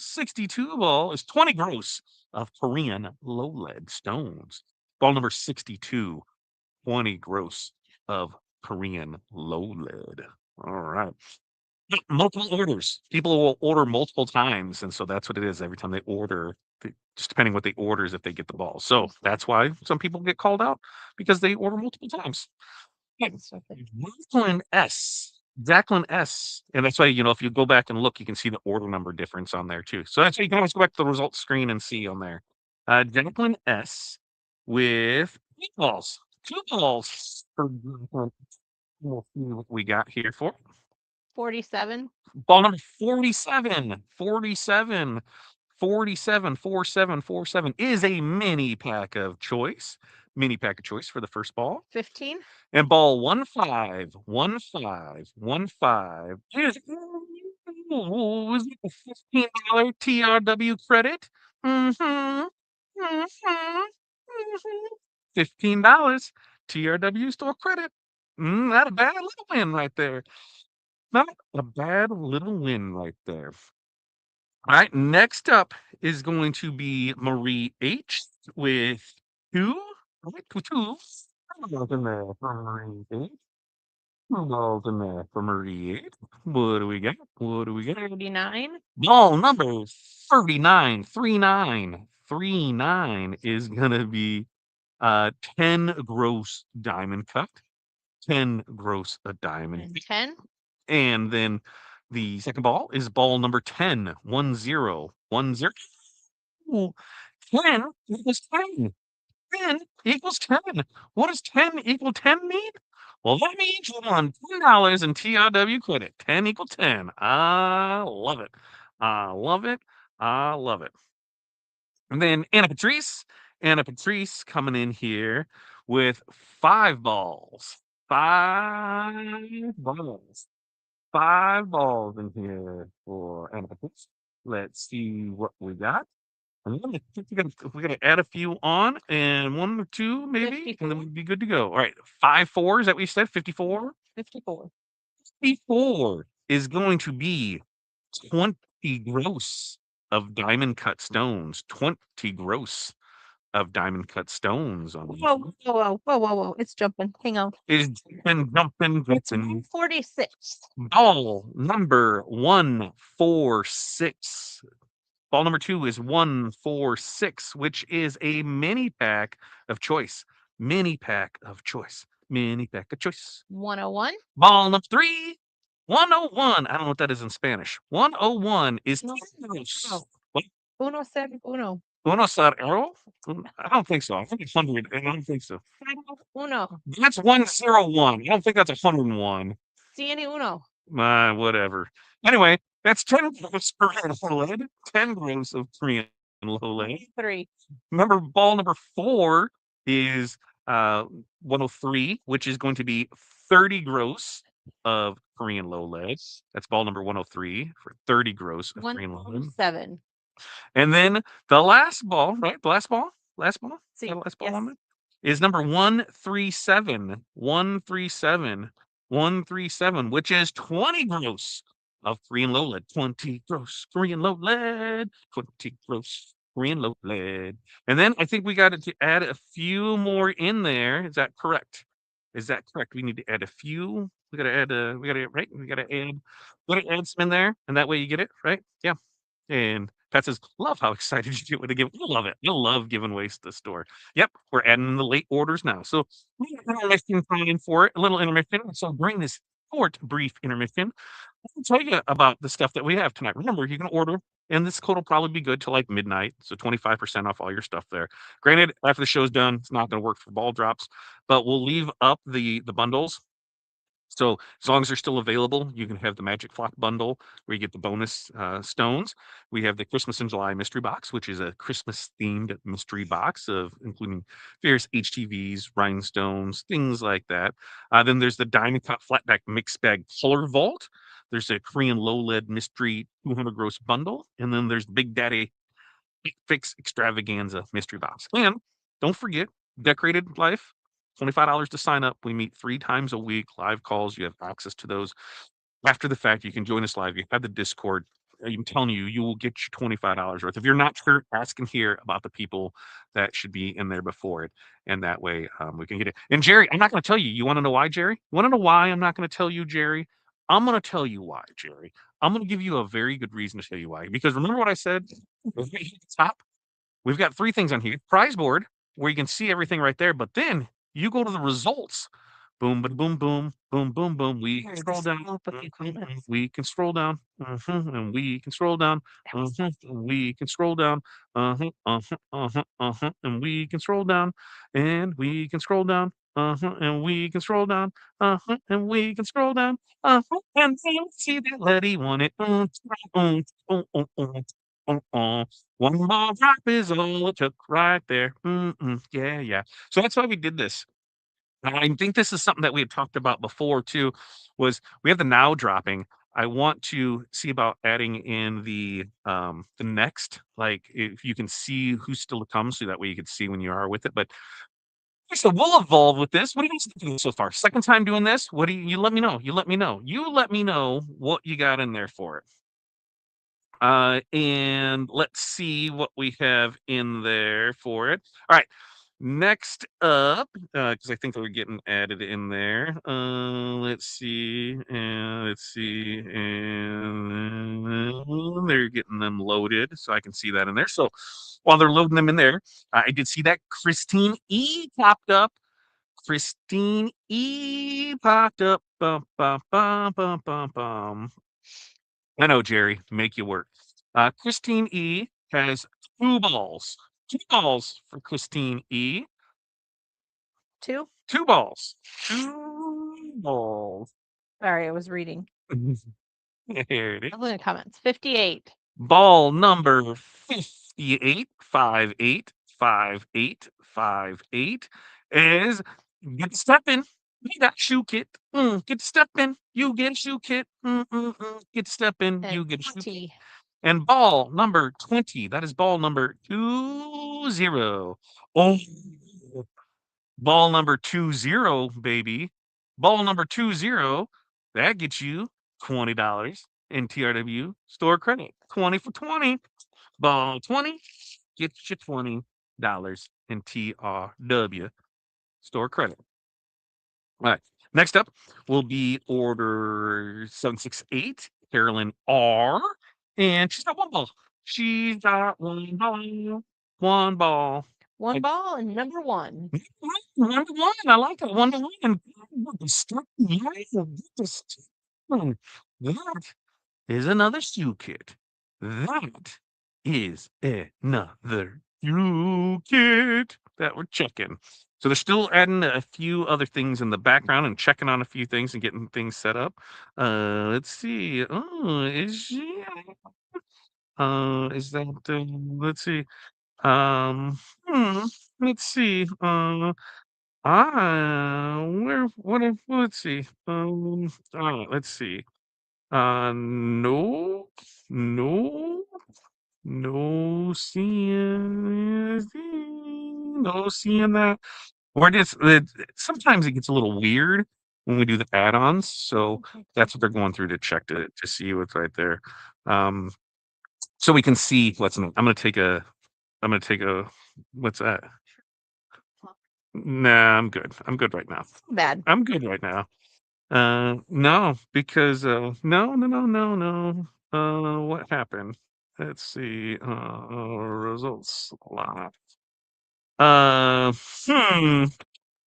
is 20 gross of Korean low lead stones. Ball number 62, 20 gross of Korean low lead. All right. Multiple orders. People will order multiple times, and so that's what it is every time they order. Just depending what they order is if they get the ball. So that's why some people get called out because they order multiple times. Okay. Jacqueline S. Jacqueline S. And that's why, if you go back and look, you can see the order number difference on there too. So that's why you can always go back to the results screen and see on there. Jacqueline S. with 2 balls. 2 balls. We'll see what we got here for 47. ball number 47. 47. 47, 47, 47 is a mini pack of choice. Mini pack of choice for the first ball. 15. And ball 15, 15, 15 is was it a $15 TRW credit? Mm-hmm. Mm-hmm. $15 TRW store credit. Not a bad little win right there. Not a bad little win right there. All right, next up is going to be Marie H with 2. Right, 2. Balls in there for Marie H. 2 balls in there for Marie H. What do we got? What do we got? 39. Ball number 39. 39. 39 is gonna be 10 gross diamond cut. 10 gross a diamond. And 10. And then the second ball is ball number 10. 1 0. 1 0. Ooh, 10 equals 10. 10 equals 10. What does 10 equal 10 mean? Well, that means you won $10 in TRW credit. 10 equal 10. I love it. I love it. I love it. And then Anna Patrice. Anna Patrice coming in here with 5 balls. 5 balls. 5 balls in here for Anna Patrice. Let's see what we got. And then I think we gotta add a few on and 1 or 2 maybe, and then 54. we'd be good to go. All right, 5-4, is that what you said? 54? 54. 54 is going to be 20 gross of diamond cut stones. 20 gross of diamond cut stones on these. Whoa, whoa, whoa, whoa, whoa, whoa. It's jumping. Hang on. Is jumping. It's 146. Ball number 146. Ball number 2 is 146, which is a mini pack of choice. Mini pack of choice. Mini pack of choice. 101. Ball number 3, 101. I don't know what that is in Spanish. 101 is No, no. what? Uno ser uno. Uno ser arrow? I don't think so. I think it's 100. I don't think so. Uno. That's 101. I don't think that's 101. Tiene uno. Whatever. Anyway, that's 10 gross Korean low lead. 10 gross of Korean low lead. 3. Remember, ball number 4 is 103, which is going to be 30 gross of Korean low lead. That's ball number 103 for 30 gross of Korean low lead. 107. And then the last ball, right? The last ball? Last ball? See, The last ball yes. on it? Is number 137. 137. 137, which is 20 gross of Korean low lead. 20 gross Korean low lead. 20 gross Korean low lead. And then I think we got to add a few more in there. Is that correct? Is that correct? We need to add a few. We got to add right? We got to add some in there, and that way you get it, right? Yeah. And Pat says, love how excited you get when they give. You'll love it. You'll love giving waste to the store. Yep, we're adding the late orders now. So intermission time for it, a little intermission. So during this short, brief intermission, I'll tell you about the stuff that we have tonight. Remember, you can order, and this code will probably be good till like midnight. So 25% off all your stuff there. Granted, after the show's done, it's not going to work for ball drops, but we'll leave up the bundles. So as long as they're still available, you can have the Magic Flock bundle where you get the bonus stones. We have the Christmas in July mystery box, which is a Christmas themed mystery box of including various HTVs, rhinestones, things like that. Then there's the Diamond Cut Flatback Mixed Bag Color Vault. There's a Korean Low Lead Mystery 200 Gross bundle. And then there's Big Daddy Fix Extravaganza mystery box. And don't forget, Decorated Life $25 to sign up. We meet 3 times a week, live calls. You have access to those after the fact. You can join us live. You have the Discord. I'm telling you, you will get your $25 worth. If you're not sure, ask and hear about the people that should be in there before it. And that way we can get it. And Jerry, I'm not going to tell you. You want to know why, Jerry? You want to know why I'm not going to tell you, Jerry? I'm going to tell you why, Jerry. I'm going to give you a very good reason to tell you why. Because remember what I said? At the top, we've got 3 things on here. Prize board, where you can see everything right there. But then you go to the results. Boom, boom, boom, boom, boom, boom. We can scroll down. We can scroll down. And we can scroll down. And we can scroll down. And we can scroll down. And we can scroll down. And we can scroll down. And we can scroll down. And then see that lady want it. One more drop is all it took right there. Yeah, yeah. So that's why we did this. I think this is something that we had talked about before too, was we have the now dropping. I want to see about adding in the next, like if you can see who's still to come, so that way you can see when you are with it. But so we'll evolve with this. What do you guys think so far? Second time doing this? What do you let me know? You let me know. You let me know what you got in there for it. And let's see what we have in there for it. All right. Next up, because I think they're getting added in there. Let's see, and let's see, and they're getting them loaded, so I can see that in there. So while they're loading them in there, I did see that Christine E popped up. Christine E popped up. Bum, bum, bum, bum, bum, bum. I know, Jerry, make you work. Christine E has 2 balls. 2 balls for Christine E. 2? 2 balls. 2 balls. Sorry, I was reading. There it is. Look in the comments. 58. Ball number 58, 58, 58, 58 is get stepping. You got shoe kit. Get stepping. You get shoe kit. Get stepping. You get shoe kit. 20. And ball number 20. That is ball number 20. Oh, ball number 20, baby. Ball number 20. That gets you $20 in TRW store credit. 20 for 20. Ball 20 gets you $20 in TRW store credit. All right. Next up will be order 768, Carolyn R. And she's got 1 ball. She's got 1 ball. 1 ball. 1 ball and number 1. 1 to 1. I like it. 1 to 1. That is another shoe kit. That is another shoe kit that we're checking. So they're still adding a few other things in the background and checking on a few things and getting things set up. Let's see. Oh, is she? Is that? Let's see. Um, hmm, let's see. Where? What? Let's see. Let's see. No, no, no seeing, no seeing that. We're just sometimes it gets a little weird when we do the add-ons, so that's what they're going through to check to see what's right there. So we can see what's in it. I'm gonna take a what's that? Nah, I'm good. I'm good right now. Bad. I'm good right now. No, because no, no, no, no, no. What happened? Let's see. Results live. Uh, hmm.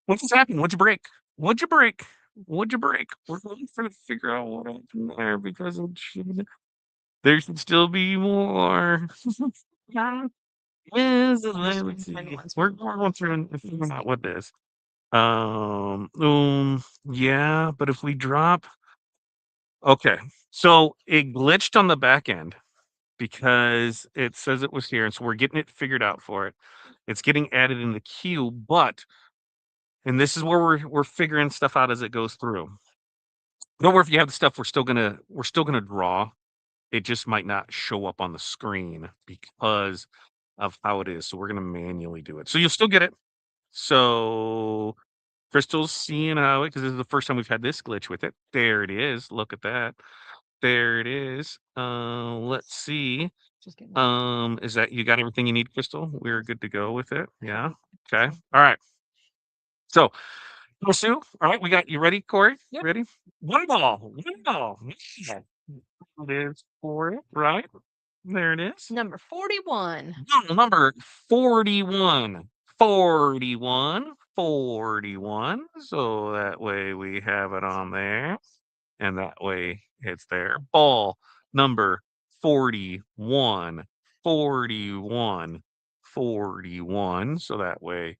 What just happened? What'd you break? What'd you break? What'd you break? We're going to figure out what happened there because there should still be more. Let's see. We're going through and figuring out what this. Yeah, but if we drop, okay, so it glitched on the back end because it says it was here, and so we're getting it figured out for it. It's getting added in the queue, but and this is where we're figuring stuff out as it goes through. Don't worry if you have the stuff we're still gonna draw. It just might not show up on the screen because of how it is. So we're gonna manually do it. So you'll still get it. So Crystal's seeing how it, because this is the first time we've had this glitch with it. There it is. Look at that. There it is. Let's see. Is that you got everything you need, Crystal? We're good to go with it. Yeah. Okay. All right. So, Sue. All right, we got you ready, Corey? Yep. Ready? One ball. One ball. Yeah. It is for it, right? There it is. Number 41. Number 41. 41. 41. So that way we have it on there. And that way it's there. Ball number 41. 41. 41. So that way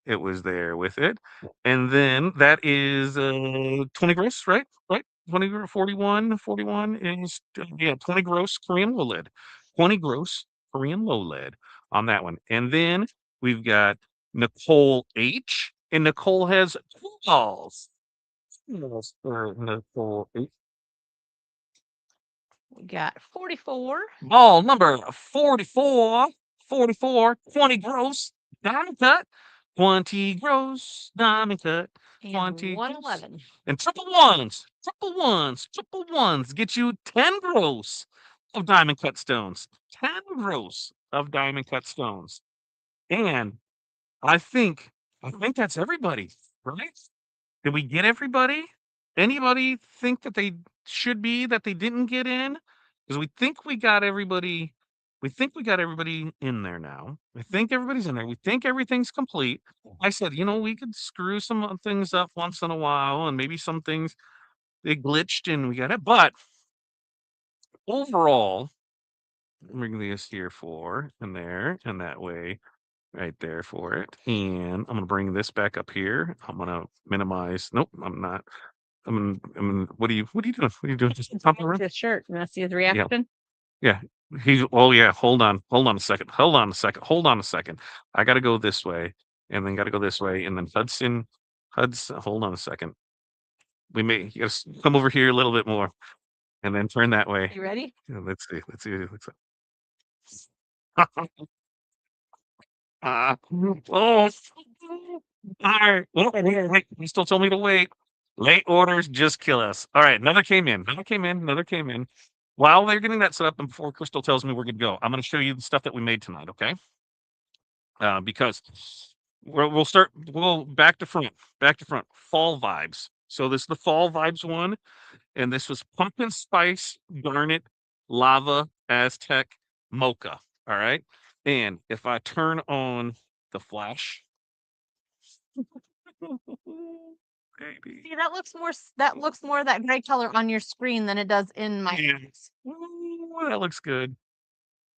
it was there with it. And then that is 20 gross, right? Right? 20 41. 41 is yeah, 20 gross Korean low lead. 20 gross Korean low lead on that one. And then we've got Nicole H. And Nicole has 2 balls. Yes, for Nicole H. We got 44. Ball number 44. 44. 20 gross. Diamond cut. 20 gross. Diamond cut. And 20 gross. 111. And triple ones. Triple ones. Triple ones get you 10 gross of diamond cut stones. 10 gross of diamond cut stones. And I think that's everybody, right? Did we get everybody? Anybody think that they should be that they didn't get in? Because we think we got everybody. We think we got everybody in there now. We think everybody's in there. We think everything's complete. I said, we could screw some things up once in a while, and maybe some things they glitched and we got it. But overall, bring this here for and there and that way. Right there for it. And I'm gonna bring this back up here. I'm gonna minimize. Nope, I'm not. What are you doing? What are you doing? Just top the room? His shirt. You want to see his reaction? Yeah. Oh yeah, hold on a second. Hold on a second. I gotta go this way and then gotta go this way. And then Hudson, hold on a second. You gotta come over here a little bit more and then turn that way. You ready? Yeah, let's see. Oh, all right. Wait. You still told me to wait. Late orders just kill us. All right. Another came in. While they're getting that set up and before Crystal tells me we're good to go, I'm going to show you the stuff that we made tonight. Okay. Because we'll back to front. Fall vibes. So this is the fall vibes one. And this was pumpkin spice, garnet, lava, Aztec, mocha. All right. And if I turn on the flash, baby. See, that looks more that gray color on your screen than it does in my Yes. Ooh, that looks good.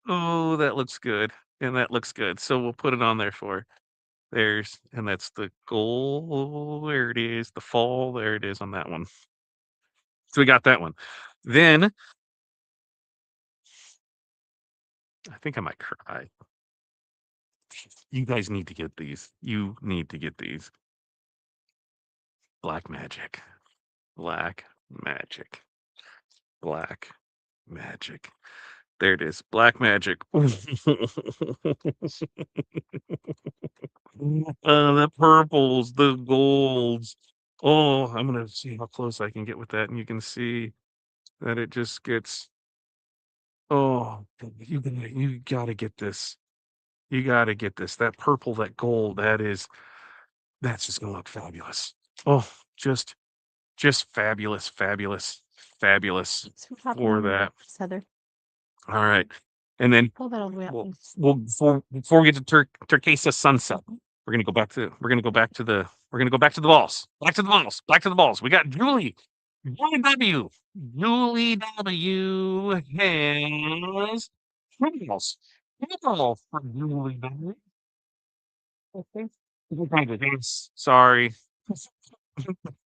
Oh, that looks good. And that looks good. So we'll put it on there and that's the gold. There it is. The fall. There it is on that one. So we got that one. Then I think I might cry. You guys need to get these. You need to get these. Black magic. Black magic. Black magic. There it is. Black magic. The purples, the golds. Oh, I'm gonna see how close I can get with that, and you can see that it just gets. Oh, you gotta get this. You gotta get this. That purple, that gold, that's just gonna look fabulous. Oh, just fabulous So top for one, that. Heather. All right. And then Pull that all the way up. we'll before we get to Turquesa sunset, we're gonna go back to the balls. Back to the balls. We got Julie W. Julie W has 2 balls. 2 balls for Julie W. Okay. Sorry.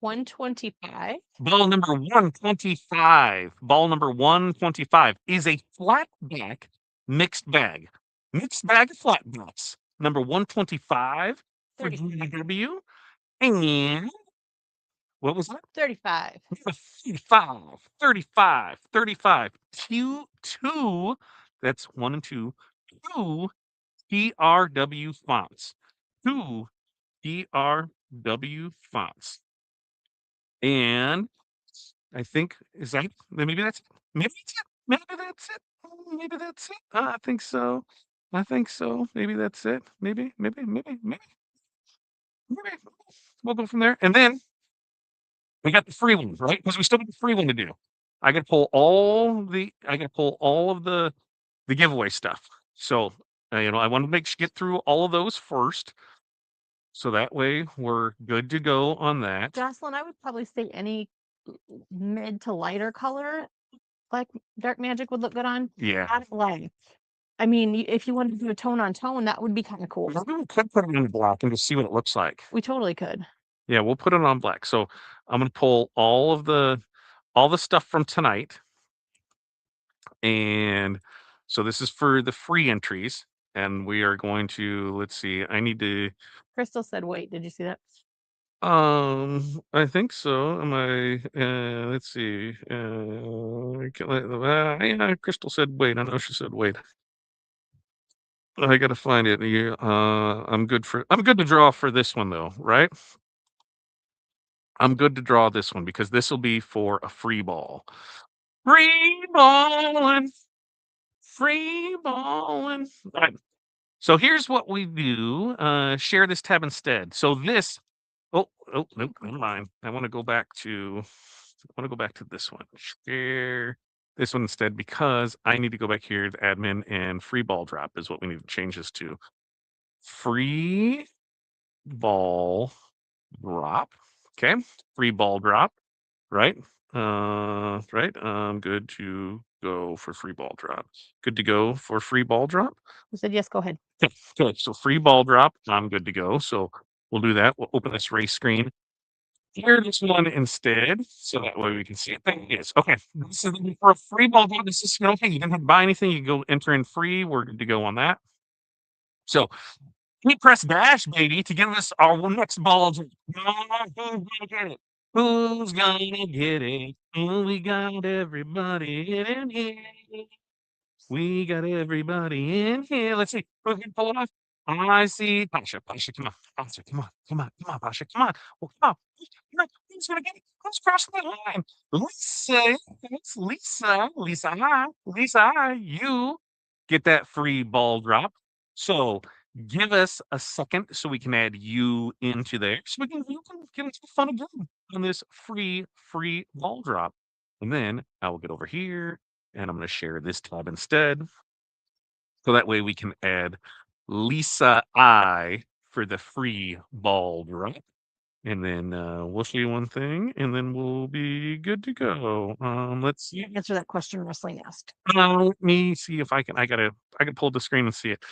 125. Ball number 125. Ball number 125 is a flat back mixed bag. Mixed bag of flat backs. Number 125 for 30. GW. And what was that? 35. 35. Two. That's 1 and 2. 2 TRW fonts. 2 TRW W fonts. And I think maybe that's it. Maybe that's it. Maybe that's it. Maybe that's it. I think so. I think so. Maybe that's it. Maybe. We'll go from there. And then we got the free one, right? Because we still got the free one to do. I gotta pull all of the giveaway stuff. So I want to get through all of those first. So that way we're good to go on that. Jocelyn, I would probably say any mid to lighter color, like dark magic would look good on. Yeah. Not black. I mean, if you wanted to do a tone on tone, that would be kind of cool. Maybe we could put it on black and just see what it looks like. We totally could. Yeah, we'll put it on black. So I'm gonna pull all the stuff from tonight. And so this is for the free entries. And we are going to, let's see, I need to Crystal said, wait, did you see that? I think so. Am I? Let's see. Yeah, Crystal said wait. I know she said wait. I gotta find it. I'm good to draw for this one though, right? I'm good to draw this one because this will be for a free ball. Free balling, free balling. All right. So here's what we do. Share this tab instead. So this. Oh, nope, never mind. I want to go back to this one. Share this one instead because I need to go back here to admin and free ball drop is what we need to change this to. Free ball drop. Okay. Free ball drop. Right. Right. Good to go for free ball drop. Good to go for free ball drop. Who said yes? Go ahead. Okay. So free ball drop. I'm good to go. So we'll do that. We'll open this race screen. Share this one instead, so that way we can see it. There it is. Okay, this is for a free ball game. This is okay. You didn't have to buy anything. You go enter in free. We're good to go on that. So we press dash, baby, to give us our next ball. Who's gonna get it? Who's gonna get it? Oh, we got everybody in here. We got everybody in here. Let's see. Who can pull it off? I see Pasha. Pasha, come on. Pasha, come on. Come on. Come on, Pasha. Come on. Well, come on. Who's going to get it? Who's crossing the line? Lisa. It's Lisa. Lisa, you get that free ball drop. So give us a second so we can add you into there. So you can get into fun again on this free ball drop. And then I will get over here and I'm going to share this tab instead. So that way we can add Lisa I for the free ball drop. And then we'll show you one thing and then we'll be good to go. Let's see. Answer that question Wrestling asked. Let me see if I can pull the screen and see it.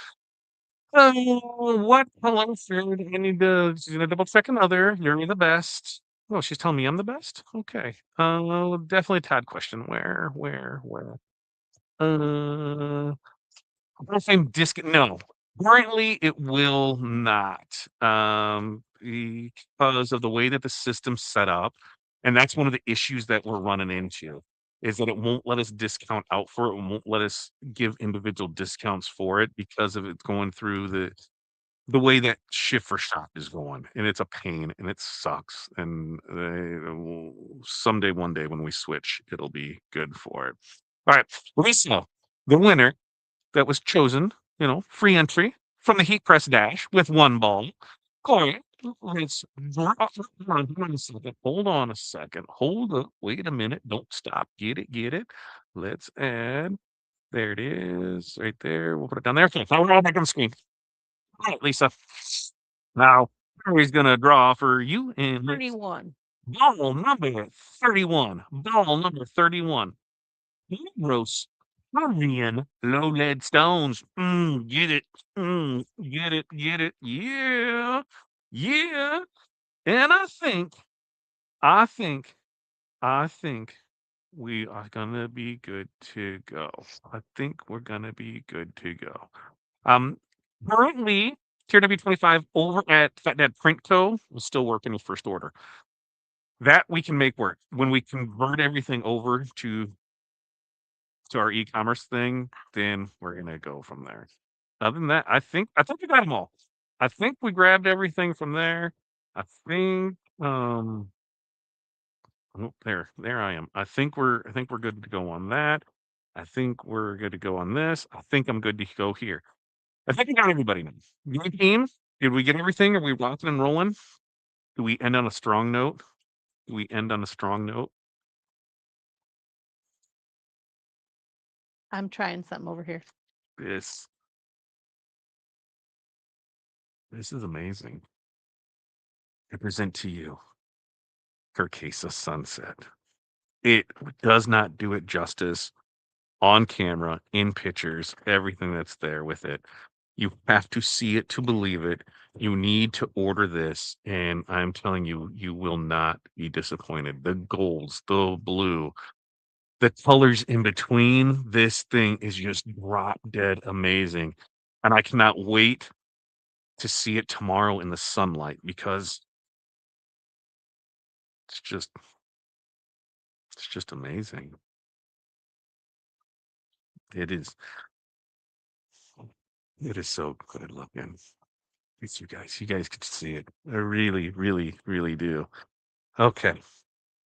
What color shirt? I need to double check another. You're the best. Oh, she's telling me I'm the best? Okay. Definitely Todd question. Where? Same disc. No, currently it will not. Because of the way that the system's set up, and that's one of the issues that we're running into is that it won't let us discount out for it. It won't let us give individual discounts for it because of it going through the way that shift for shop is going, and it's a pain and it sucks. And someday, one day when we switch, it'll be good for it. All right, Lisa, the winner that was chosen, free entry from the heat press dash with one ball. Corey, let's hold on a second. Hold up. Wait a minute. Don't stop. Get it. Let's add. There it is. Right there. We'll put it down there. Okay. Now we're all back on the screen. All right, Lisa. Now, Corey's going to draw for you. And 31. Ball number 31. Ball number 31. Gross. Korean low lead stones. Get it. Get it. Yeah. Yeah. And I think we are gonna be good to go. I think we're gonna be good to go. Currently, Tier W25 over at Fat Dad Print Co. is still working with first order. That we can make work. When we convert everything over to our e-commerce thing, then we're gonna go from there. Other than that, I think we got them all. I think we grabbed everything from there. I think oh, there I am. I think we're good to go on that. I think we're good to go on this. I think I'm good to go here. I think we got everybody now. Your team, did we get everything? Are we rocking and rolling? Do we end on a strong note? Do we end on a strong note? I'm trying something over here. This is amazing. I present to you Carcasa Sunset. It does not do it justice on camera, in pictures, everything that's there with it. You have to see it to believe it. You need to order this, and I'm telling you, you will not be disappointed. The golds, the blue, the colors in between, this thing is just drop dead amazing. And I cannot wait to see it tomorrow in the sunlight because it's just amazing. It is so good looking. It's you guys could see it. I really, really, really do. Okay,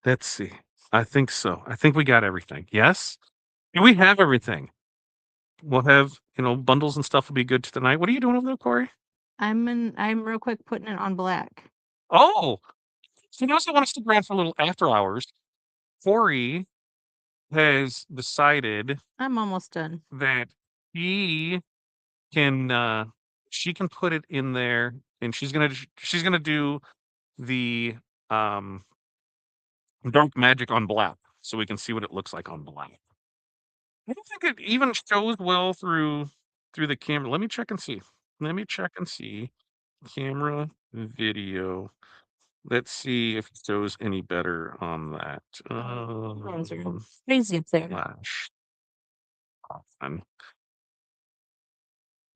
let's see. I think so. I think we got everything. Yes? Do we have everything? We'll have, bundles and stuff will be good tonight. What are you doing over there, Corey? I'm real quick putting it on black. Oh, so you also want us to grab for a little after hours. Corey has decided I'm almost done. that he can she can put it in there and she's gonna do the um dark magic on black so we can see what it looks like on black. I don't think it even shows well through the camera. Let me check and see. Let me check and see. Camera video. Let's see if it shows any better on that. Phones are crazy up there. Flash on.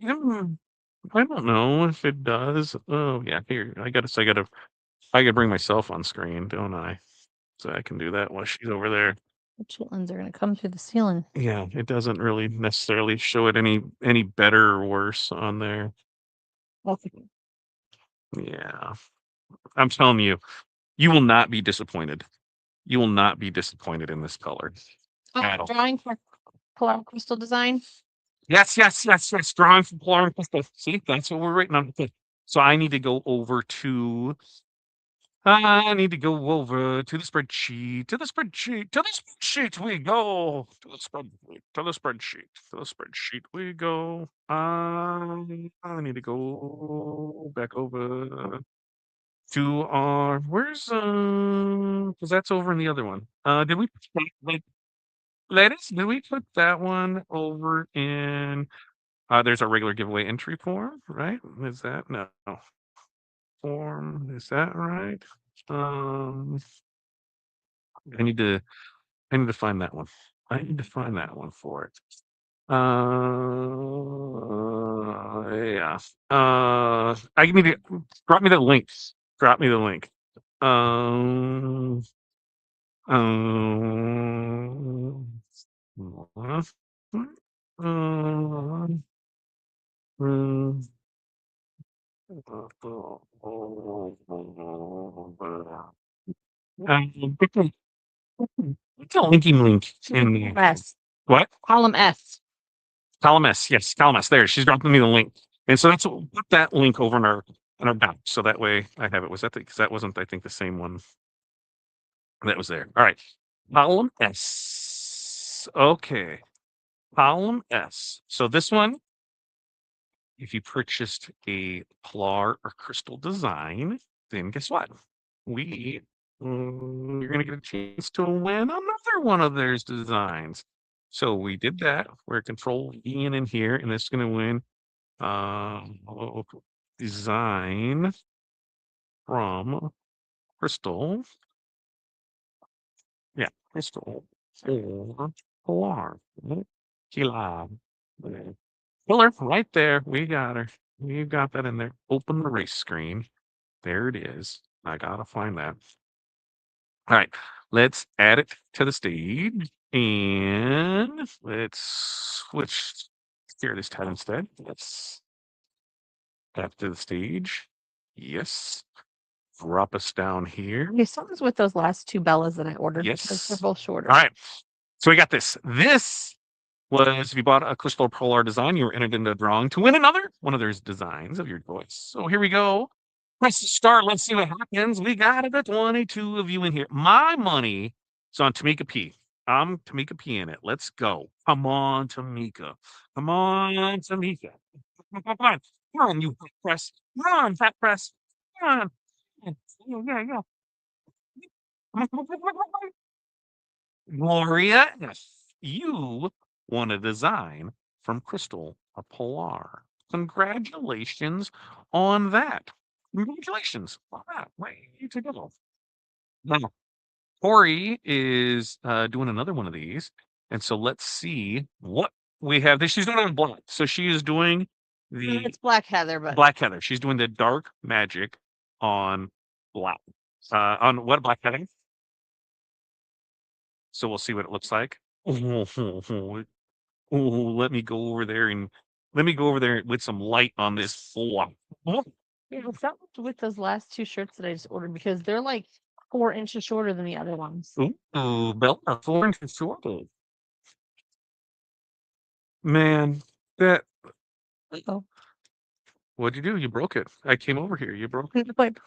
I don't know if it does. Oh yeah, here I gotta bring myself on screen, don't I? So I can do that while she's over there. The chitlins are gonna come through the ceiling. Yeah, it doesn't really necessarily show it any better or worse on there. Okay. Yeah. I'm telling you, you will not be disappointed. You will not be disappointed in this color at all. Drawing for Polar Crystal Design. Yes, yes, yes, yes. Drawing from Polar and Crystal. See, that's what we're waiting on. Okay. So I need to go over to to the spreadsheet. To the spreadsheet. To the spreadsheet we go. To the spreadsheet. To the spreadsheet. To the spreadsheet we go. I need to go back over to our where's because that's over in the other one. Did we put like ladies, did we put that one over in there's our regular giveaway entry form, right? Is that no form? Is that right? Um I need to find that one. I need to find that one for it. Yeah. I need to drop me the links. Drop me the link. Um, um, um, um, Put the linking link in the S. what? Column S. Column S. Yes, column S. There, she's dropping me the link, and so that's put that link over in our doc, so that way I have it. Was that because that wasn't I think the same one that was there. All right, column S. Okay, column S. So this one, if you purchased a Polar or Crystal design, then guess what? You're gonna get a chance to win another one of their designs. So we did that. We're control in here, and it's gonna win design from Crystal. Yeah, Crystal or Polar. Kila. Killer, right there. We got her. We got that in there. Open the race screen. There it is. I gotta find that. All right, let's add it to the stage and let's switch here this time instead. Let's add to the stage. Yes. drop us down here. Okay, something's with those last 2 Bellas that I ordered because they're Yes. both shorter. All right. So we got this. This was if you bought a Crystal Polar design, you were entered into a drawing to win another one of their designs of your choice. So here we go. Press start. Let's see what happens. We got the 22 of you in here. My money is on Tamika P. I'm Tamika P in it. Let's go. Come on, Tamika. Come on, Tamika. Come on. Come on, you fat press. Come on, fat press. Come on. Yeah, yeah. Gloria, yes, you won a design from Crystal a Polar. Congratulations on that. Congratulations on that. Way to go. Now, Corey is doing another one of these. And so let's see what we have. She's doing it on black. So she is doing the It's Black Heather, but Black Heather. She's doing the dark magic on black. On what Black Heather? So we'll see what it looks like. Oh, let me go over there and with some light on this floor. yeah, something with those last 2 shirts that I just ordered because they're like 4 inches shorter than the other ones. Ooh, Bella, 4 inches shorter. Man, that Oh, what'd you do? You broke it. I came over here. You broke it. but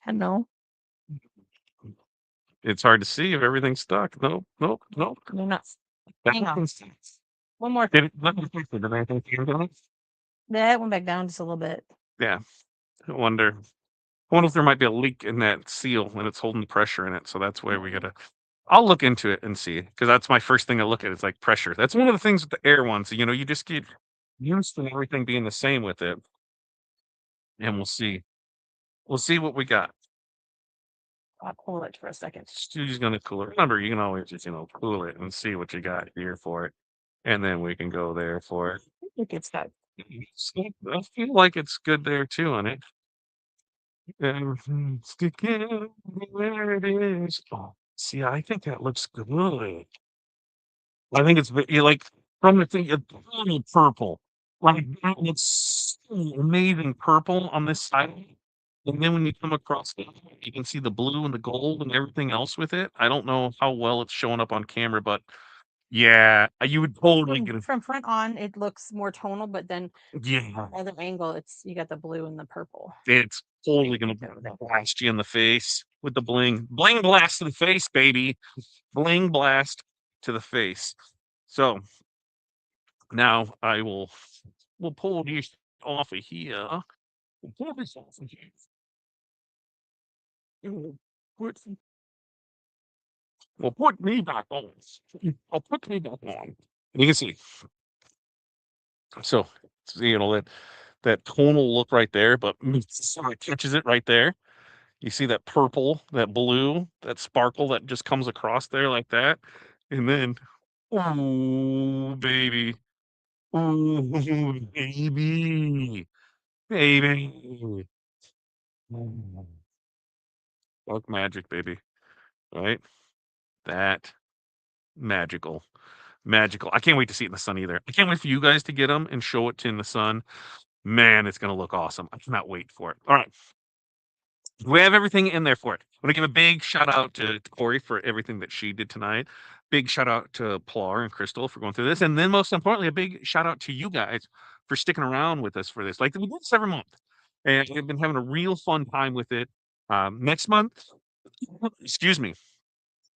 I know It's hard to see if everything's stuck. Nope, nope, nope. they're not. Hang on. Everything's- One more. Let me fix it. Did anything change on it? That went back down just a little bit. Yeah. I wonder if there might be a leak in that seal and it's holding pressure in it. So that's where we gotta. I'll look into it and see because that's my first thing I look at. It's like pressure. That's one of the things with the air ones. You know, you just get used to everything being the same with it, and we'll see. We'll see what we got. I'll cool it for a second. Stu's gonna cool it. Remember, you can always just cool it and see what you got here for it, and then we can go there for it. Look, it's that. I feel like it's good there too on it. Everything's sticking where it is. Oh, see, I think that looks good. I think it's like from the thing, it's total purple. Like that looks so amazing purple on this side. And then when you come across it, you can see the blue and the gold and everything else with it. I don't know how well it's showing up on camera, but yeah, you would totally get it. From front on, it looks more tonal, but then Yeah, other angle, you got the blue and the purple. it's totally gonna blast you in the face with the bling. Bling blast to the face, baby. Bling blast to the face. So now we'll pull these off of here. We'll pull this off of here. And we'll put me back on. I'll put me back on. And you can see. So that tonal look right there, but so it catches it right there. You see that purple, that blue, that sparkle that just comes across there like that. And then, oh, baby. Oh, baby. Baby. Mm. Dark magic, baby. Right? That magical. Magical. I can't wait to see it in the sun either. I can't wait for you guys to get them and show it to in the sun. Man, it's going to look awesome. I cannot wait for it. All right. We have everything in there for it. I want to give a big shout out to Corey for everything that she did tonight. Big shout out to Pilar and Crystal for going through this. And then most importantly, a big shout out to you guys for sticking around with us for this. Like we do this every month. And we've been having a real fun time with it. Next month, excuse me,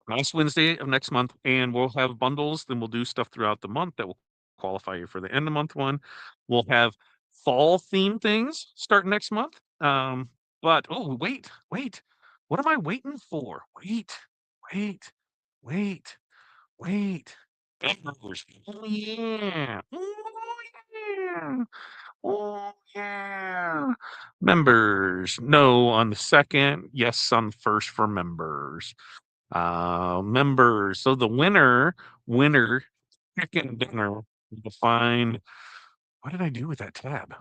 last Wednesday of next month, and we'll have bundles. Then we'll do stuff throughout the month that will qualify you for the end of month one. We'll have fall theme things start next month. But oh, wait, what am I waiting for? Wait, wait, wait. Members. Oh yeah. Oh yeah. Oh yeah. Members. No on the second. Yes on the first for members. Members. So the winner chicken dinner to find. What did I do with that tab?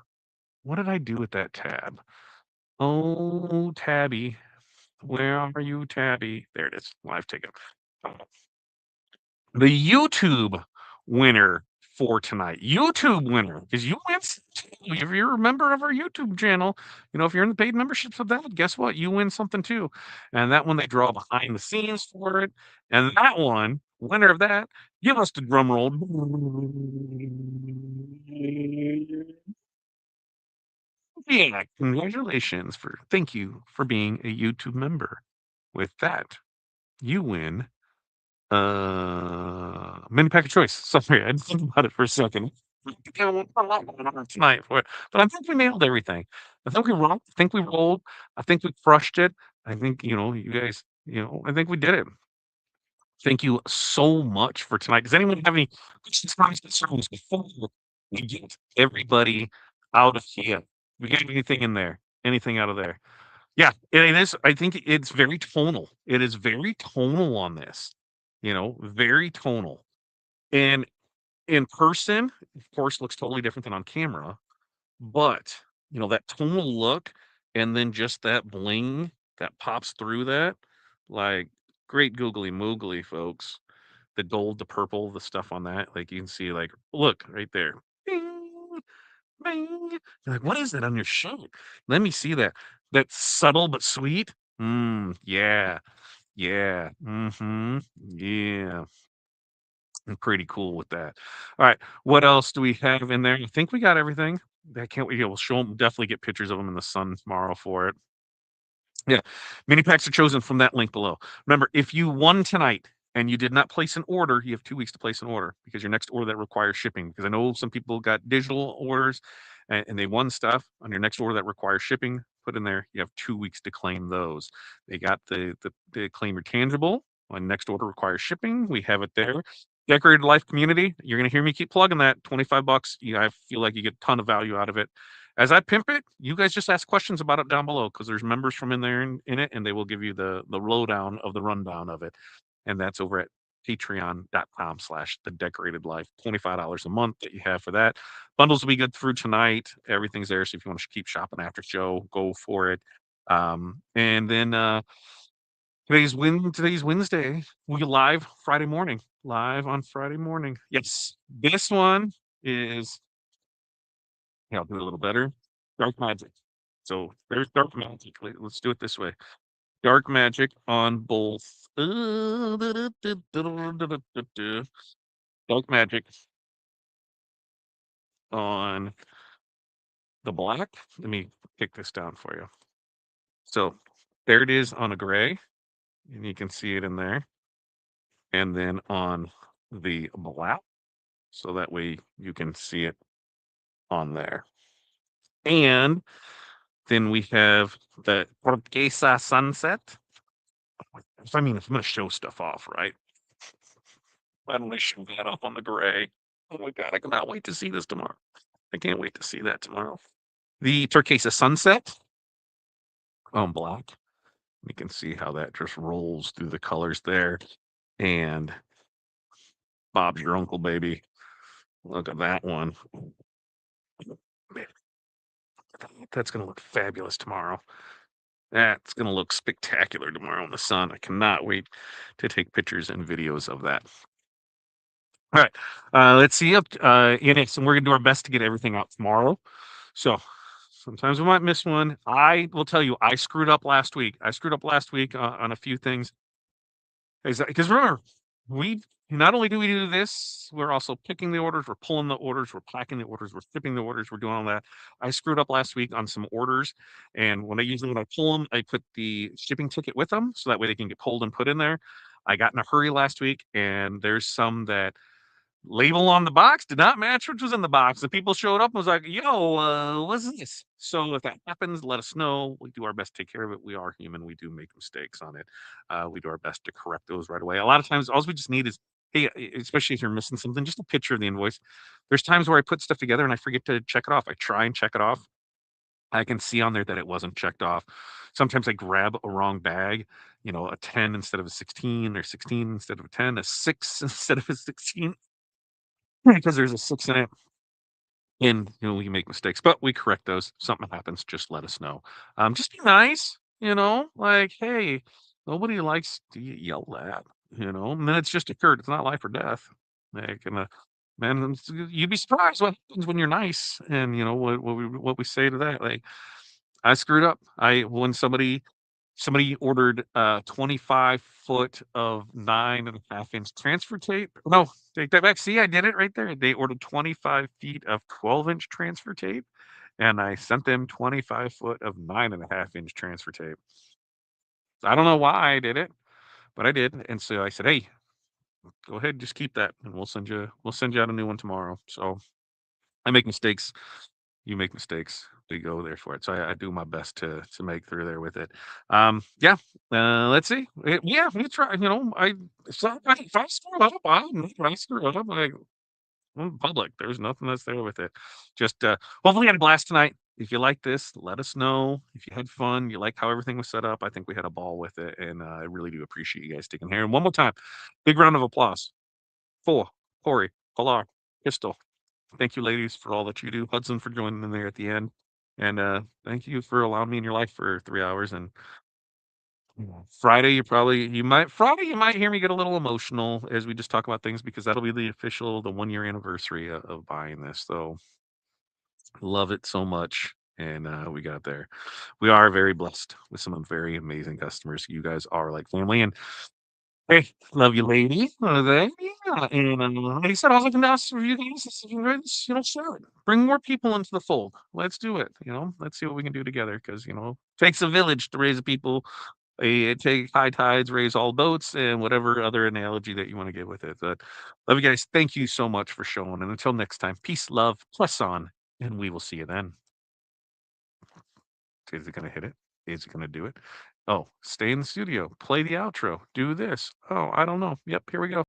What did I do with that tab? Oh, Tabby. Where are you, Tabby? There it is. Live ticket. The YouTube winner for tonight. YouTube winner, because you win too. If you're a member of our YouTube channel, if you're in the paid memberships of that, guess what? You win something too. And that one, they draw behind the scenes for it. And that one, winner of that, give us the drum roll. Yeah, congratulations thank you for being a YouTube member. With that, you win mini pack of choice. Sorry, I didn't think about it for a second. A lot going on tonight for it, but I think we nailed everything. I think we rocked. I think we rolled. I think we crushed it. I think you guys. I think we did it. Thank you so much for tonight. Does anyone have any questions, comments, concerns before we get everybody out of here? We got anything in there? Anything out of there? Yeah, it is. I think it's very tonal. It is very tonal on this. Very tonal. And in person, of course, looks totally different than on camera. But that tonal look, and then just that bling that pops through that, like great googly moogly, folks. The gold, the purple, the stuff on that, like you can see, like look right there. Bing, bing. You're like, what is that on your shirt? Let me see that. That's subtle but sweet. Yeah, yeah, yeah. I'm pretty cool with that. All right, what else do we have in there? I think we got everything. I can't wait. Yeah, we'll show them. Definitely get pictures of them in the sun tomorrow for it. Yeah, mini packs are chosen from that link below. Remember, if you won tonight and you did not place an order, you have 2 weeks to place an order because your next order that requires shipping. Because I know some people got digital orders and they won stuff on your next order that requires shipping. Put in there, you have 2 weeks to claim those. They got the claim your tangible. On next order requires shipping. We have it there. Decorated Life community. You're gonna hear me keep plugging that. $25. I feel like you get a ton of value out of it. As I pimp it, you guys just ask questions about it down below because there's members from in there in it, and they will give you the lowdown of the rundown of it. And that's over at patreon.com/the decorated life. $25 a month that you have for that. Bundles will be good through tonight. Everything's there. So if you want to keep shopping after show, go for it. And then today's Wednesday. We live Friday morning. Live on Friday morning. Yes. This one is I'll do it a little better. Dark magic. So there's dark magic. Let's do it this way. Dark magic on both. Dark magic on the black. Let me take this down for you. So there it is on a gray, and you can see it in there. And then on the black, so that way you can see it on there. And then we have the Turquesa sunset. If I'm going to show stuff off, right? Why don't I show that up on the gray? Oh my God, I cannot wait to see this tomorrow. I can't wait to see that tomorrow. The Turquesa sunset on black. You can see how that just rolls through the colors there. And Bob's your uncle, baby. Look at that one. That's going to look fabulous tomorrow. That's going to look spectacular tomorrow in the sun. I cannot wait to take pictures and videos of that. All right, let's see up Yannick, and we're gonna do our best to get everything out tomorrow. So sometimes we might miss one. I will tell you, I screwed up last week. On a few things. Because remember, we not only do we do this, we're also picking the orders, we're pulling the orders, we're packing the orders, we're shipping the orders, we're doing all that. I screwed up last week on some orders, and when I pull them, I put the shipping ticket with them, so that way they can get pulled and put in there. I got in a hurry last week, and there's some that label on the box did not match what was in the box. The people showed up and was like, yo, what's this? So if that happens, let us know. We do our best to take care of it. We are human. We do make mistakes on it. We do our best to correct those right away. A lot of times, all we just need is, hey, especially if you're missing something, just a picture of the invoice. There's times where I put stuff together and I forget to check it off. I try and check it off. I can see on there that it wasn't checked off. Sometimes I grab a wrong bag, a 10 instead of a 16, or 16 instead of a 10, a 6 instead of a 16. Because there's a 6 in it, and we make mistakes, but we correct those. Something happens, just let us know. Just be nice, like, hey, nobody likes to get yelled at, and then it's just occurred. It's not life or death. Like, man, you'd be surprised what happens when you're nice, and you know what we say to that. Like, I screwed up. I when somebody ordered 25 foot of 9.5 inch transfer tape. No, take that back. See, I did it right there. They ordered 25 feet of 12-inch transfer tape, and I sent them 25 foot of 9.5 inch transfer tape. I don't know why I did it, but I did. And so I said, "Hey, go ahead, just keep that, and we'll send you out a new one tomorrow." So I make mistakes. You make mistakes. We go there for it. So I do my best to make through there with it. Yeah. Let's see. Yeah, we try. You know, if I screw up, I admit I screw up. Like, in public, there's nothing that's there with it. Just hopefully you had a blast tonight. If you like this, let us know. If you had fun, you like how everything was set up. I think we had a ball with it, and I really do appreciate you guys sticking here. And one more time, big round of applause for Corey, Pilar, Crystal. Thank you, ladies, for all that you do. Hudson for joining in there at the end. And thank you for allowing me in your life for 3 hours. And Friday, you might hear me get a little emotional as we just talk about things because that'll be the 1 year anniversary of buying this. So love it so much. And we got there. We are very blessed with some very amazing customers. You guys are like family. And hey, love you, lady. Yeah, and like I said, I was looking to ask for you guys. If you guys, share it. Bring more people into the fold. Let's do it. Let's see what we can do together. Because takes a village to raise a people. It takes high tides, raise all boats, and whatever other analogy that you want to get with it. But love you guys. Thank you so much for showing. And until next time, peace, love, plus on, and we will see you then. Is it gonna hit it? Is it gonna do it? Oh, stay in the studio. Play the outro. Do this. Oh, I don't know. Yep, here we go.